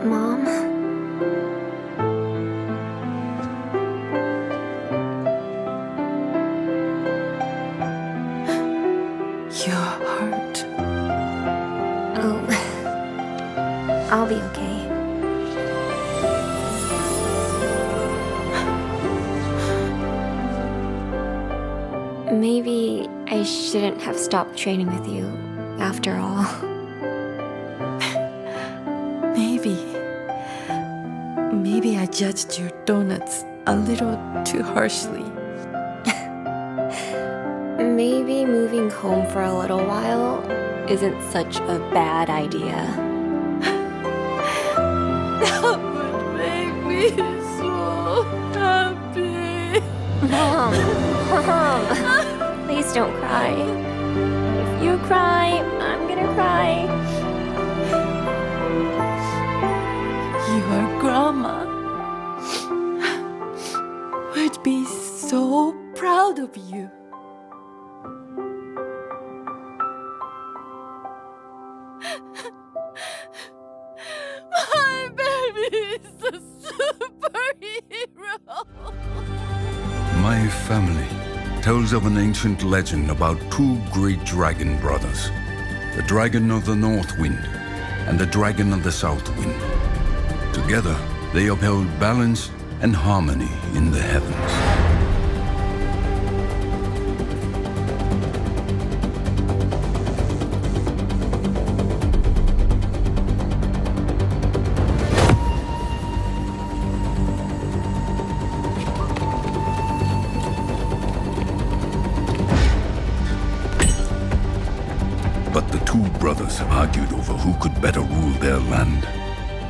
Mom? Your heart. Oh, I'll be okay. Maybe I shouldn't have stopped training with you after all. Maybe I judged your donuts a little too harshly. Maybe moving home for a little while isn't such a bad idea. That would make me so happy. Mom! Please don't cry. If you cry, I'm gonna cry. Your grandma would be so proud of you. My baby is a superhero. My family tells of an ancient legend about two great dragon brothers, the dragon of the North Wind and the dragon of the South Wind. Together, they upheld balance and harmony in the heavens. But the two brothers argued over who could better rule their land.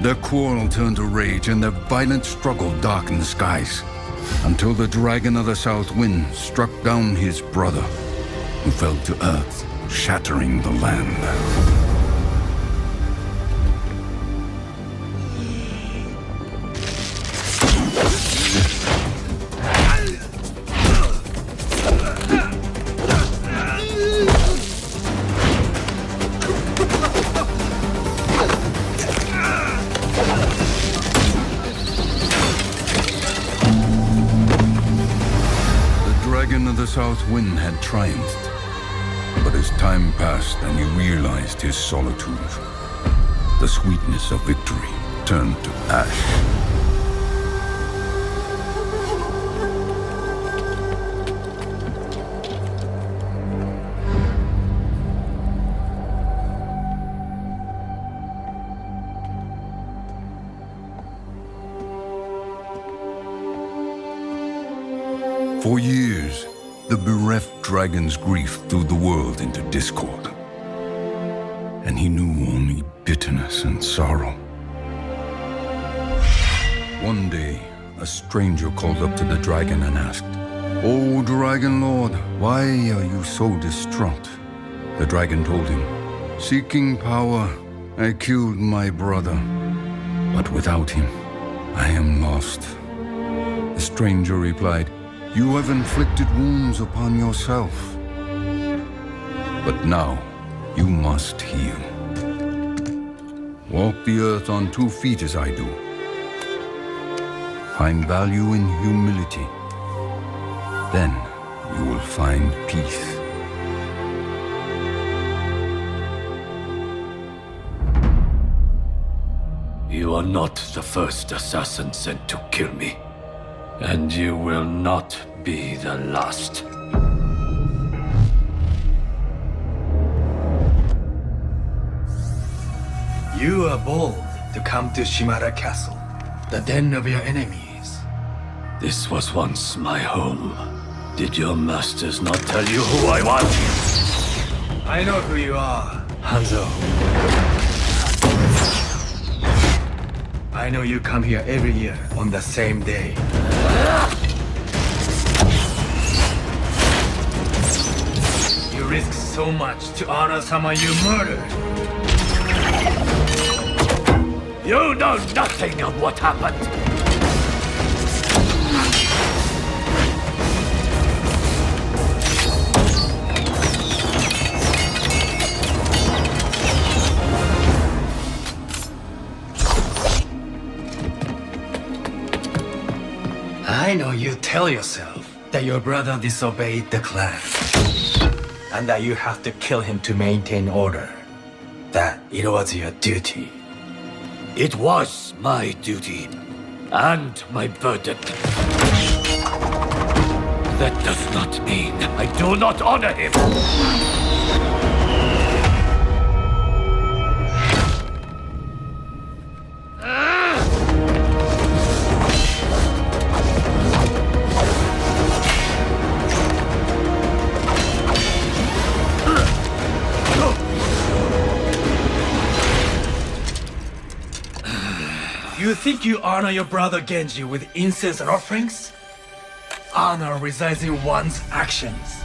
Their quarrel turned to rage, and their violent struggle darkened the skies, until the dragon of the South Wind struck down his brother, who fell to earth, shattering the land. The South Wind had triumphed, but as time passed and he realized his solitude, the sweetness of victory turned to ash. For years, the bereft dragon's grief threw the world into discord, and he knew only bitterness and sorrow. One day, a stranger called up to the dragon and asked, "O Dragon Lord, why are you so distraught?" The dragon told him, "Seeking power, I killed my brother, but without him, I am lost." The stranger replied, "You have inflicted wounds upon yourself, but now you must heal. Walk the earth on 2 feet as I do, find value in humility. Then you will find peace. You are not the first assassin sent to kill me. And you will not be the last. You are bold to come to Shimada Castle, the den of your enemies. This was once my home. Did your masters not tell you who I was? I know who you are, Hanzo. I know you come here every year on the same day. You risk so much to honor someone you murdered. You know nothing of what happened. I know you tell yourself that your brother disobeyed the clan, and that you have to kill him to maintain order. That it was your duty. It was my duty, and my burden. That does not mean I do not honor him. You think you honor your brother Genji with incense and offerings? Honor resides in one's actions.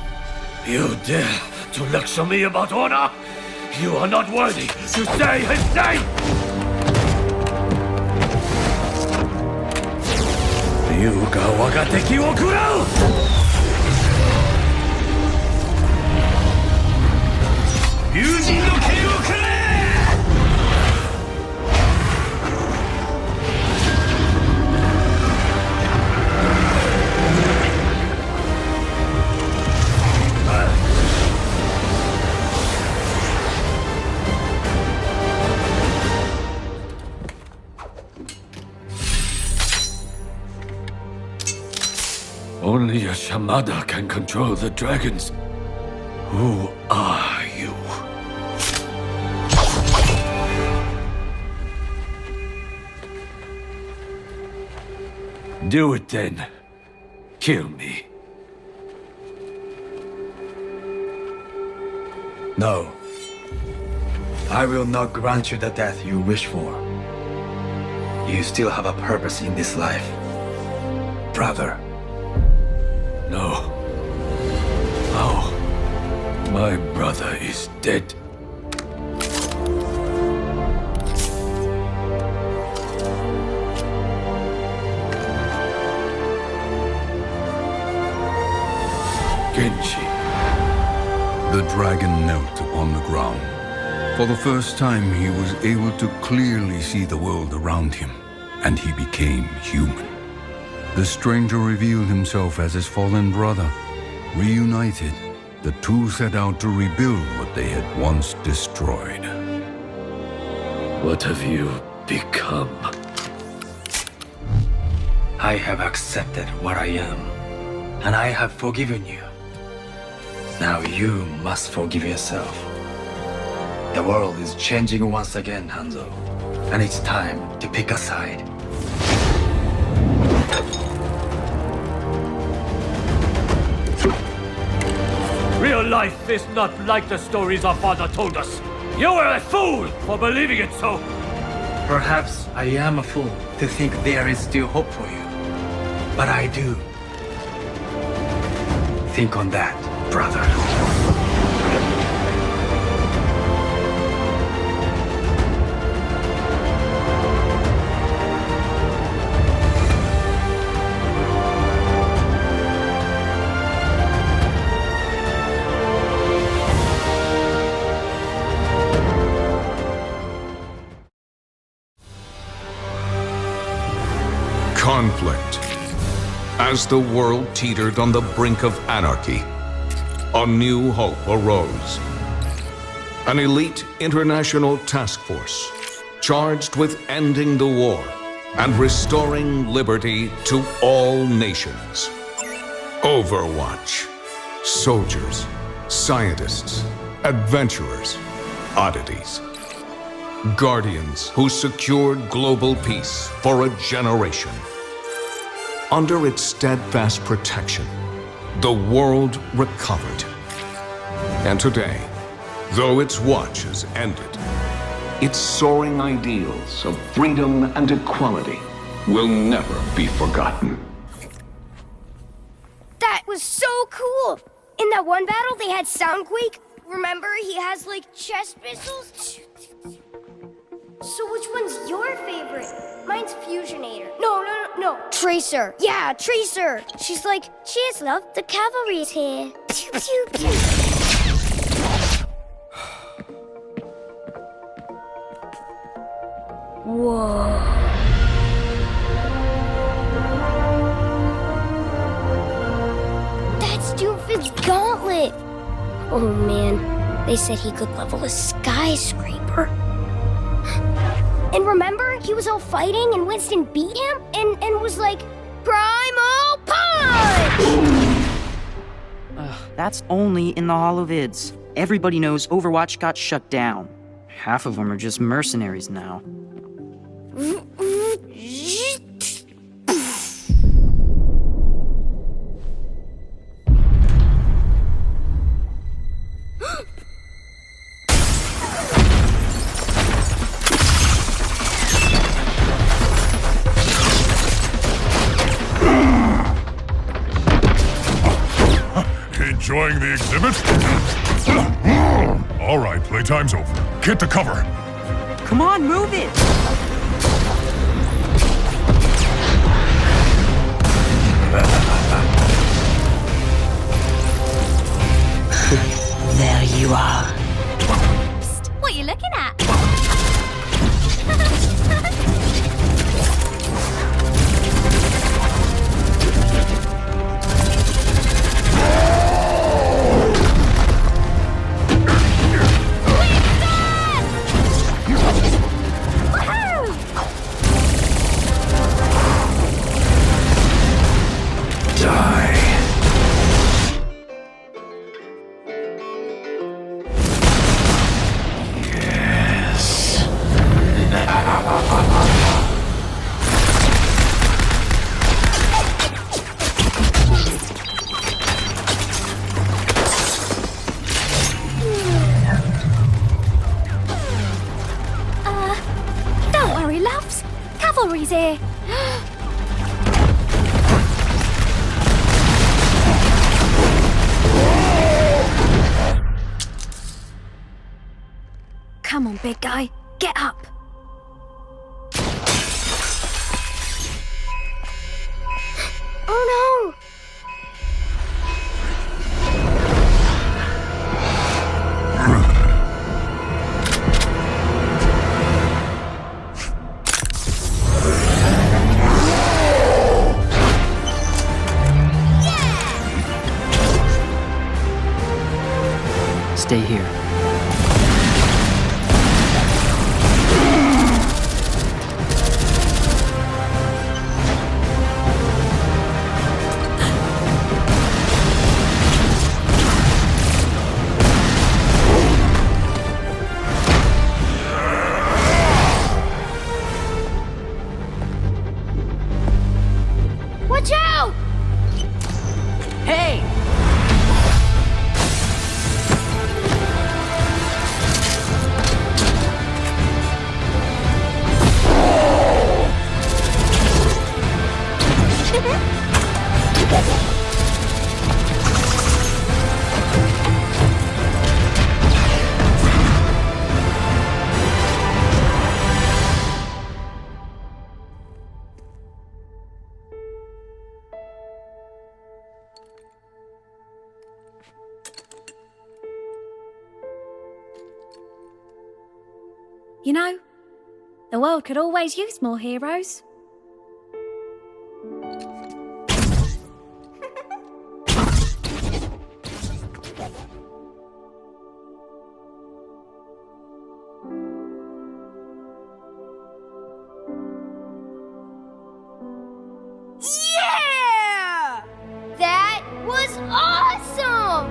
You dare to lecture me about honor? You are not worthy to say his name! Ryuga waga teki wo kurau! Ryujin no kei wo kure! Only a Shamada can control the dragons. Who are you? Do it then. Kill me. No. I will not grant you the death you wish for. You still have a purpose in this life, brother. No. How? My brother is dead. Genji. The dragon knelt upon the ground. For the first time, he was able to clearly see the world around him, and he became human. The stranger revealed himself as his fallen brother. Reunited, the two set out to rebuild what they had once destroyed. What have you become? I have accepted what I am, and I have forgiven you. Now you must forgive yourself. The world is changing once again, Hanzo, and it's time to pick a side. Real life is not like the stories our father told us. You were a fool for believing it so. Perhaps I am a fool to think there is still hope for you. But I do. Think on that, brother. Conflict. As the world teetered on the brink of anarchy, a new hope arose. An elite international task force charged with ending the war and restoring liberty to all nations. Overwatch. Soldiers, scientists, adventurers, oddities. Guardians who secured global peace for a generation. Under its steadfast protection, the world recovered. And today, though its watch has ended, its soaring ideals of freedom and equality will never be forgotten. That was so cool! In that one battle, they had Soundquake. Remember, he has, like, chest missiles? So which one's your favorite? Mine's Fusionator. No. Tracer. Yeah, Tracer. She's like, cheers, love, the cavalry's here. Pew, pew, pew. Whoa. That's Doomfist's gauntlet. Oh man, they said he could level a skyscraper. And remember, he was all fighting and Winston beat him and was like, Primal Punch! That's only in the holovids. Everybody knows Overwatch got shut down. Half of them are just mercenaries now. Enjoying the exhibit? All right, playtime's over. Get to cover. Come on, move it! There you are. Psst, what are you looking at? Don't worry, loves. Cavalry's here. Come on, big guy. Get up. Oh no! Stay here. Watch out! Hey! You know, the world could always use more heroes. Yeah! That was awesome!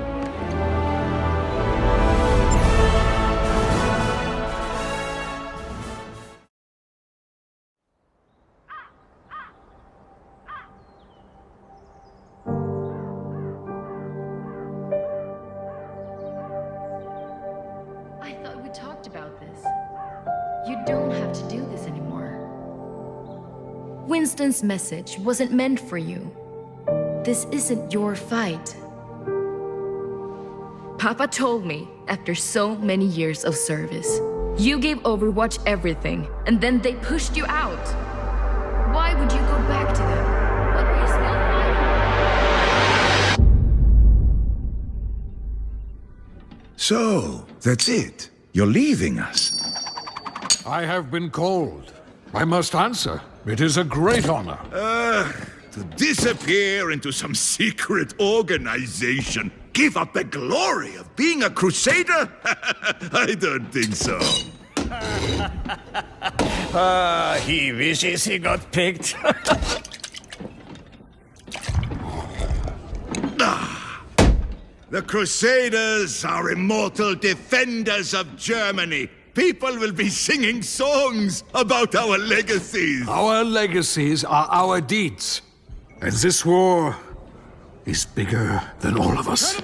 I thought we talked about this. You don't have to do this anymore. Winston's message wasn't meant for you. This isn't your fight. Papa told me, after so many years of service, you gave Overwatch everything, and then they pushed you out. Why would you go back to them? What were you still fighting? So, that's it. You're leaving us. I have been called. I must answer. It is a great honor. To disappear into some secret organization. Give up the glory of being a crusader? I don't think so. He wishes he got picked. The Crusaders are immortal defenders of Germany. People will be singing songs about our legacies. Our legacies are our deeds. And this war is bigger than all of us.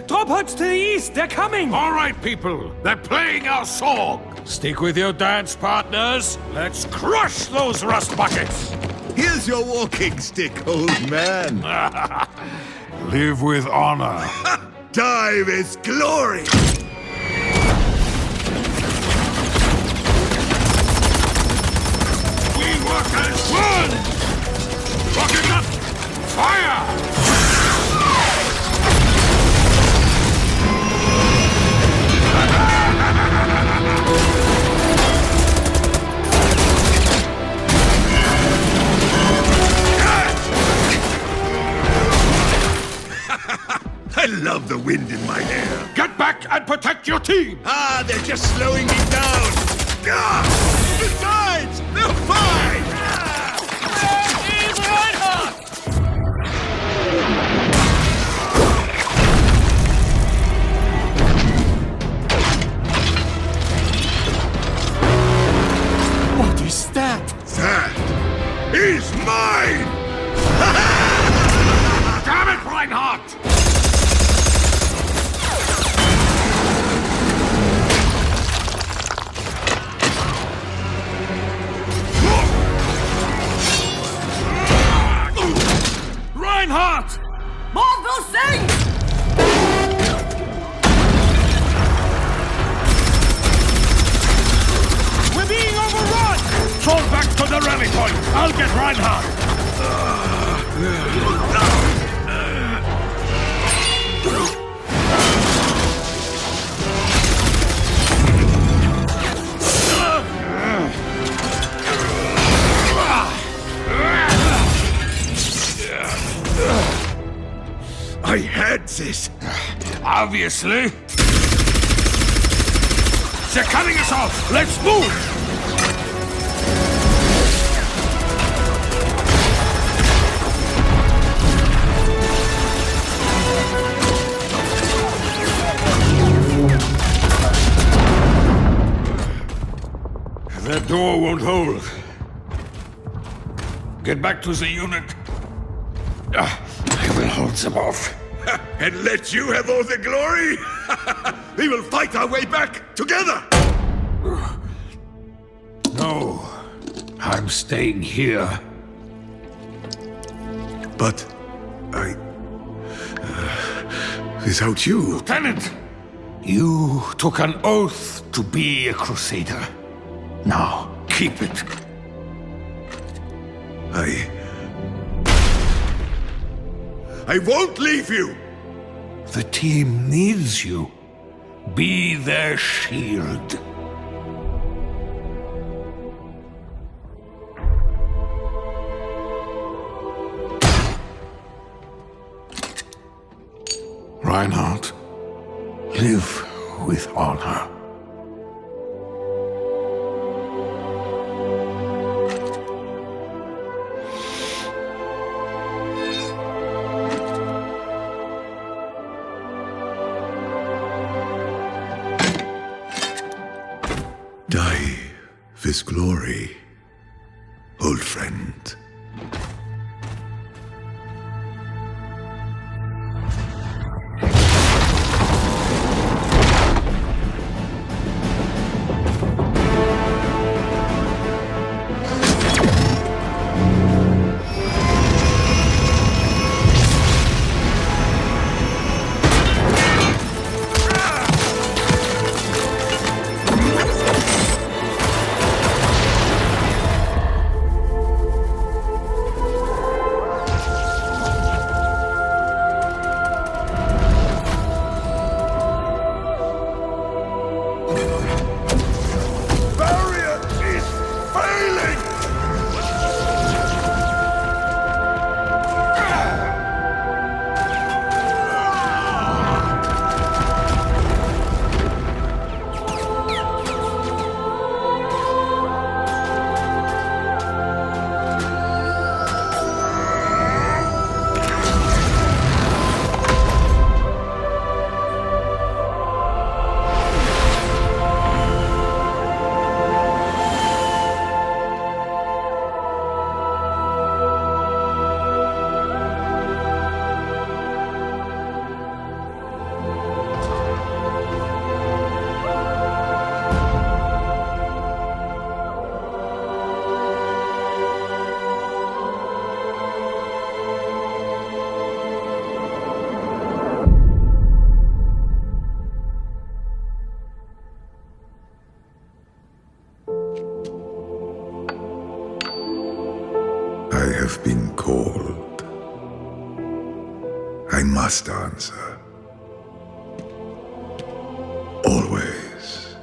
Drop pods to the east, they're coming! All right, people, they're playing our song. Stick with your dance partners. Let's crush those rust buckets. Here's your walking stick, old man. Live with honor. Die with glory. We work as one. Rocket up! Fire! I love the wind in my hair. Get back and protect your team! They're just slowing me down. Besides, they're fine! What is that? That is mine! Damn it, Reinhardt! Reinhardt! Marvel sing! We're being overrun! Fall back to the rally point! I'll get Reinhardt! I had this. Obviously. They're cutting us off! Let's move! That door won't hold. Get back to the unit. I will hold them off. And let you have all the glory? We will fight our way back together! No, I'm staying here. But without you... Lieutenant! You took an oath to be a crusader. Now, keep it. I won't leave you! The team needs you. Be their shield. Reinhardt. Live with honor. Die with glory, old friend. I have been called. I must answer. Always.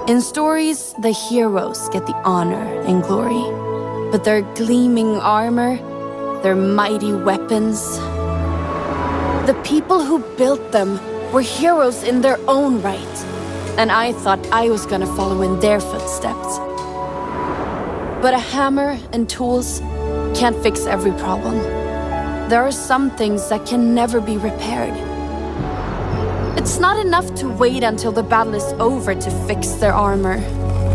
In stories, the heroes get the honor and glory. But their gleaming armor, their mighty weapons, the people who built them were heroes in their own right. And I thought I was gonna follow in their footsteps. But a hammer and tools can't fix every problem. There are some things that can never be repaired. It's not enough to wait until the battle is over to fix their armor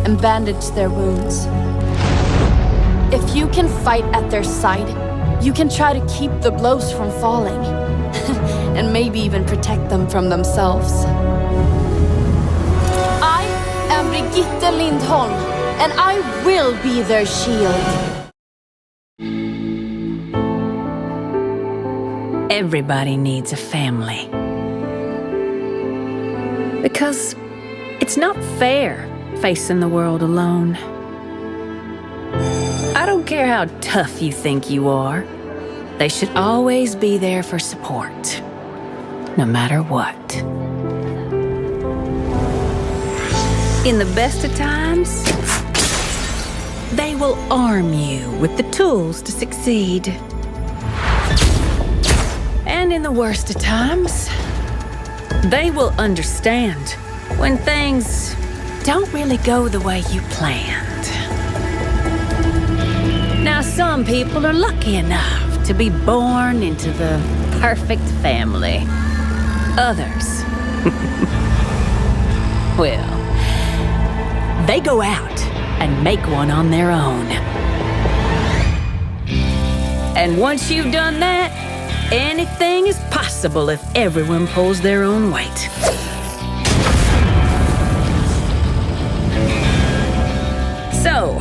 and bandage their wounds. If you can fight at their side, you can try to keep the blows from falling. And maybe even protect them from themselves. I am Brigitte Lindholm, and I will be their shield. Everybody needs a family. Because it's not fair facing the world alone. I don't care how tough you think you are. They should always be there for support. No matter what. In the best of times, they will arm you with the tools to succeed. And in the worst of times, they will understand when things don't really go the way you planned. Now, some people are lucky enough to be born into the perfect family. Others, well, they go out and make one on their own. And once you've done that, anything is possible if everyone pulls their own weight. So,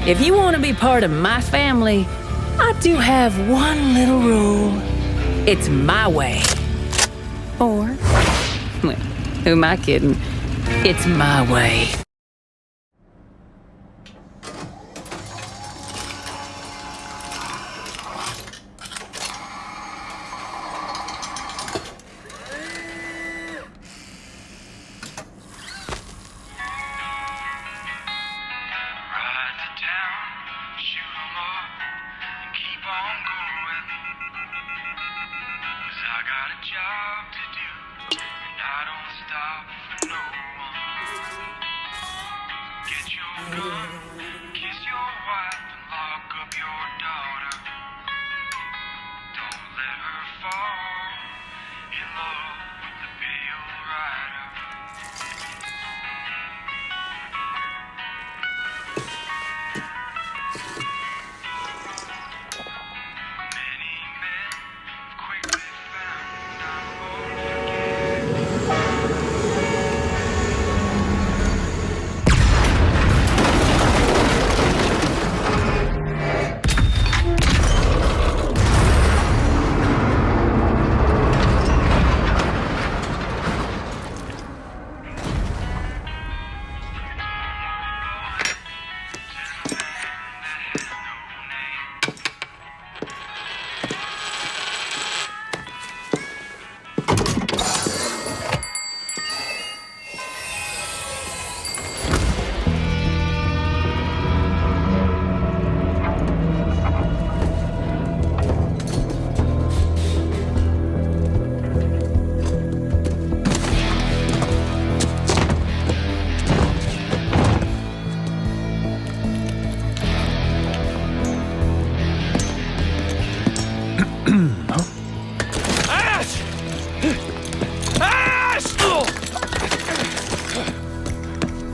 if you want to be part of my family, I do have one little rule. It's my way. Or, well, who am I kidding? It's my way. Ride to town, shoot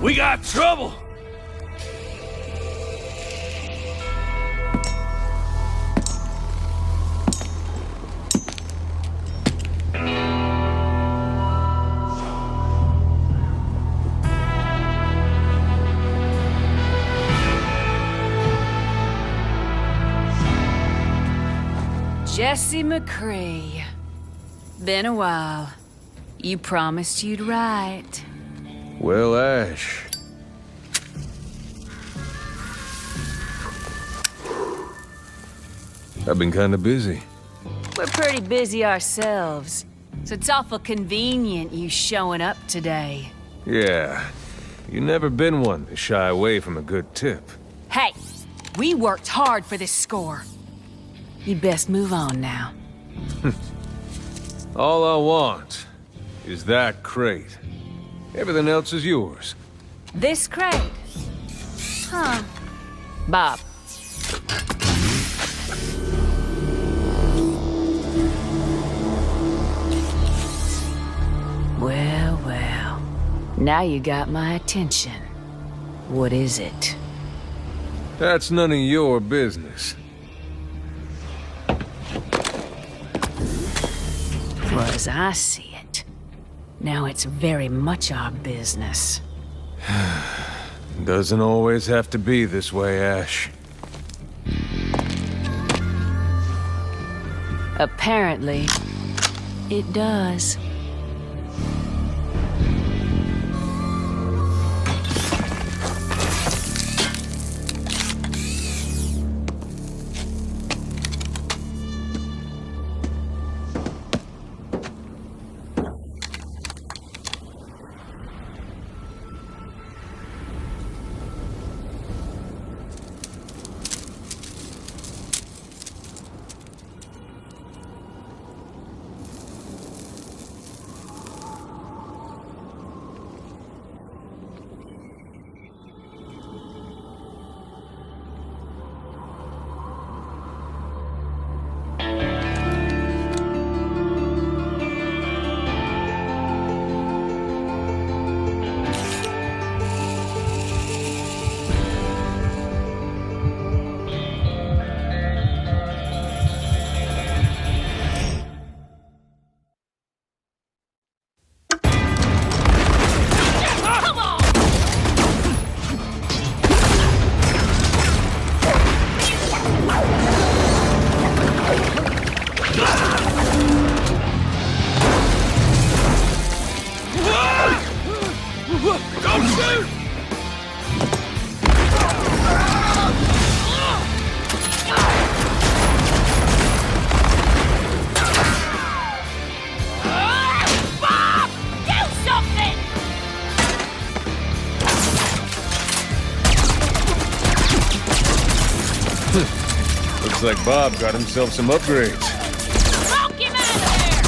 We got trouble! Jesse McCree. Been a while. You promised you'd write. Well, Ashe. I've been kinda busy. We're pretty busy ourselves, so it's awful convenient you showing up today. Yeah. You never been one to shy away from a good tip. Hey, we worked hard for this score. You'd best move on now. All I want is that crate. Everything else is yours. This crate? Huh. Bob. Well, well. Now you got my attention. What is it? That's none of your business. Well, as I see it, now it's very much our business. Doesn't always have to be this way, Ashe. Apparently, it does. Looks like Bob got himself some upgrades. Knock him out of there!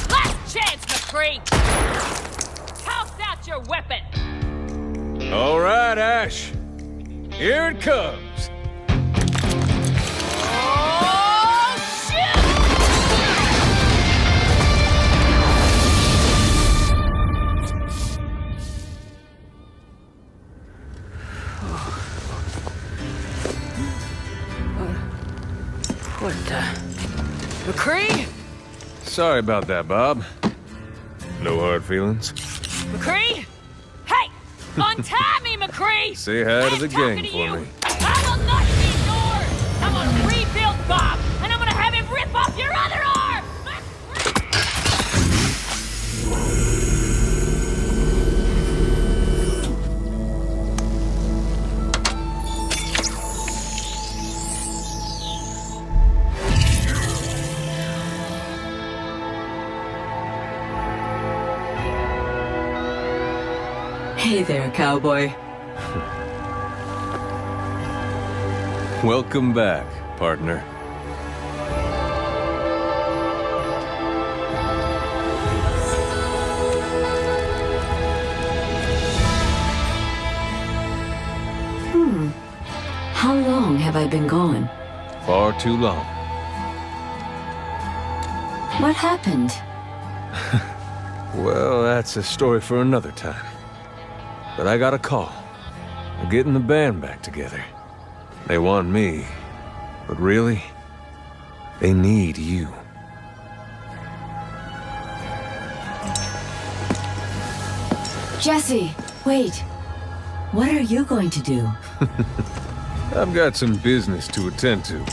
Last chance, McCree! Toss out your weapon! All right, Ashe. Here it comes. Oh, shit! What the... McCree? Sorry about that, Bob. No hard feelings. McCree? Hey! Untie me, McCree! Say hi to the gang to for you. me. I will not be yours! I'm gonna rebuild Bob, and I'm gonna have him rip off your other arm! Hey there, cowboy. Welcome back, partner. How long have I been gone? Far too long. What happened? Well, that's a story for another time. But I got a call. They're getting the band back together. They want me. But really, they need you. Jesse, wait. What are you going to do? I've got some business to attend to.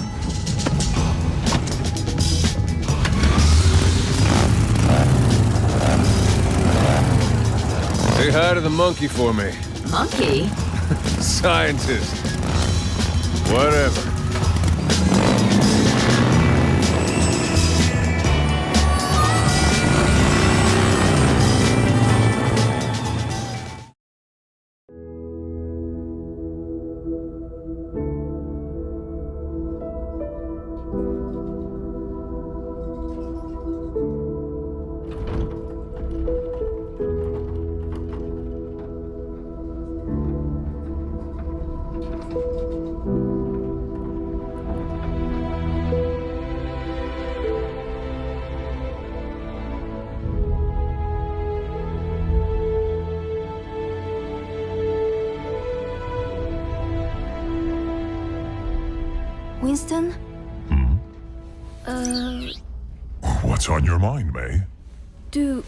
Say hi to the monkey for me. Monkey? Scientist. Whatever. Winston? What's on your mind, May? Do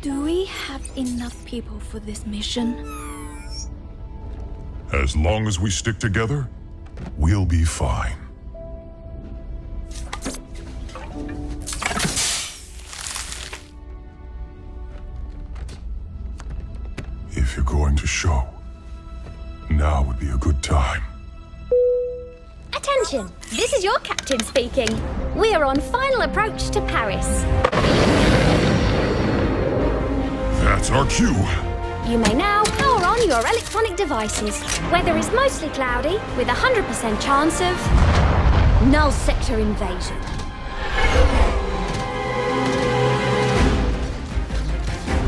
we have enough people for this mission? As long as we stick together, we'll be fine. If you're going to show, now would be a good time. Attention! This is your captain speaking. We are on final approach to Paris. That's our cue. You may now power on your electronic devices. Weather is mostly cloudy, with a 100% chance of Null Sector invasion.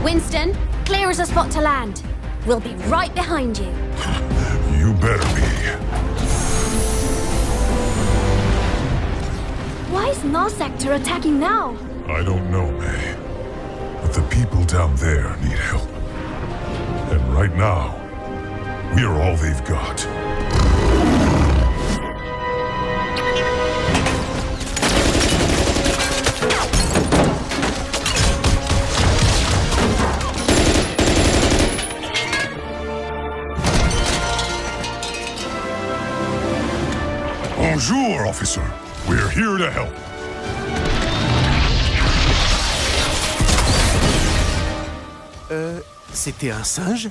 Winston, clear as a spot to land. We'll be right behind you. You better be. Why is Null Sector attacking now? I don't know, May. But the people down there need help. And right now, we are all they've got. Bonjour, officer. We're here to help. C'était un singe?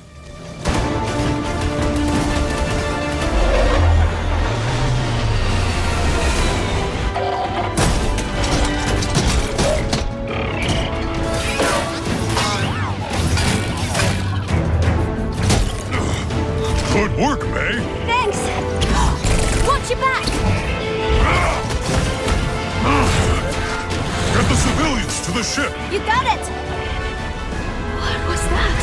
Good work, May. Thanks! Watch your back! Get the civilians to the ship. You got it! What was that?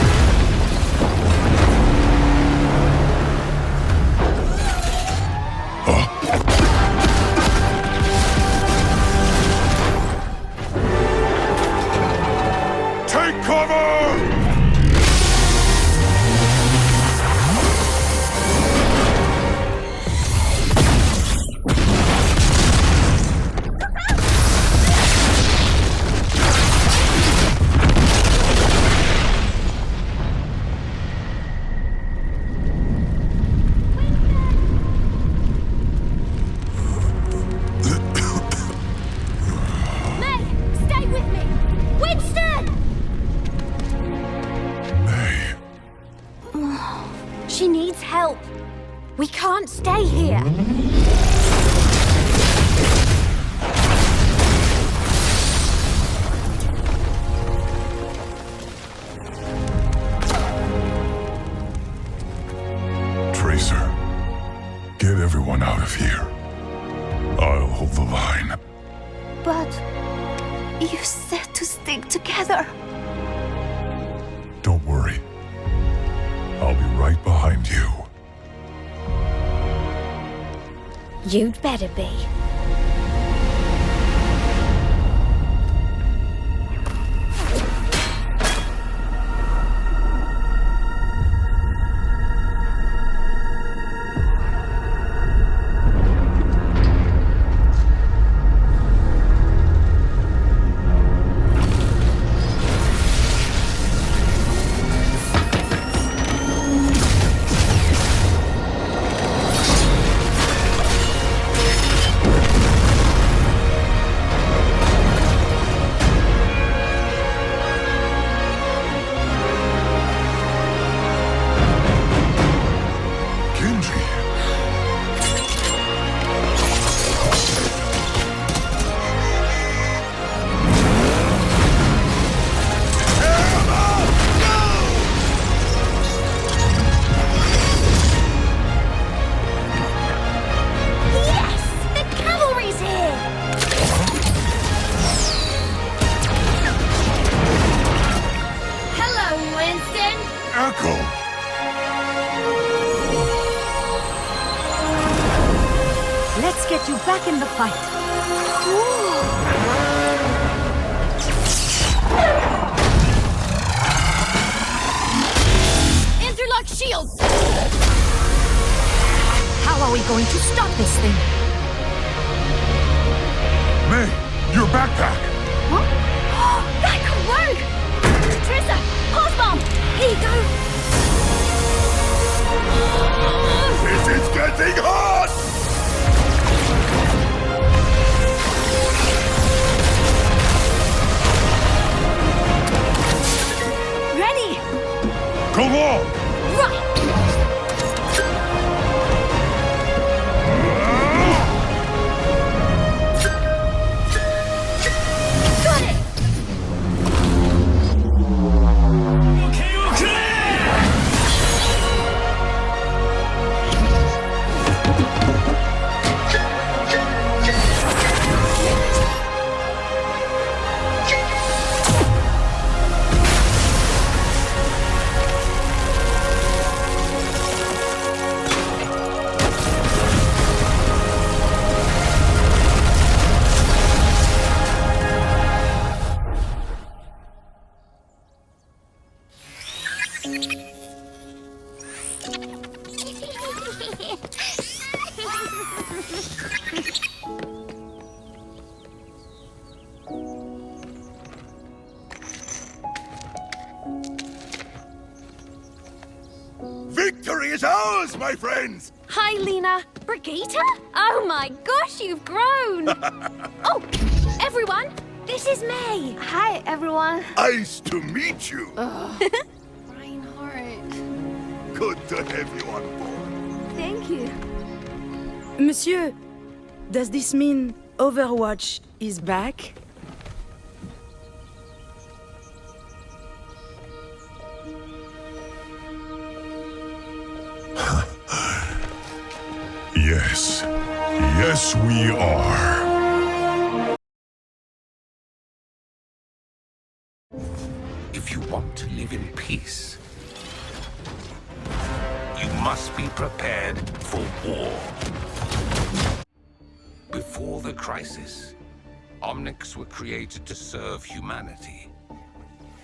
Take cover! We can't stay here. Tracer, get everyone out of here. I'll hold the line. But you said to stick together. Don't worry. I'll be right behind you. You'd better be. miracle! Let's get you back in the fight. Interlock shields! How are we going to stop this thing? May, your backpack! Huh? That could work! Trissa, pause bomb! Here you go! This is getting hot! Ready! Go on! Right! Got it! Victory is ours, my friends! Hi, Lena. Brigitte? Oh my gosh, you've grown! Oh, everyone, this is May. Hi, everyone. Nice to meet you! Reinhardt. Good to have you on board. Thank you. Monsieur, does this mean Overwatch is back? Yes. Yes, we are. If you want to live in peace, you must be prepared for war. Before the crisis, Omnics were created to serve humanity.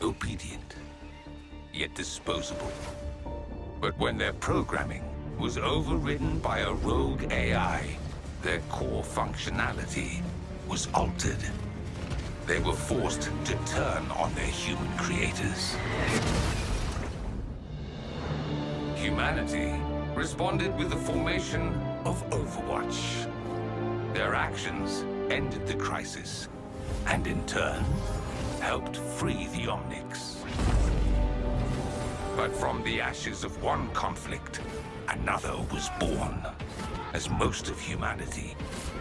Obedient, yet disposable. But when their programming was overridden by a rogue AI, their core functionality was altered. They were forced to turn on their human creators. Humanity responded with the formation of Overwatch. Their actions ended the crisis, and in turn, helped free the Omnics. But from the ashes of one conflict, another was born, as most of humanity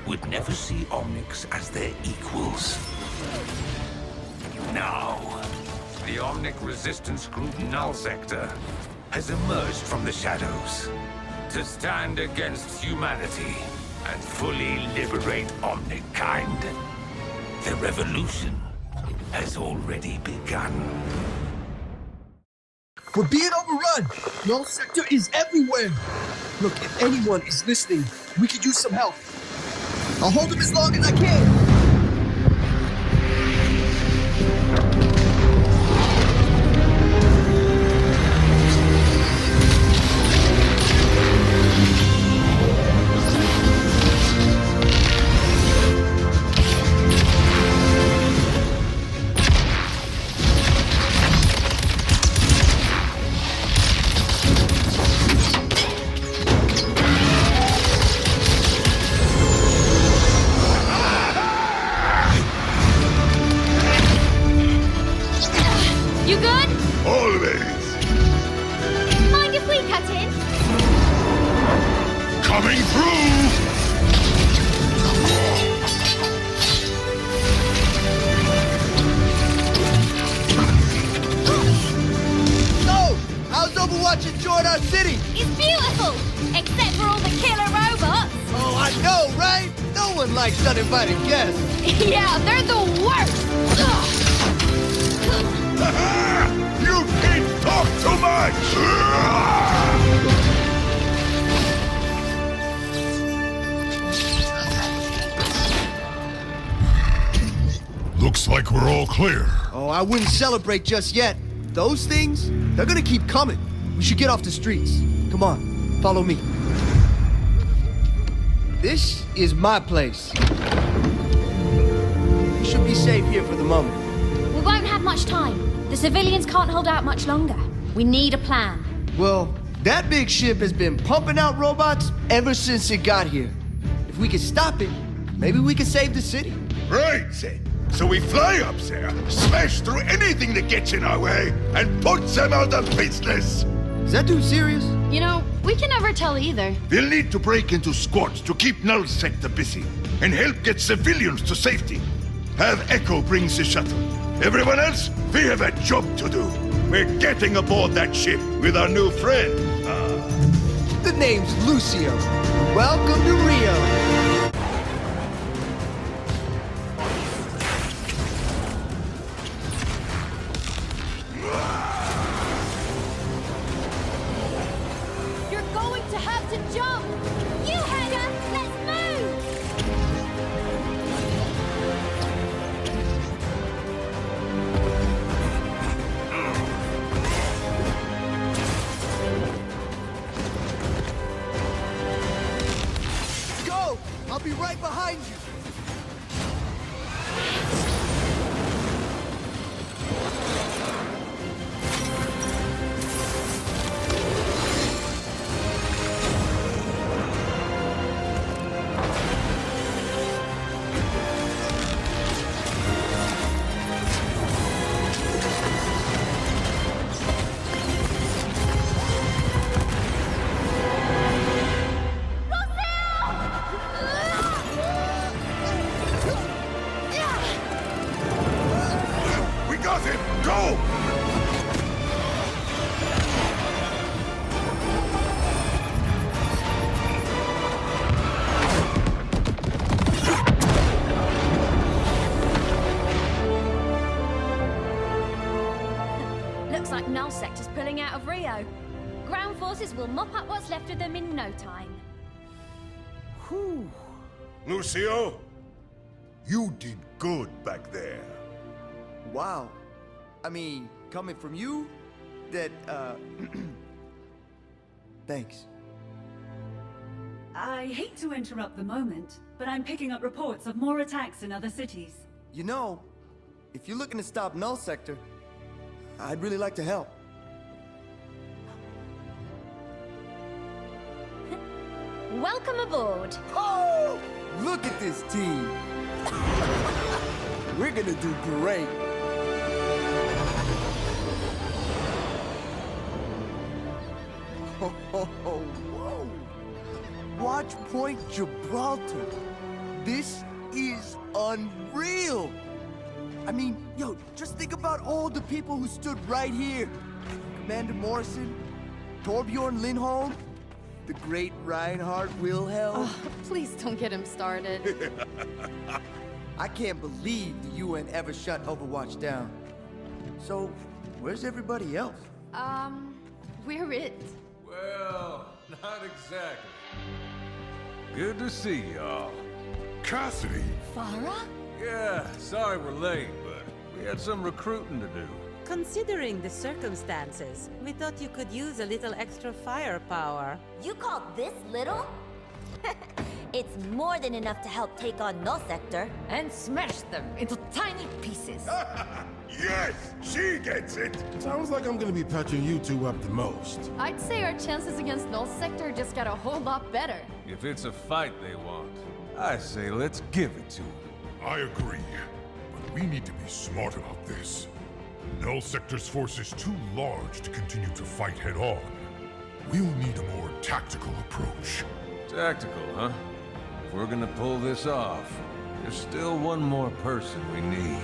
would never see Omnics as their equals. Now, the Omnic resistance group Null Sector has emerged from the shadows to stand against humanity and fully liberate Omnic kind. The revolution has already begun. We're being overrun! Null Sector is everywhere! Look, if anyone is listening, we could use some help. I'll hold them as long as I can! You good? Always! Mind if we cut in? Coming through! So, how's Overwatch enjoying our city? It's beautiful! Except for all the killer robots! Oh, I know, right? No one likes uninvited guests. Yeah, they're the worst! You kids talk too much! we're all clear. Oh, I wouldn't celebrate just yet. Those things, they're gonna keep coming. We should get off the streets. Come on, follow me. This is my place. We should be safe here for the moment. We won't have much time. The civilians can't hold out much longer. We need a plan. Well, that big ship has been pumping out robots ever since it got here. If we can stop it, maybe we can save the city. Right, then. So we fly up there, smash through anything that gets in our way, and put them out of business! Is that too serious? You know, we can never tell either. We'll need to break into squads to keep Null Sector busy, and help get civilians to safety. Have Echo bring the shuttle. Everyone else, we have a job to do. We're getting aboard that ship with our new friend. The name's Lucio. Welcome to Rio. I'll be right behind you. Null Sector's pulling out of Rio. Ground forces will mop up what's left of them in no time. Whew. Lucio, you did good back there. Wow. I mean, coming from you, that, thanks. I hate to interrupt the moment, but I'm picking up reports of more attacks in other cities. You know, if you're looking to stop Null Sector, I'd really like to help. Welcome aboard. Oh! Look at this team. We're gonna do great. Whoa. Watch Point Gibraltar. This is unreal. I mean, yo, just think about all the people who stood right here. Commander Morrison, Torbjorn Lindholm, the great Reinhard Wilhelm. Oh, please don't get him started. I can't believe the UN ever shut Overwatch down. So, where's everybody else? We're it. Well, not exactly. Good to see y'all. Cassidy! Farah? Yeah, sorry we're late, but we had some recruiting to do. Considering the circumstances, we thought you could use a little extra firepower. You call this little? It's more than enough to help take on Null Sector. And smash them into tiny pieces. Yes, she gets it. Sounds like I'm gonna be patching you two up the most. I'd say our chances against Null Sector just got a whole lot better. If it's a fight they want, I say let's give it to them. I agree, but we need to be smart about this. Null Sector's force is too large to continue to fight head-on. We'll need a more tactical approach. Tactical, huh? If we're gonna pull this off, there's still one more person we need.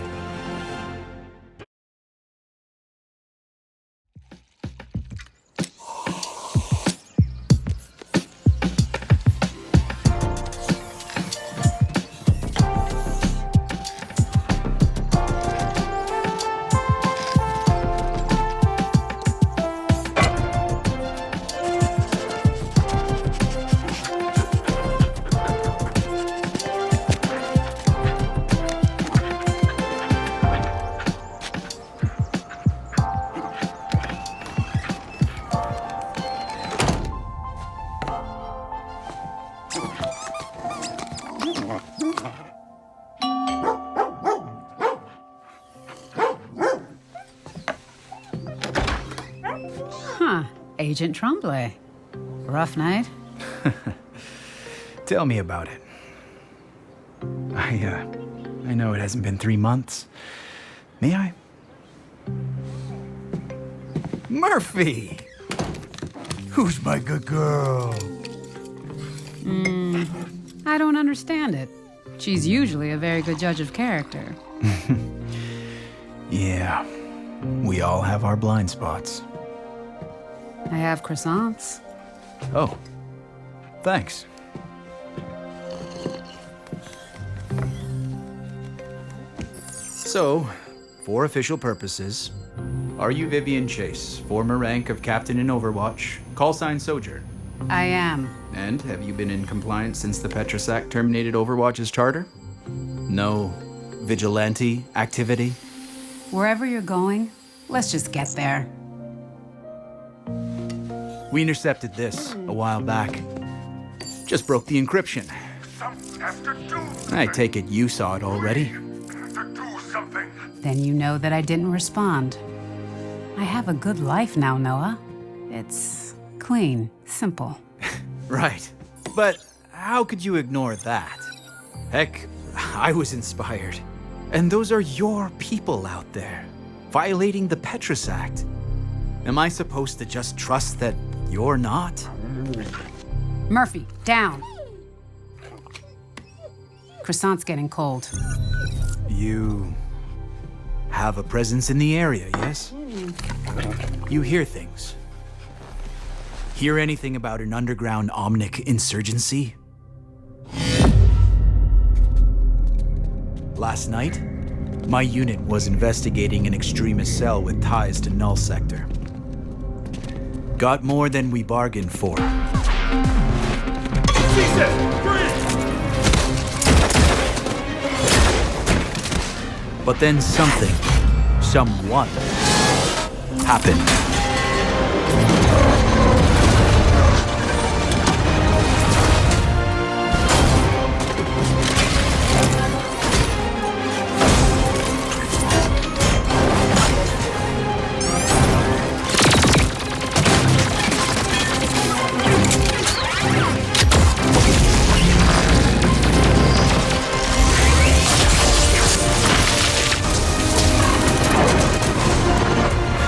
Agent Tremblay. Rough night? Tell me about it. I know it hasn't been 3 months. May I? Murphy! Who's my good girl? I don't understand it. She's usually a very good judge of character. Yeah, we all have our blind spots. I have croissants. Oh, thanks. So, for official purposes, are you Vivian Chase, former rank of Captain in Overwatch, call sign Sojourn? I am. And have you been in compliance since the Petrosac terminated Overwatch's charter? No vigilante activity? Wherever you're going, let's just get there. We intercepted this a while back. Just broke the encryption. I take it you saw it already. Then you know that I didn't respond. I have a good life now, Noah. It's clean, simple. Right. But how could you ignore that? Heck, I was inspired. And those are your people out there, violating the Petrus Act. Am I supposed to just trust that you're not? Murphy, down. Croissant's getting cold. You have a presence in the area, yes? You hear things. Hear anything about an underground Omic insurgency? Last night, my unit was investigating an extremist cell with ties to Null Sector. Got more than we bargained for. But then someone happened.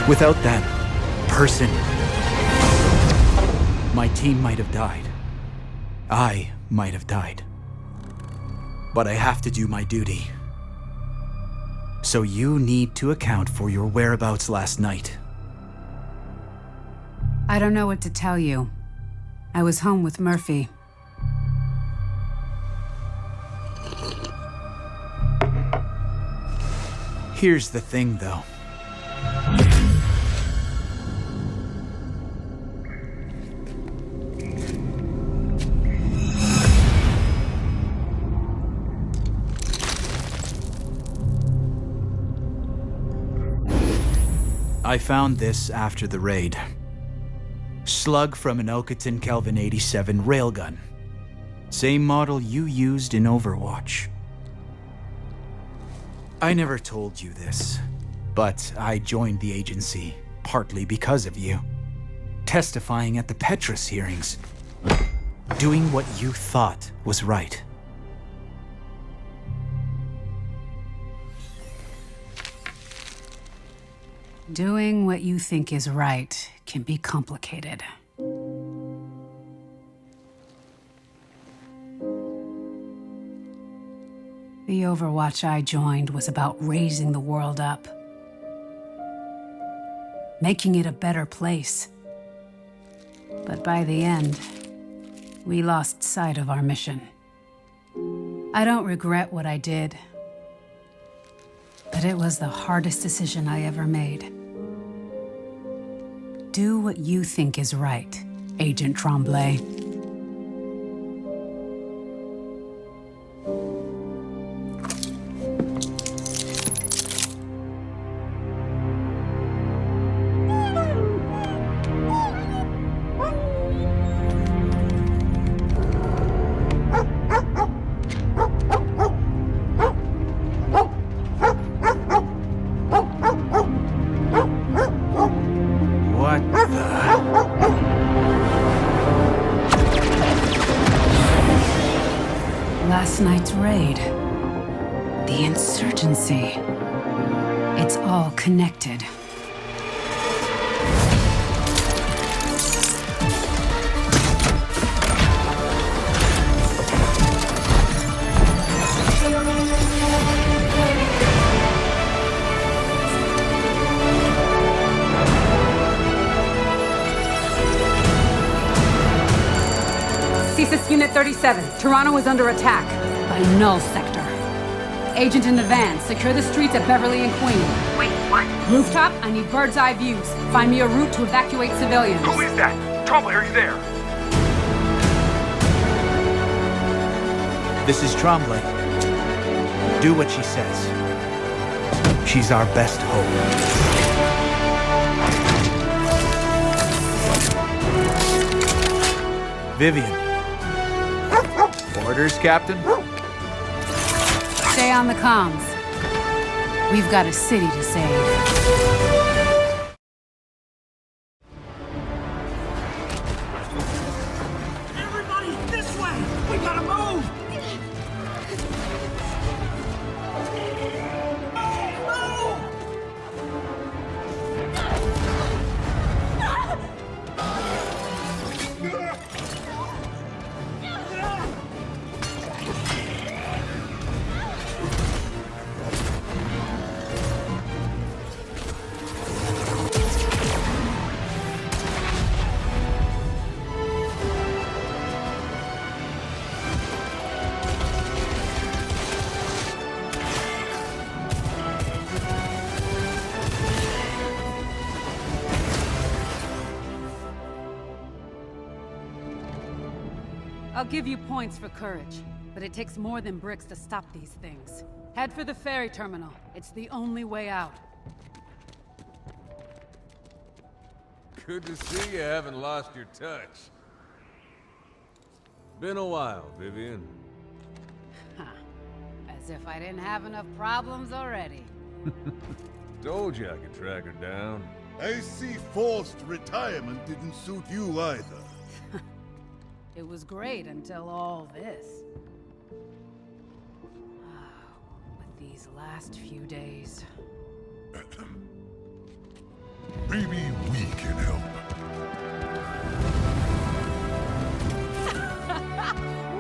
Without that person, my team might have died. I might have died. But I have to do my duty. So you need to account for your whereabouts last night. I don't know what to tell you. I was home with Murphy. Here's the thing, though. I found this after the raid. Slug from an Elkaton Kelvin 87 railgun. Same model you used in Overwatch. I never told you this, but I joined the agency partly because of you. Testifying at the Petrus hearings. Doing what you thought was right. Doing what you think is right can be complicated. The Overwatch I joined was about raising the world up. Making it a better place. But by the end, we lost sight of our mission. I don't regret what I did, but it was the hardest decision I ever made. Do what you think is right, Agent Tremblay. What the... last night's raid. The insurgency. It's all connected. Unit 37, Toronto is under attack by Null Sector. Agent in the van, secure the streets at Beverly and Queen. Wait, what? Rooftop, I need bird's eye views. Find me a route to evacuate civilians. Who is that? Trombley, are you there? This is Trombley. Do what she says. She's our best hope. Vivian. Orders, Captain? Stay on the comms. We've got a city to save. I'll give you points for courage, but it takes more than bricks to stop these things. Head for the ferry terminal. It's the only way out. Good to see you haven't lost your touch. Been a while, Vivian. As if I didn't have enough problems already. Told you I could track her down. I see forced retirement didn't suit you either. It was great until all this. But these last few days... Maybe we can help.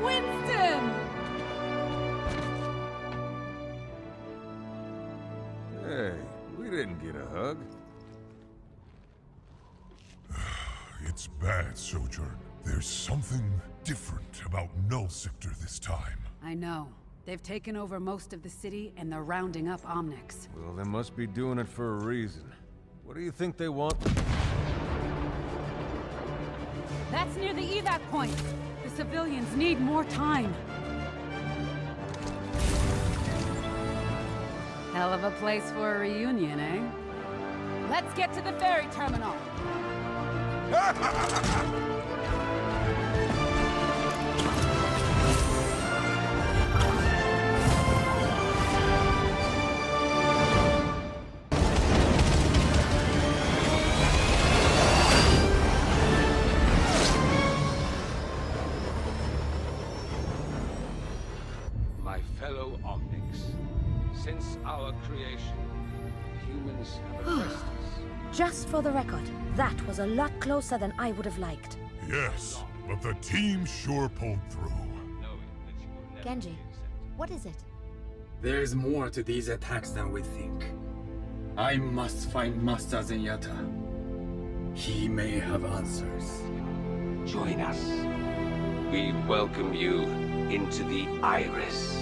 Winston! Hey, we didn't get a hug. It's bad, Sojourn. There's something different about Null Sector this time. I know. They've taken over most of the city, and they're rounding up Omnics. Well, they must be doing it for a reason. What do you think they want? That's near the evac point. The civilians need more time. Hell of a place for a reunion, eh? Let's get to the ferry terminal. My fellow Omnics, since our creation, humans have oppressed us. Just for the record, that was a lot closer than I would have liked. Yes, but the team sure pulled through. Genji, what is it? There's more to these attacks than we think. I must find Master Zenyatta. He may have answers. Join us. We welcome you into the Iris.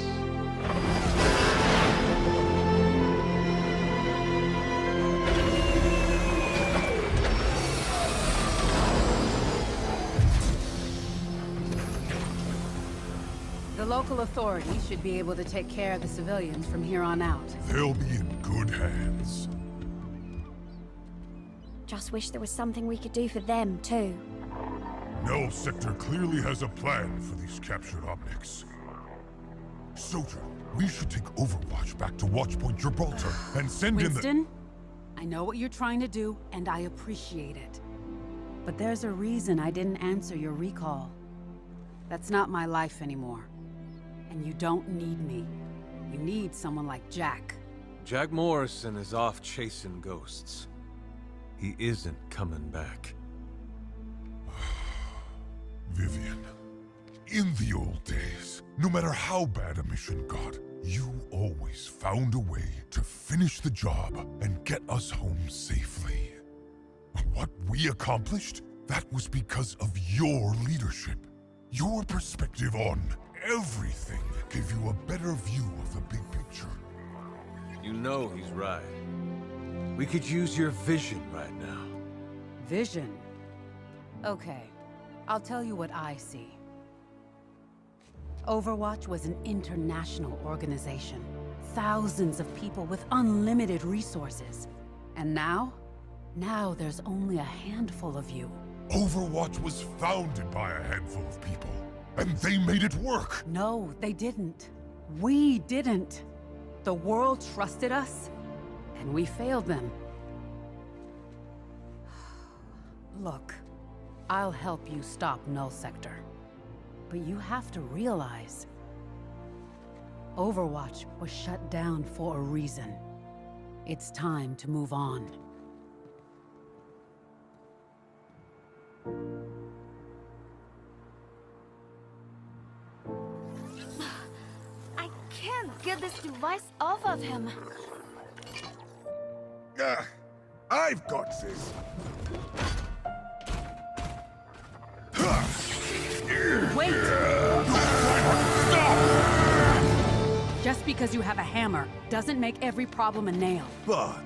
The local authorities should be able to take care of the civilians from here on out. They'll be in good hands. Just wish there was something we could do for them, too. Null Sector clearly has a plan for these captured Omnics. Sojourn, we should take Overwatch back to Watchpoint Gibraltar and send Winston, in I know what you're trying to do, and I appreciate it. But there's a reason I didn't answer your recall. That's not my life anymore. And you don't need me. You need someone like Jack. Jack Morrison is off chasing ghosts. He isn't coming back. Vivian, in the old days, no matter how bad a mission got, you always found a way to finish the job and get us home safely. What we accomplished, that was because of your leadership. Your perspective on everything gave you a better view of the big picture. You know he's right. We could use your vision right now. Vision? Okay, I'll tell you what I see. Overwatch was an international organization. Thousands of people with unlimited resources. And now? Now there's only a handful of you. Overwatch was founded by a handful of people, and they made it work. No, they didn't. We didn't. The world trusted us, and we failed them. Look, I'll help you stop Null Sector. But you have to realize, Overwatch was shut down for a reason. It's time to move on. I can't get this device off of him. I've got this. Wait! Just because you have a hammer doesn't make every problem a nail. But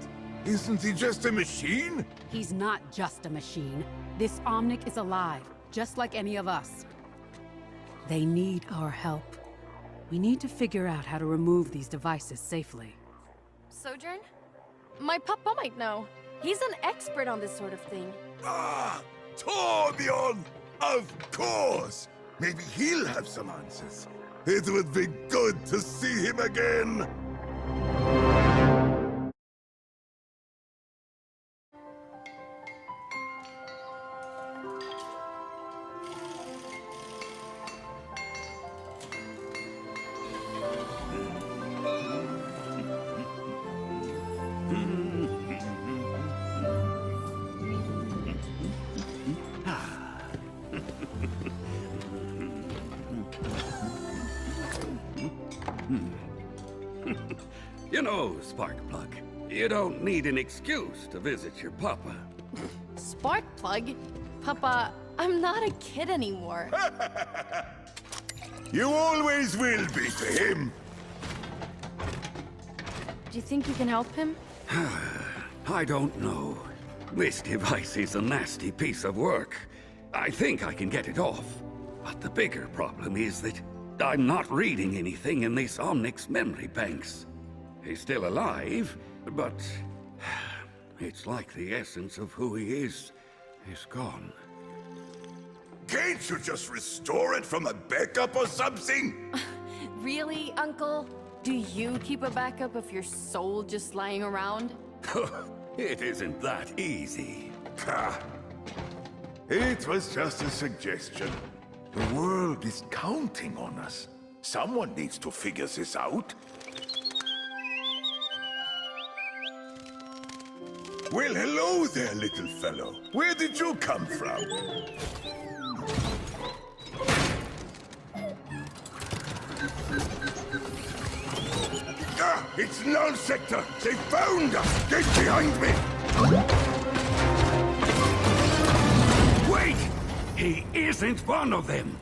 isn't he just a machine? He's not just a machine. This Omic is alive, just like any of us. They need our help. We need to figure out how to remove these devices safely. Sojourn? My papa might know. He's an expert on this sort of thing. Ah, Torbjorn! Of course! Maybe he'll have some answers. It would be good to see him again. You know, Sparkplug, you don't need an excuse to visit your papa. Sparkplug? Papa, I'm not a kid anymore. You always will be to him. Do you think you can help him? I don't know. This device is a nasty piece of work. I think I can get it off. But the bigger problem is that I'm not reading anything in this Omnic's memory banks. He's still alive, but it's like the essence of who he is gone. Can't you just restore it from a backup or something? Really, Uncle? Do you keep a backup of your soul just lying around? It isn't that easy. It was just a suggestion. The world is counting on us. Someone needs to figure this out. Well, hello there, little fellow. Where did you come from? It's Null Sector! They found us! Get behind me! Wait! He isn't one of them!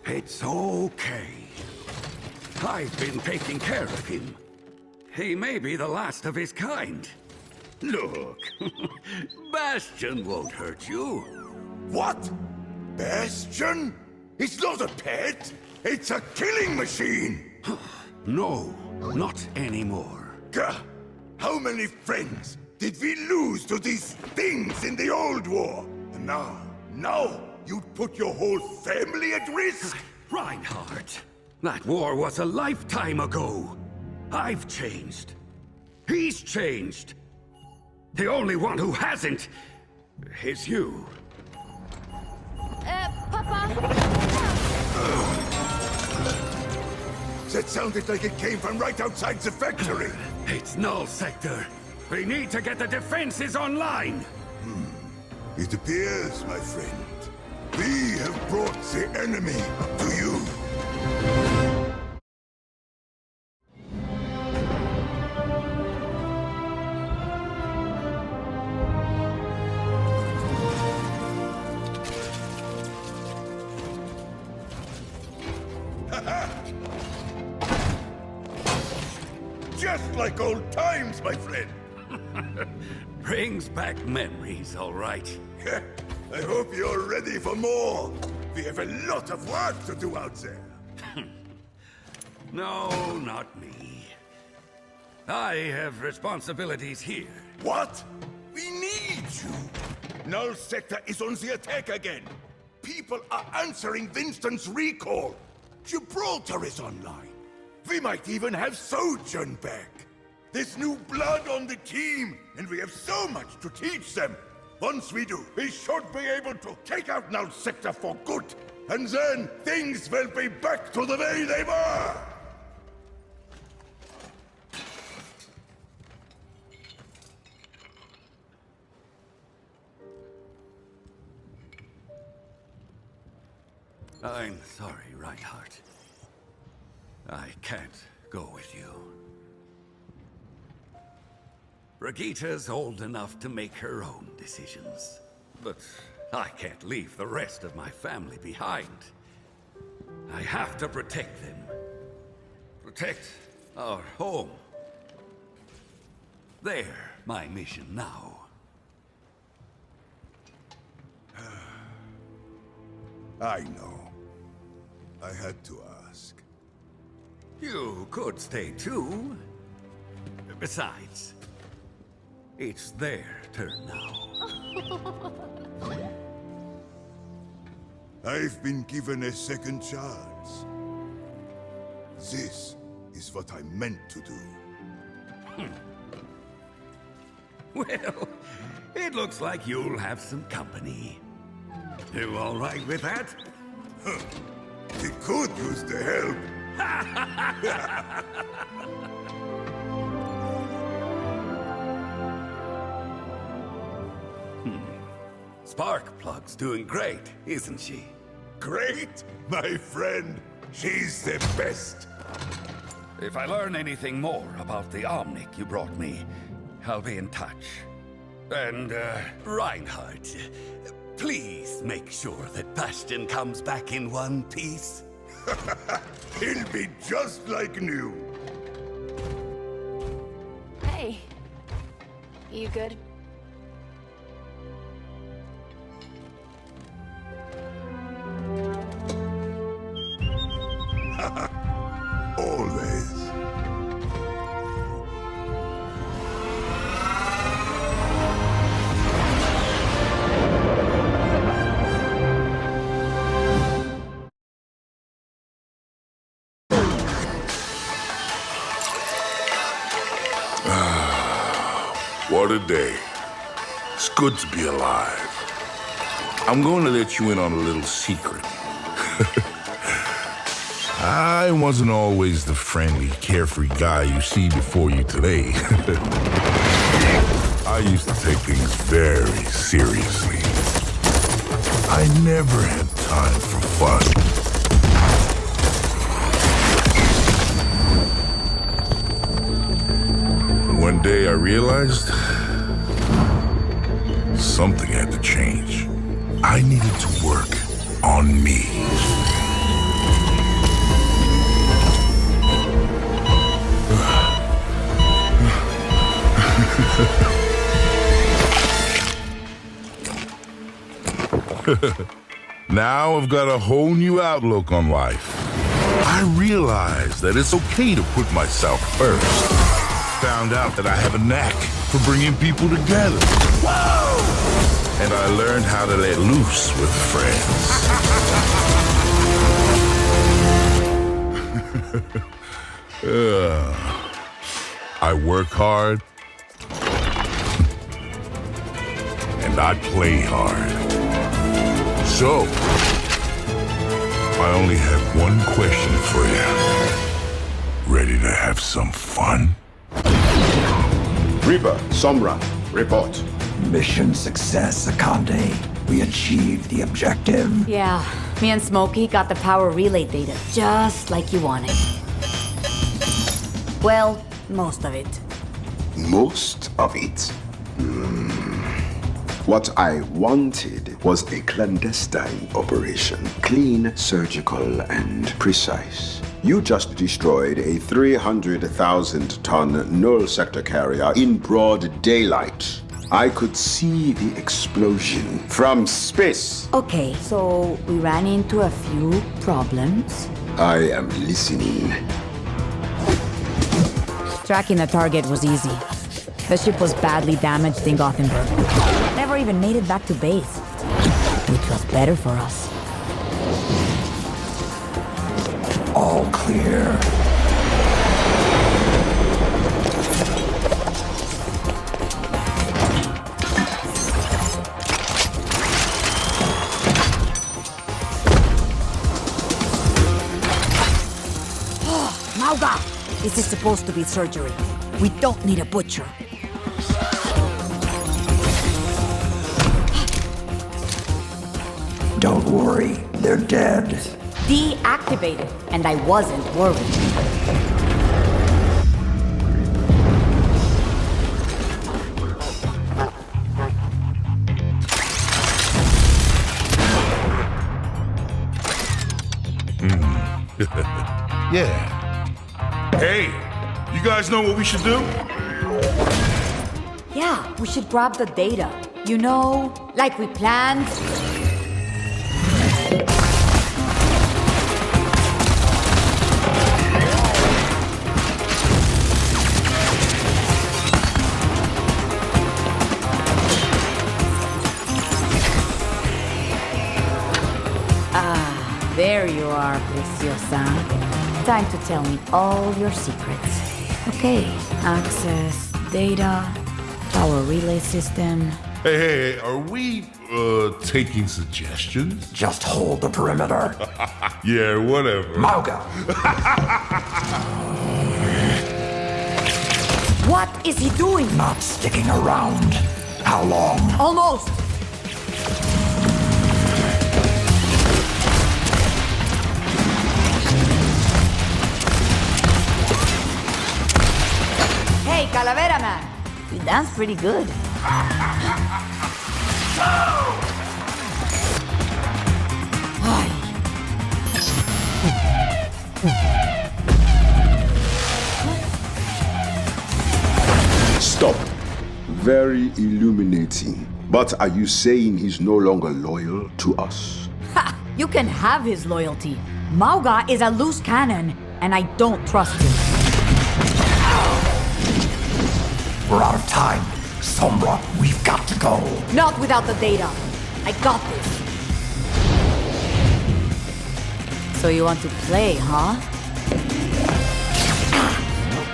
It's okay. I've been taking care of him. He may be the last of his kind. Look, Bastion won't hurt you. What? Bastion? It's not a pet! It's a killing machine! No, not anymore. How many friends did we lose to these things in the old war? And now, you'd put your whole family at risk? Reinhardt, that war was a lifetime ago. I've changed. He's changed. The only one who hasn't is you. Papa? That sounded like it came from right outside the factory. It's Null Sector. We need to get the defenses online. It appears, my friend, we have brought the enemy to you. Just like old times, my friend. Brings back memories, all right. I hope you're ready for more. We have a lot of work to do out there. No, not me. I have responsibilities here. What? We need you. Null Sector is on the attack again. People are answering Winston's recall. Gibraltar is online. We might even have Sojourn back. There's new blood on the team, and we have so much to teach them. Once we do, we should be able to take out Null Sector for good. And then, things will be back to the way they were! I'm sorry, Reinhardt. I can't go with you. Brigitte's old enough to make her own decisions. But I can't leave the rest of my family behind. I have to protect them. Protect our home. They're my mission now. I know. I had to ask. You could stay too. Besides, it's their turn now. I've been given a second chance. This is what I meant to do. Well, it looks like you'll have some company. You all right with that? We could use the help. Sparkplug's doing great, isn't she? Great? My friend, she's the best. If I learn anything more about the Omic you brought me, I'll be in touch. And, Reinhardt, please make sure that Bastion comes back in one piece. He'll be just like new. Hey. You good? Always. What a day. It's good to be alive. I'm going to let you in on a little secret. I wasn't always the friendly, carefree guy you see before you today. I used to take things very seriously. I never had time for fun. One day I realized something had to change. I needed to work on me. Now I've got a whole new outlook on life. I realized that it's okay to put myself first. Found out that I have a knack for bringing people together. Whoa! And I learned how to let loose with friends. I work hard. And I play hard. So, I only have one question for you. Ready to have some fun? Reaper, Sombra, report. Mission success, Akande. We achieved the objective. Yeah, me and Smokey got the power relay data just like you wanted. Well, most of it. Most of it? What I wanted was a clandestine operation. Clean, surgical, and precise. You just destroyed a 300,000-ton Null Sector carrier in broad daylight. I could see the explosion from space. Okay, so we ran into a few problems. I am listening. Tracking the target was easy. The ship was badly damaged in Gothenburg. Never even made it back to base, which was better for us. All clear. Mauga! This is supposed to be surgery. We don't need a butcher. Don't worry, they're dead. Deactivated, and I wasn't worried. Yeah. Hey, you guys know what we should do? Yeah, we should grab the data. You know, like we planned. There you are, Preciosa. Time to tell me all your secrets. Okay, access, data, power relay system. Hey, are we, taking suggestions? Just hold the perimeter. Yeah, whatever. Mauga! What is he doing? Not sticking around. How long? Almost. Hey, Calavera Man. You dance pretty good. Stop. Very illuminating. But are you saying he's no longer loyal to us? Ha! You can have his loyalty. Mauga is a loose cannon, and I don't trust him. We're out of time. Sombra, we've got to go. Not without the data. I got this. So you want to play, huh?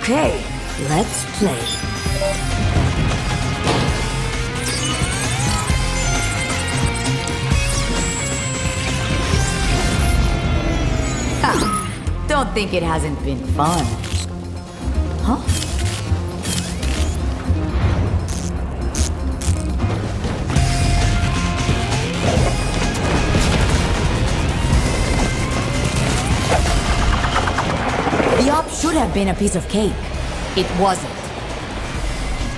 Okay, let's play. Don't think it hasn't been fun. Huh? The op should have been a piece of cake. It wasn't.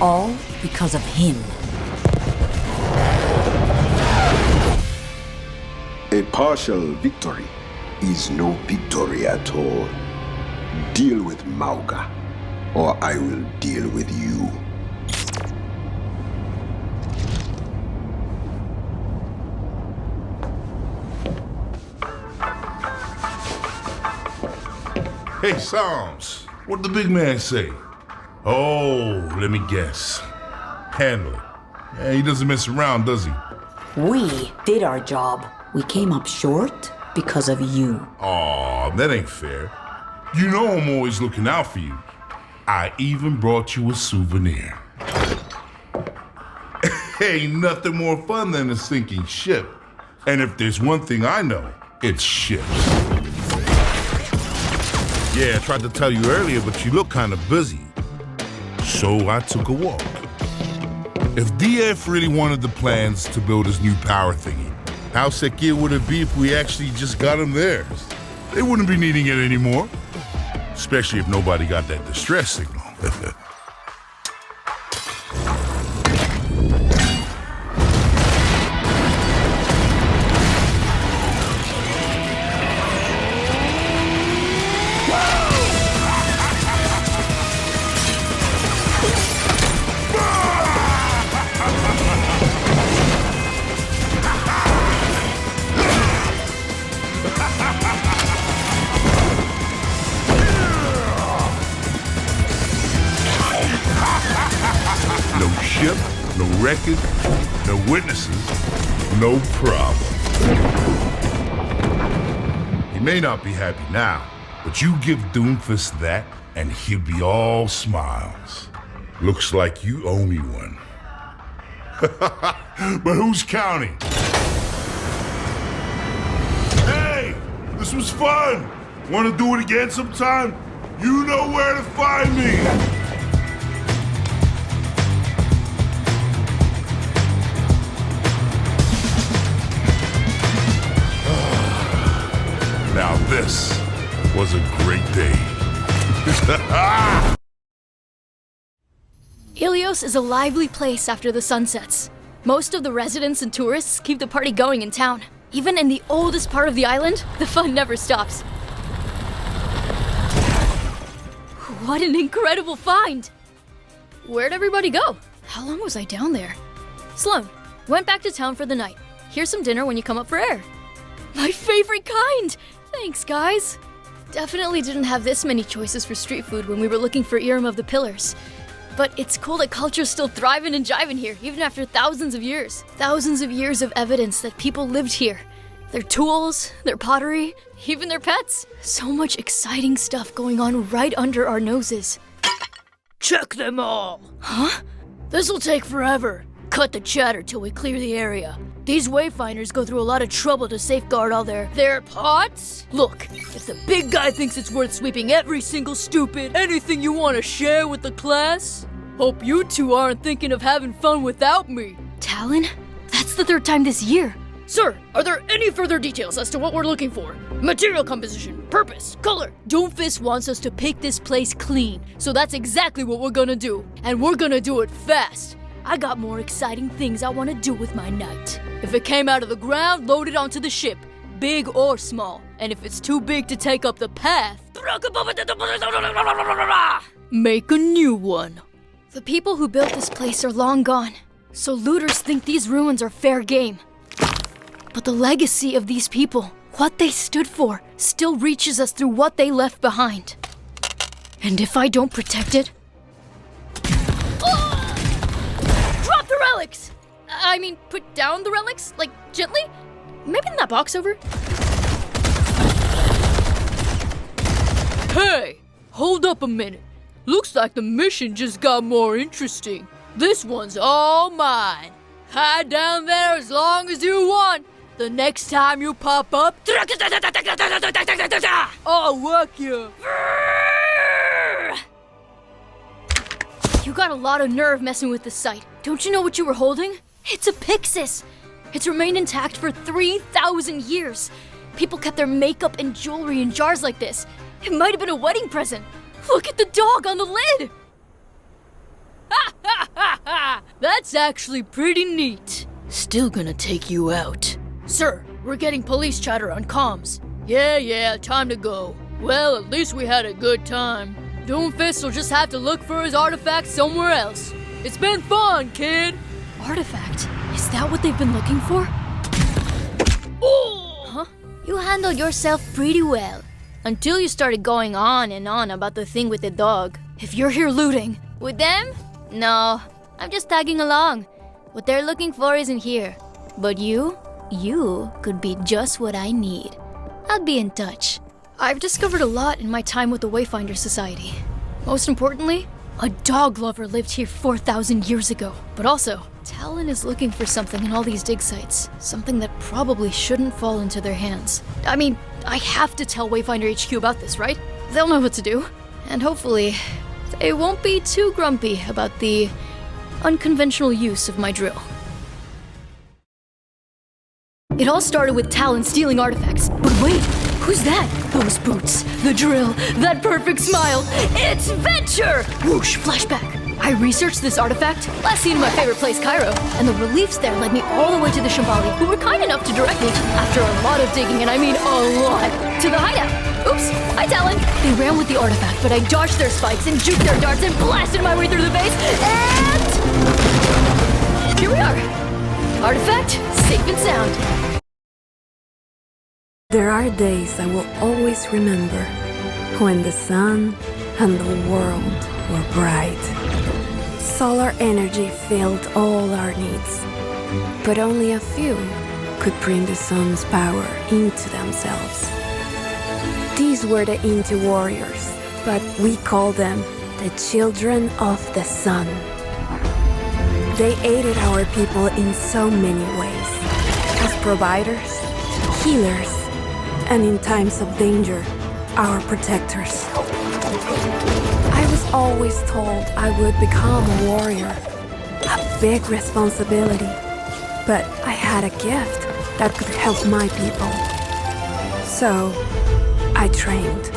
All because of him. A partial victory is no victory at all. Deal with Mauga, or I will deal with you. Hey, Psalms, what'd the big man say? Oh, let me guess. Handle it. Yeah, he doesn't mess around, does he? We did our job. We came up short because of you. Aw, that ain't fair. You know I'm always looking out for you. I even brought you a souvenir. Ain't nothing more fun than a sinking ship. And if there's one thing I know, it's ships. Yeah, I tried to tell you earlier, but you look kind of busy. So I took a walk. If DF really wanted the plans to build his new power thingy, how secure would it be if we actually just got him theirs? They wouldn't be needing it anymore. Especially if nobody got that distress signal. No record, no witnesses, no problem. He may not be happy now, but you give Doomfist that, and he'll be all smiles. Looks like you owe me one. But who's counting? Hey, this was fun. Want to do it again sometime? You know where to find me. Now this was a great day. Ilios is a lively place after the sun sets. Most of the residents and tourists keep the party going in town. Even in the oldest part of the island, the fun never stops. What an incredible find! Where'd everybody go? How long was I down there? Sloan, went back to town for the night. Here's some dinner when you come up for air. My favorite kind! Thanks, guys. Definitely didn't have this many choices for street food when we were looking for Irem of the Pillars. But it's cool that culture's still thriving and jiving here, even after thousands of years. Thousands of years of evidence that people lived here. Their tools, their pottery, even their pets. So much exciting stuff going on right under our noses. Check them all! Huh? This'll take forever. Cut the chatter till we clear the area. These wayfinders go through a lot of trouble to safeguard all their pots. Look, if the big guy thinks it's worth sweeping every single stupid, anything you want to share with the class, hope you two aren't thinking of having fun without me. Talon? That's the third time this year. Sir, are there any further details as to what we're looking for? Material composition, purpose, color. Doomfist wants us to pick this place clean, so that's exactly what we're gonna do. And we're gonna do it fast. I got more exciting things I want to do with my night. If it came out of the ground, load it onto the ship, big or small. And if it's too big to take up the path, make a new one. The people who built this place are long gone, so looters think these ruins are fair game. But the legacy of these people, what they stood for, still reaches us through what they left behind. And if I don't protect it... Drop the relics! I mean, put down the relics? Like, gently? Maybe in that box over? Hey! Hold up a minute. Looks like the mission just got more interesting. This one's all mine. Hide down there as long as you want. The next time you pop up, I'll work you. You got a lot of nerve messing with the site. Don't you know what you were holding? It's a Pyxis. It's remained intact for 3,000 years. People kept their makeup and jewelry in jars like this. It might have been a wedding present. Look at the dog on the lid. Ha ha ha ha! That's actually pretty neat. Still gonna take you out. Sir, we're getting police chatter on comms. Yeah, time to go. Well, at least we had a good time. Doomfist will just have to look for his artifact somewhere else. It's been fun, kid! Artifact? Is that what they've been looking for? Oh! Huh? You handled yourself pretty well. Until you started going on and on about the thing with the dog. If you're here looting... With them? No, I'm just tagging along. What they're looking for isn't here. But you could be just what I need. I'll be in touch. I've discovered a lot in my time with the Wayfinder Society. Most importantly, a dog lover lived here 4,000 years ago. But also, Talon is looking for something in all these dig sites. Something that probably shouldn't fall into their hands. I mean, I have to tell Wayfinder HQ about this, right? they'll know what to do. And hopefully, they won't be too grumpy about the unconventional use of my drill. It all started with Talon stealing artifacts. But wait, who's that? Those boots, the drill, that perfect smile. It's Venture! Whoosh, flashback. I researched this artifact, last seen in my favorite place, Cairo, and the reliefs there led me all the way to the Shambali, who were kind enough to direct me, after a lot of digging, and I mean a lot, to the hideout. Oops, hi Talon. They ran with the artifact, but I dodged their spikes and juked their darts and blasted my way through the base, and... here we are. Artifact, safe and sound. There are days I will always remember, when the sun and the world were bright. Solar energy filled all our needs, but only a few could bring the sun's power into themselves. These were the Inti warriors, but we call them the Children of the Sun. They aided our people in so many ways, as providers, healers, and in times of danger, our protectors. I was always told I would become a warrior, a big responsibility, but I had a gift that could help my people. So, I trained.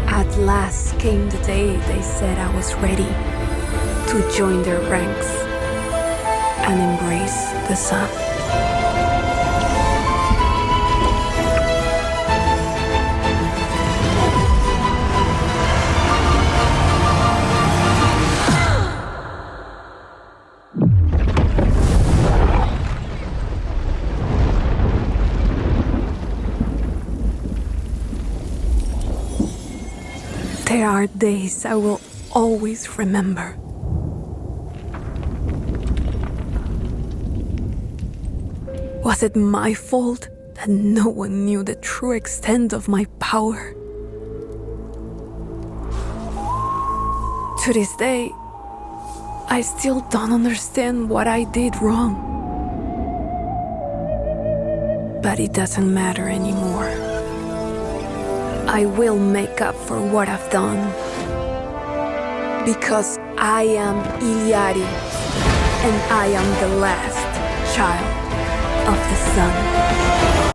At last came the day they said I was ready to join their ranks and embrace the sun. There are days I will always remember. Was it my fault that no one knew the true extent of my power? To this day, I still don't understand what I did wrong. But it doesn't matter anymore. I will make up for what I've done. Because I am Iliari, and I am the last child of the sun.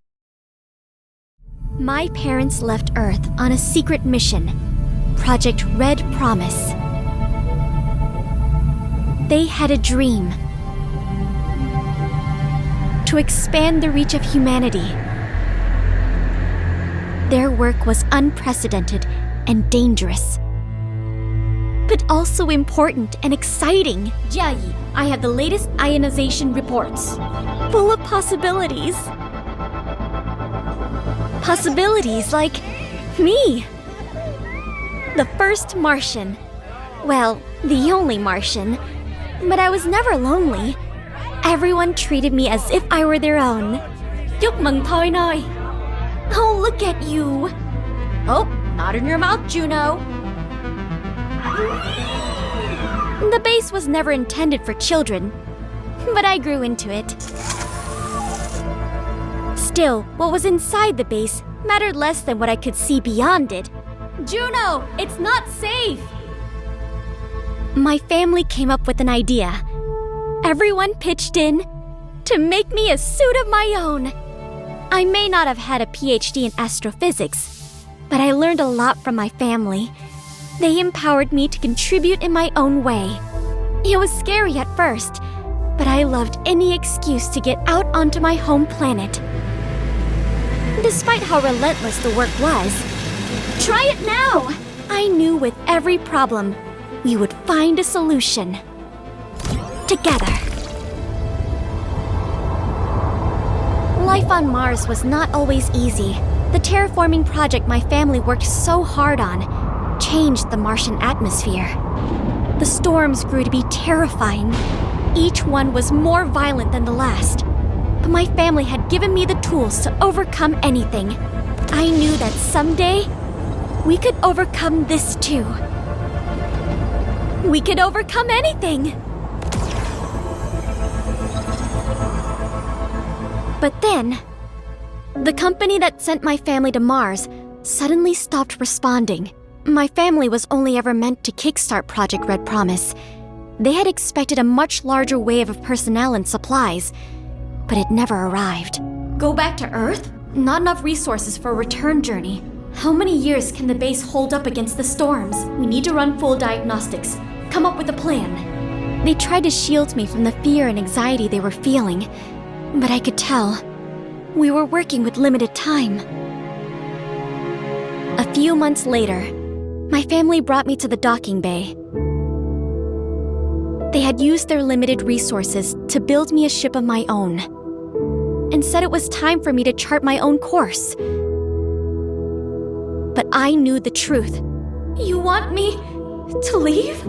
My parents left Earth on a secret mission, Project Red Promise. They had a dream to expand the reach of humanity. Their work was unprecedented and dangerous, but also important and exciting. Jiayi, I have the latest ionization reports, full of possibilities. Possibilities like me. The first Martian. Well, the only Martian. But I was never lonely. Everyone treated me as if I were their own. Chúc mừng thôi nói. Oh, look at you. Oh, not in your mouth, Juno. The base was never intended for children, but I grew into it. Still, what was inside the base mattered less than what I could see beyond it. Juno, it's not safe! My family came up with an idea. Everyone pitched in to make me a suit of my own. I may not have had a PhD in astrophysics, but I learned a lot from my family. They empowered me to contribute in my own way. It was scary at first, but I loved any excuse to get out onto my home planet. Despite how relentless the work was, try it now! I knew with every problem, we would find a solution. Together. Life on Mars was not always easy. The terraforming project my family worked so hard on changed the Martian atmosphere. The storms grew to be terrifying. Each one was more violent than the last. But my family had given me the tools to overcome anything. I knew that someday, we could overcome this too. We could overcome anything! But then, The company that sent my family to Mars suddenly stopped responding. My family was only ever meant to kickstart Project Red Promise. They had expected a much larger wave of personnel and supplies, but it never arrived. Go back to Earth? Not enough resources for a return journey. How many years can the base hold up against the storms? We need to run full diagnostics. Come up with a plan. They tried to shield me from the fear and anxiety they were feeling, but I could tell. We were working with limited time. A few months later, my family brought me to the docking bay. They had used their limited resources to build me a ship of my own, and said it was time for me to chart my own course. But I knew the truth. You want me to leave?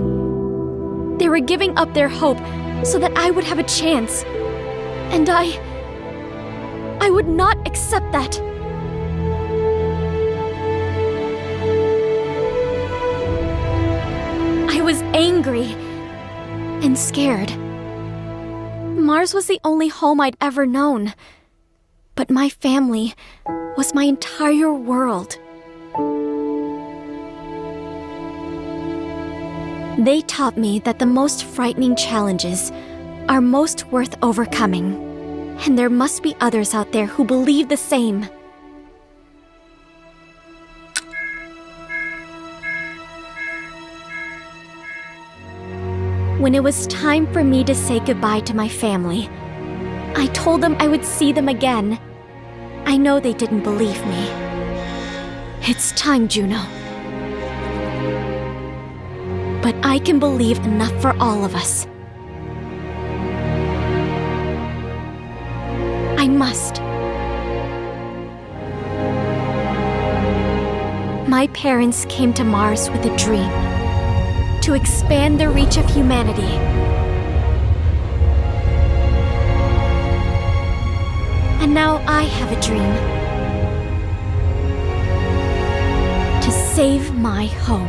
They were giving up their hope so that I would have a chance. And I would not accept that. I was angry and scared. Mars was the only home I'd ever known. But my family was my entire world. They taught me that the most frightening challenges are most worth overcoming, and there must be others out there who believe the same. When it was time for me to say goodbye to my family, I told them I would see them again. I know they didn't believe me. It's time, Juno. But I can believe enough for all of us. I must. My parents came to Mars with a dream. To expand the reach of humanity. And now I have a dream. To save my home.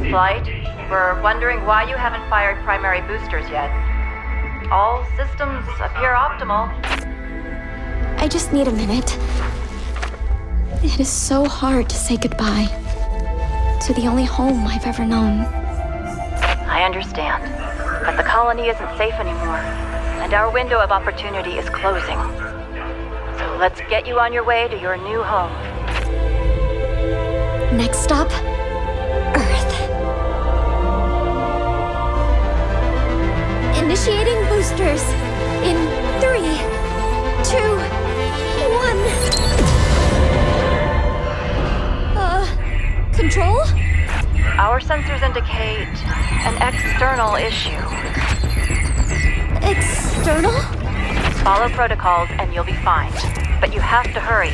Flight, we're wondering why you haven't fired primary boosters yet. All systems appear optimal. I just need a minute. It is so hard to say goodbye to the only home I've ever known. I understand, but the colony isn't safe anymore, and our window of opportunity is closing. So let's get you on your way to your new home. Next stop, Earth. Initiating boosters in 3, 2, 1. Control? Our sensors indicate an external issue. External? Follow protocols and you'll be fine. But you have to hurry.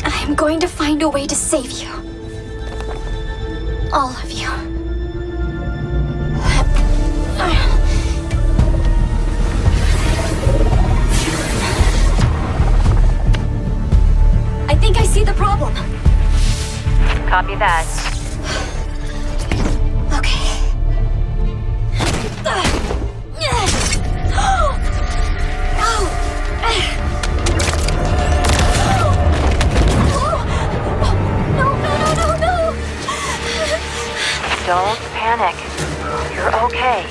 I'm going to find a way to save you. All of you. I think I see the problem. Copy that. Don't panic. You're okay.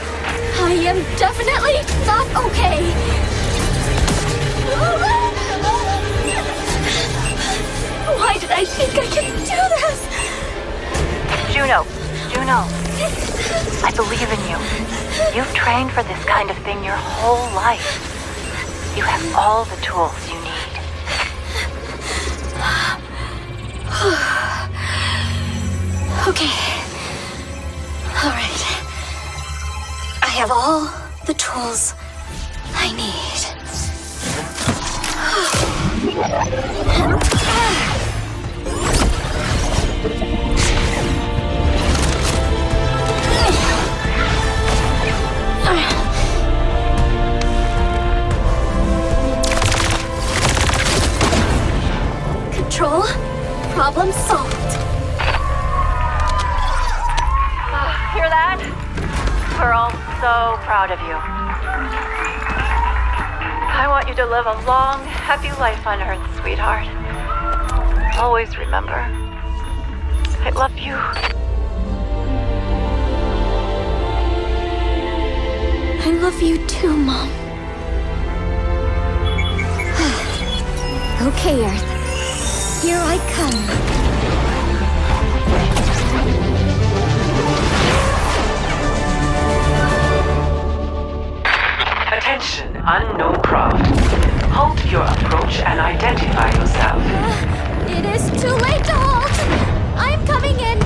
I am definitely not okay. Why did I think I could do this? Juno, I believe in you. You've trained for this kind of thing your whole life. You have all the tools you need. Okay. All right. tools I need. Control. Problem solved. Hear that? We're all so proud of you. I want you to live a long, happy life on Earth, sweetheart. Always remember, I love you. I love you too, Mom. Okay, Earth. Here I come. Attention, unknown craft. Halt your approach and identify yourself. It is too late to halt! I'm coming in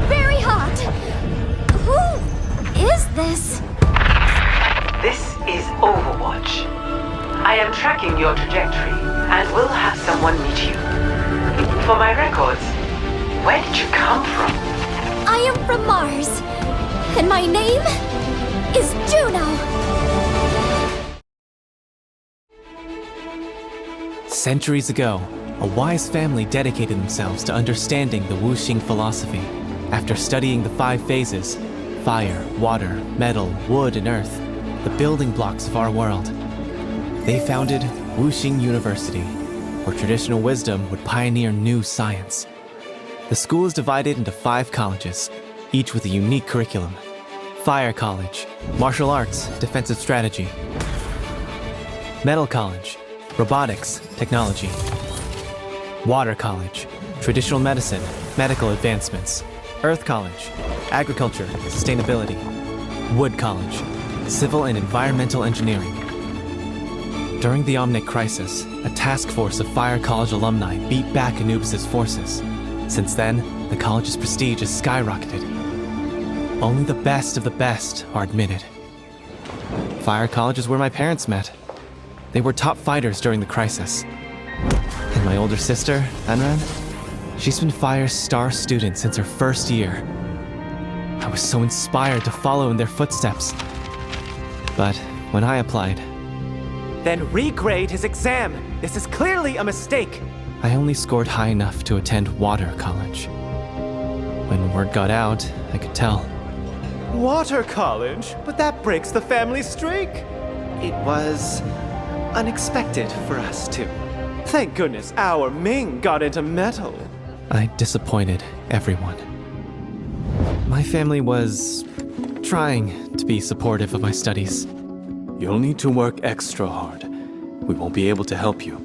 very hot. Who is this? This is Overwatch. I am tracking your trajectory and will have someone meet you. For my records, where did you come from? I am from Mars, and my name is Juno. Centuries ago, a wise family dedicated themselves to understanding the Wuxing philosophy. After studying the 5 phases, fire, water, metal, wood, and earth, the building blocks of our world, they founded Wuxing University, where traditional wisdom would pioneer new science. The school is divided into 5 colleges, each with a unique curriculum. Fire College, Martial Arts, Defensive Strategy. Metal College, Robotics, Technology. Water College, Traditional Medicine, Medical Advancements. Earth College, Agriculture, Sustainability. Wood College, Civil and Environmental Engineering. During the Omic crisis, a task force of Fire College alumni beat back Anubis' forces. Since then, the college's prestige has skyrocketed. Only the best of the best are admitted. Fire College is where my parents met. They were top fighters during the crisis. And my older sister, Anran, she's been Fire's star student since her first year. I was so inspired to follow in their footsteps. But when I applied... Then regrade his exam! This is clearly a mistake! I only scored high enough to attend Water College. When word got out, I could tell. Water College? But that breaks the family streak! It was... unexpected for us too. Thank goodness our Ming got into metal. I disappointed everyone. My family was... trying to be supportive of my studies. You'll need to work extra hard. We won't be able to help you.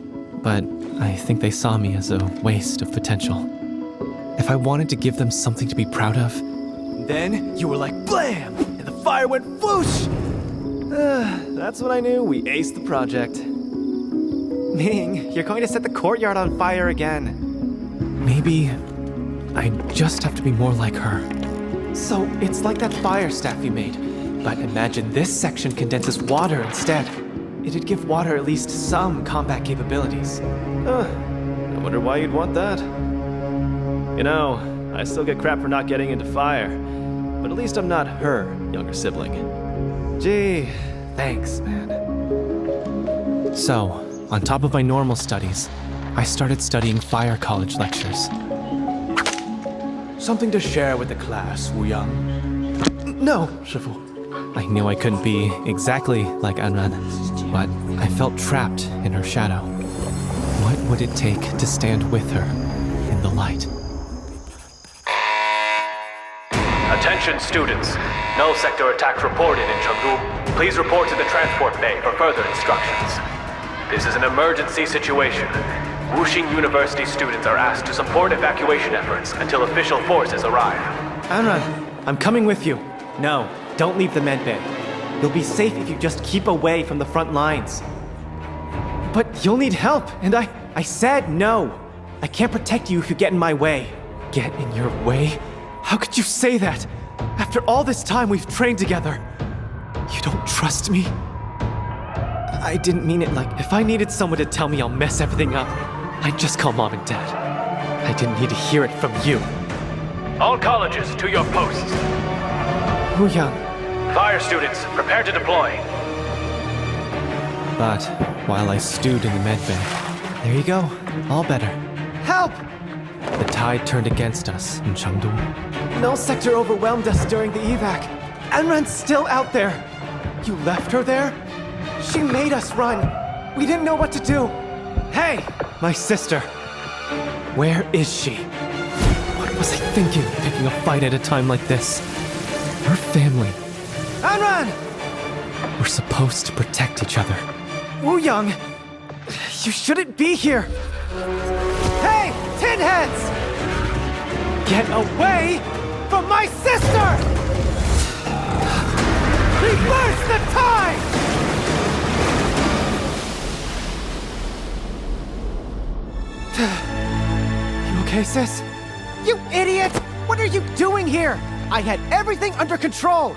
But I think they saw me as a waste of potential. If I wanted to give them something to be proud of... Then you were like blam! And the fire went whoosh! That's when I knew we aced the project. Ming, you're going to set the courtyard on fire again. Maybe I just have to be more like her. So it's like that fire staff you made. But imagine this section condenses water instead. It'd give water at least some combat capabilities. I wonder why you'd want that. You know, I still get crap for not getting into fire. But at least I'm not her younger sibling. Gee, thanks, man. So, on top of my normal studies, I started studying Fire College lectures. Something to share with the class, Wu Yang? No, Shifu. I knew I couldn't be exactly like Anran, but I felt trapped in her shadow. What would it take to stand with her in the light? Attention students. Null Sector attack reported in Chengdu. Please report to the transport bay for further instructions. This is an emergency situation. Wuxing University students are asked to support evacuation efforts until official forces arrive. Anran, I'm coming with you. No, don't leave the medbay. You'll be safe if you just keep away from the front lines. But you'll need help, and I said no. I can't protect you if you get in my way. Get in your way? How could you say that? After all this time we've trained together. You don't trust me? I didn't mean it like... If I needed someone to tell me I'll mess everything up, I'd just call Mom and Dad. I didn't need to hear it from you. All colleges, to your posts. Wuyang. Fire students, prepare to deploy. But while I stewed in the medbay, there you go, all better. Help! The tide turned against us in Chengdu. Null Sector overwhelmed us during the evac. Anran's still out there. You left her there? She made us run. We didn't know what to do. Hey, my sister. Where is she? What was I thinking, picking a fight at a time like this? Her family. Anran! We're supposed to protect each other. Wuyang, you shouldn't be here. Hey, tin heads! Get away from my sister! Reverse the tide! You okay, sis? You idiot! What are you doing here? I had everything under control!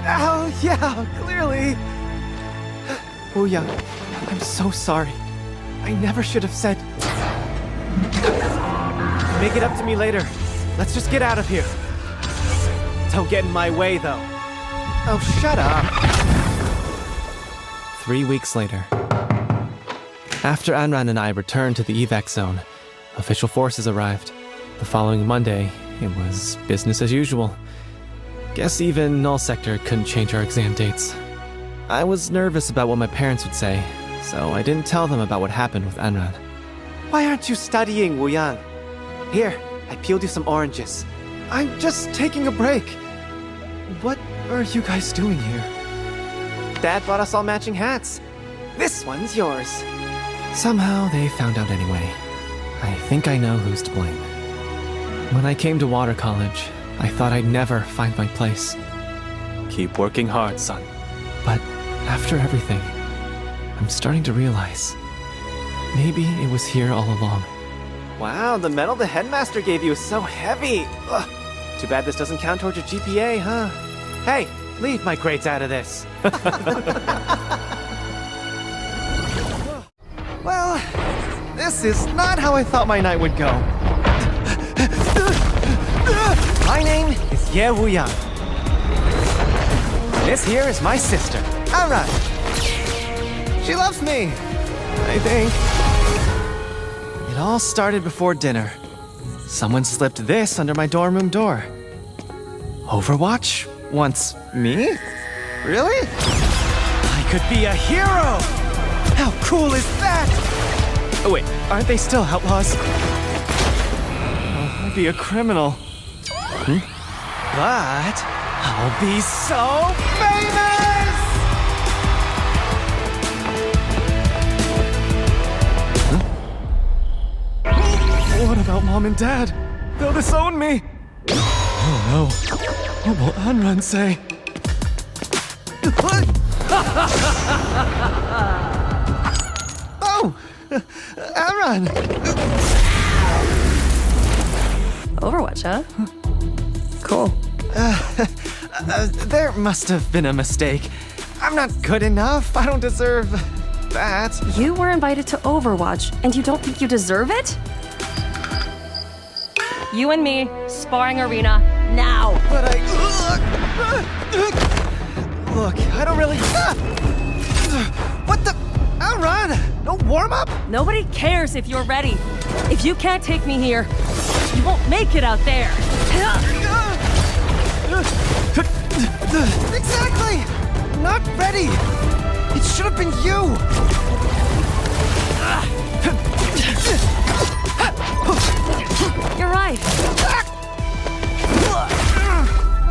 Oh, yeah, clearly. Wuyang, I'm so sorry. I never should have said... Make it up to me later. Let's just get out of here. Don't get in my way, though. Oh, shut up. 3 weeks later. After Anran and I returned to the evac zone, official forces arrived. The following Monday, it was business as usual. Guess even Null Sector couldn't change our exam dates. I was nervous about what my parents would say, so I didn't tell them about what happened with Anran. Why aren't you studying, Wuyang? Here, I peeled you some oranges. I'm just taking a break. What are you guys doing here? Dad bought us all matching hats. This one's yours. Somehow they found out anyway. I think I know who's to blame. When I came to Water College, I thought I'd never find my place. Keep working hard, son. But after everything, I'm starting to realize maybe it was here all along. Wow, the medal the headmaster gave you is so heavy. Ugh. Too bad this doesn't count towards your GPA, huh? Hey, leave my grades out of this. Well, this is not how I thought my night would go. My name is Ye Wuyang. This here is my sister, Anran. She loves me, I think. It all started before dinner. Someone slipped this under my dorm room door. Overwatch wants me? Really? I could be a hero! How cool is that? Oh wait, aren't they still outlaws? I'd be a criminal. But I'll be so famous! What about Mom and Dad? They'll disown me! Oh no. What will Anran say? Oh! Anran! Overwatch, huh? Cool. There must have been a mistake. I'm not good enough. I don't deserve that. You were invited to Overwatch, and you don't think you deserve it? You and me, sparring arena, now! But Look, I don't really... What the... Anran! No warm-up? Nobody cares if you're ready. If you can't take me here, you won't make it out there. Exactly! Not ready! It should have been you! You're right.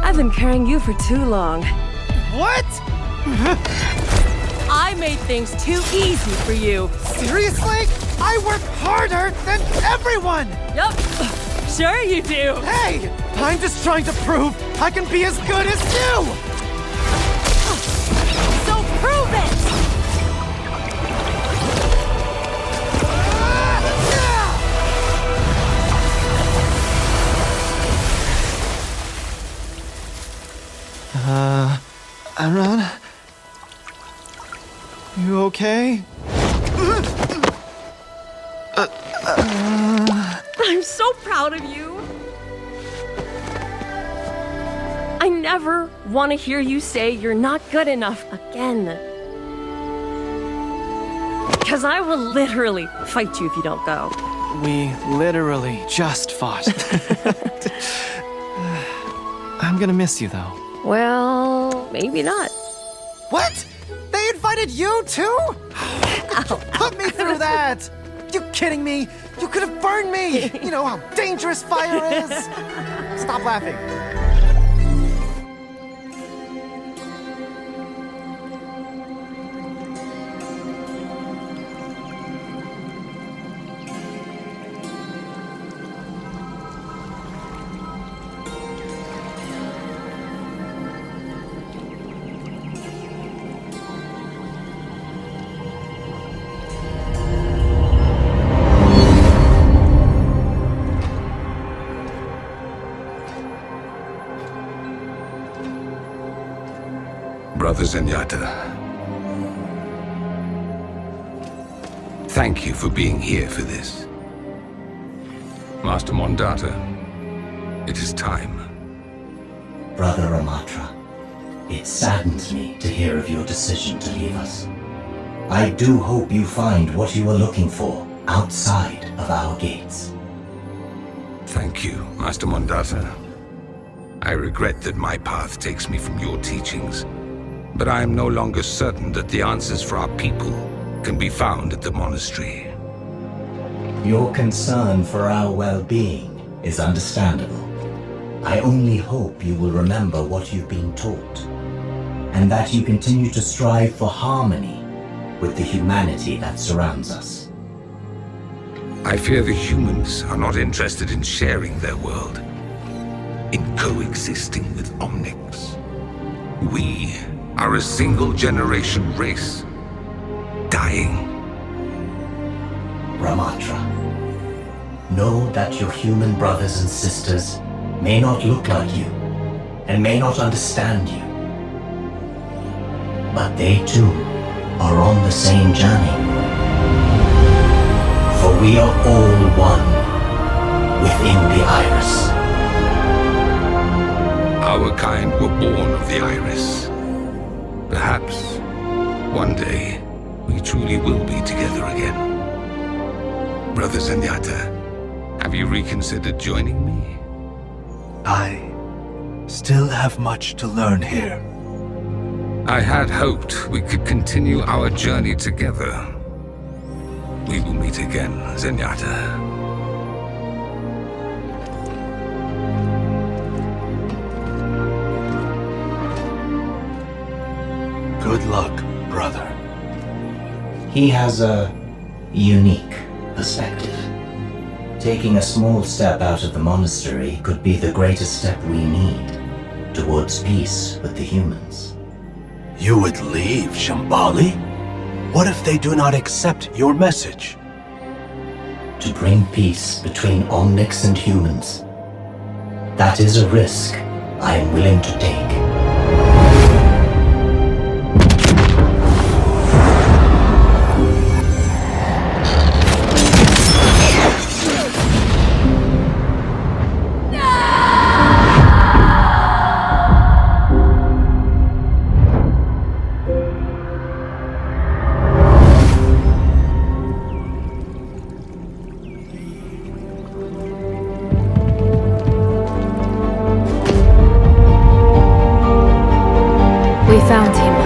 I've been carrying you for too long. What? I made things too easy for you. Seriously? I work harder than everyone! Yup. Sure you do. Hey! I'm just trying to prove I can be as good as you! So prove it! Anran? You okay? I'm so proud of you. I never want to hear you say you're not good enough again. Because I will literally fight you if you don't go. We literally just fought. I'm gonna miss you, though. Well, maybe not. What? They invited you too? Put me through that! You kidding me? You could have burned me! You know how dangerous fire is! Stop laughing. Brother Zenyatta, thank you for being here for this. Master Mondata, it is time. Brother Ramattra, it saddens me to hear of your decision to leave us. I do hope you find what you are looking for outside of our gates. Thank you, Master Mondata. I regret that my path takes me from your teachings. But I am no longer certain that the answers for our people can be found at the monastery. Your concern for our well-being is understandable. I only hope you will remember what you've been taught, and that you continue to strive for harmony with the humanity that surrounds us. I fear the humans are not interested in sharing their world, in coexisting with Omnics. We are a single-generation race, dying. Ramattra, know that your human brothers and sisters may not look like you, and may not understand you. But they too are on the same journey. For we are all one within the Iris. Our kind were born of the Iris. Perhaps, one day, we truly will be together again. Brother Zenyatta, have you reconsidered joining me? I still have much to learn here. I had hoped we could continue our journey together. We will meet again, Zenyatta. Good luck, brother. He has a unique perspective. Taking a small step out of the monastery could be the greatest step we need towards peace with the humans. You would leave Shambali? What if they do not accept your message? To bring peace between Omnics and humans. That is a risk I am willing to take. We found him,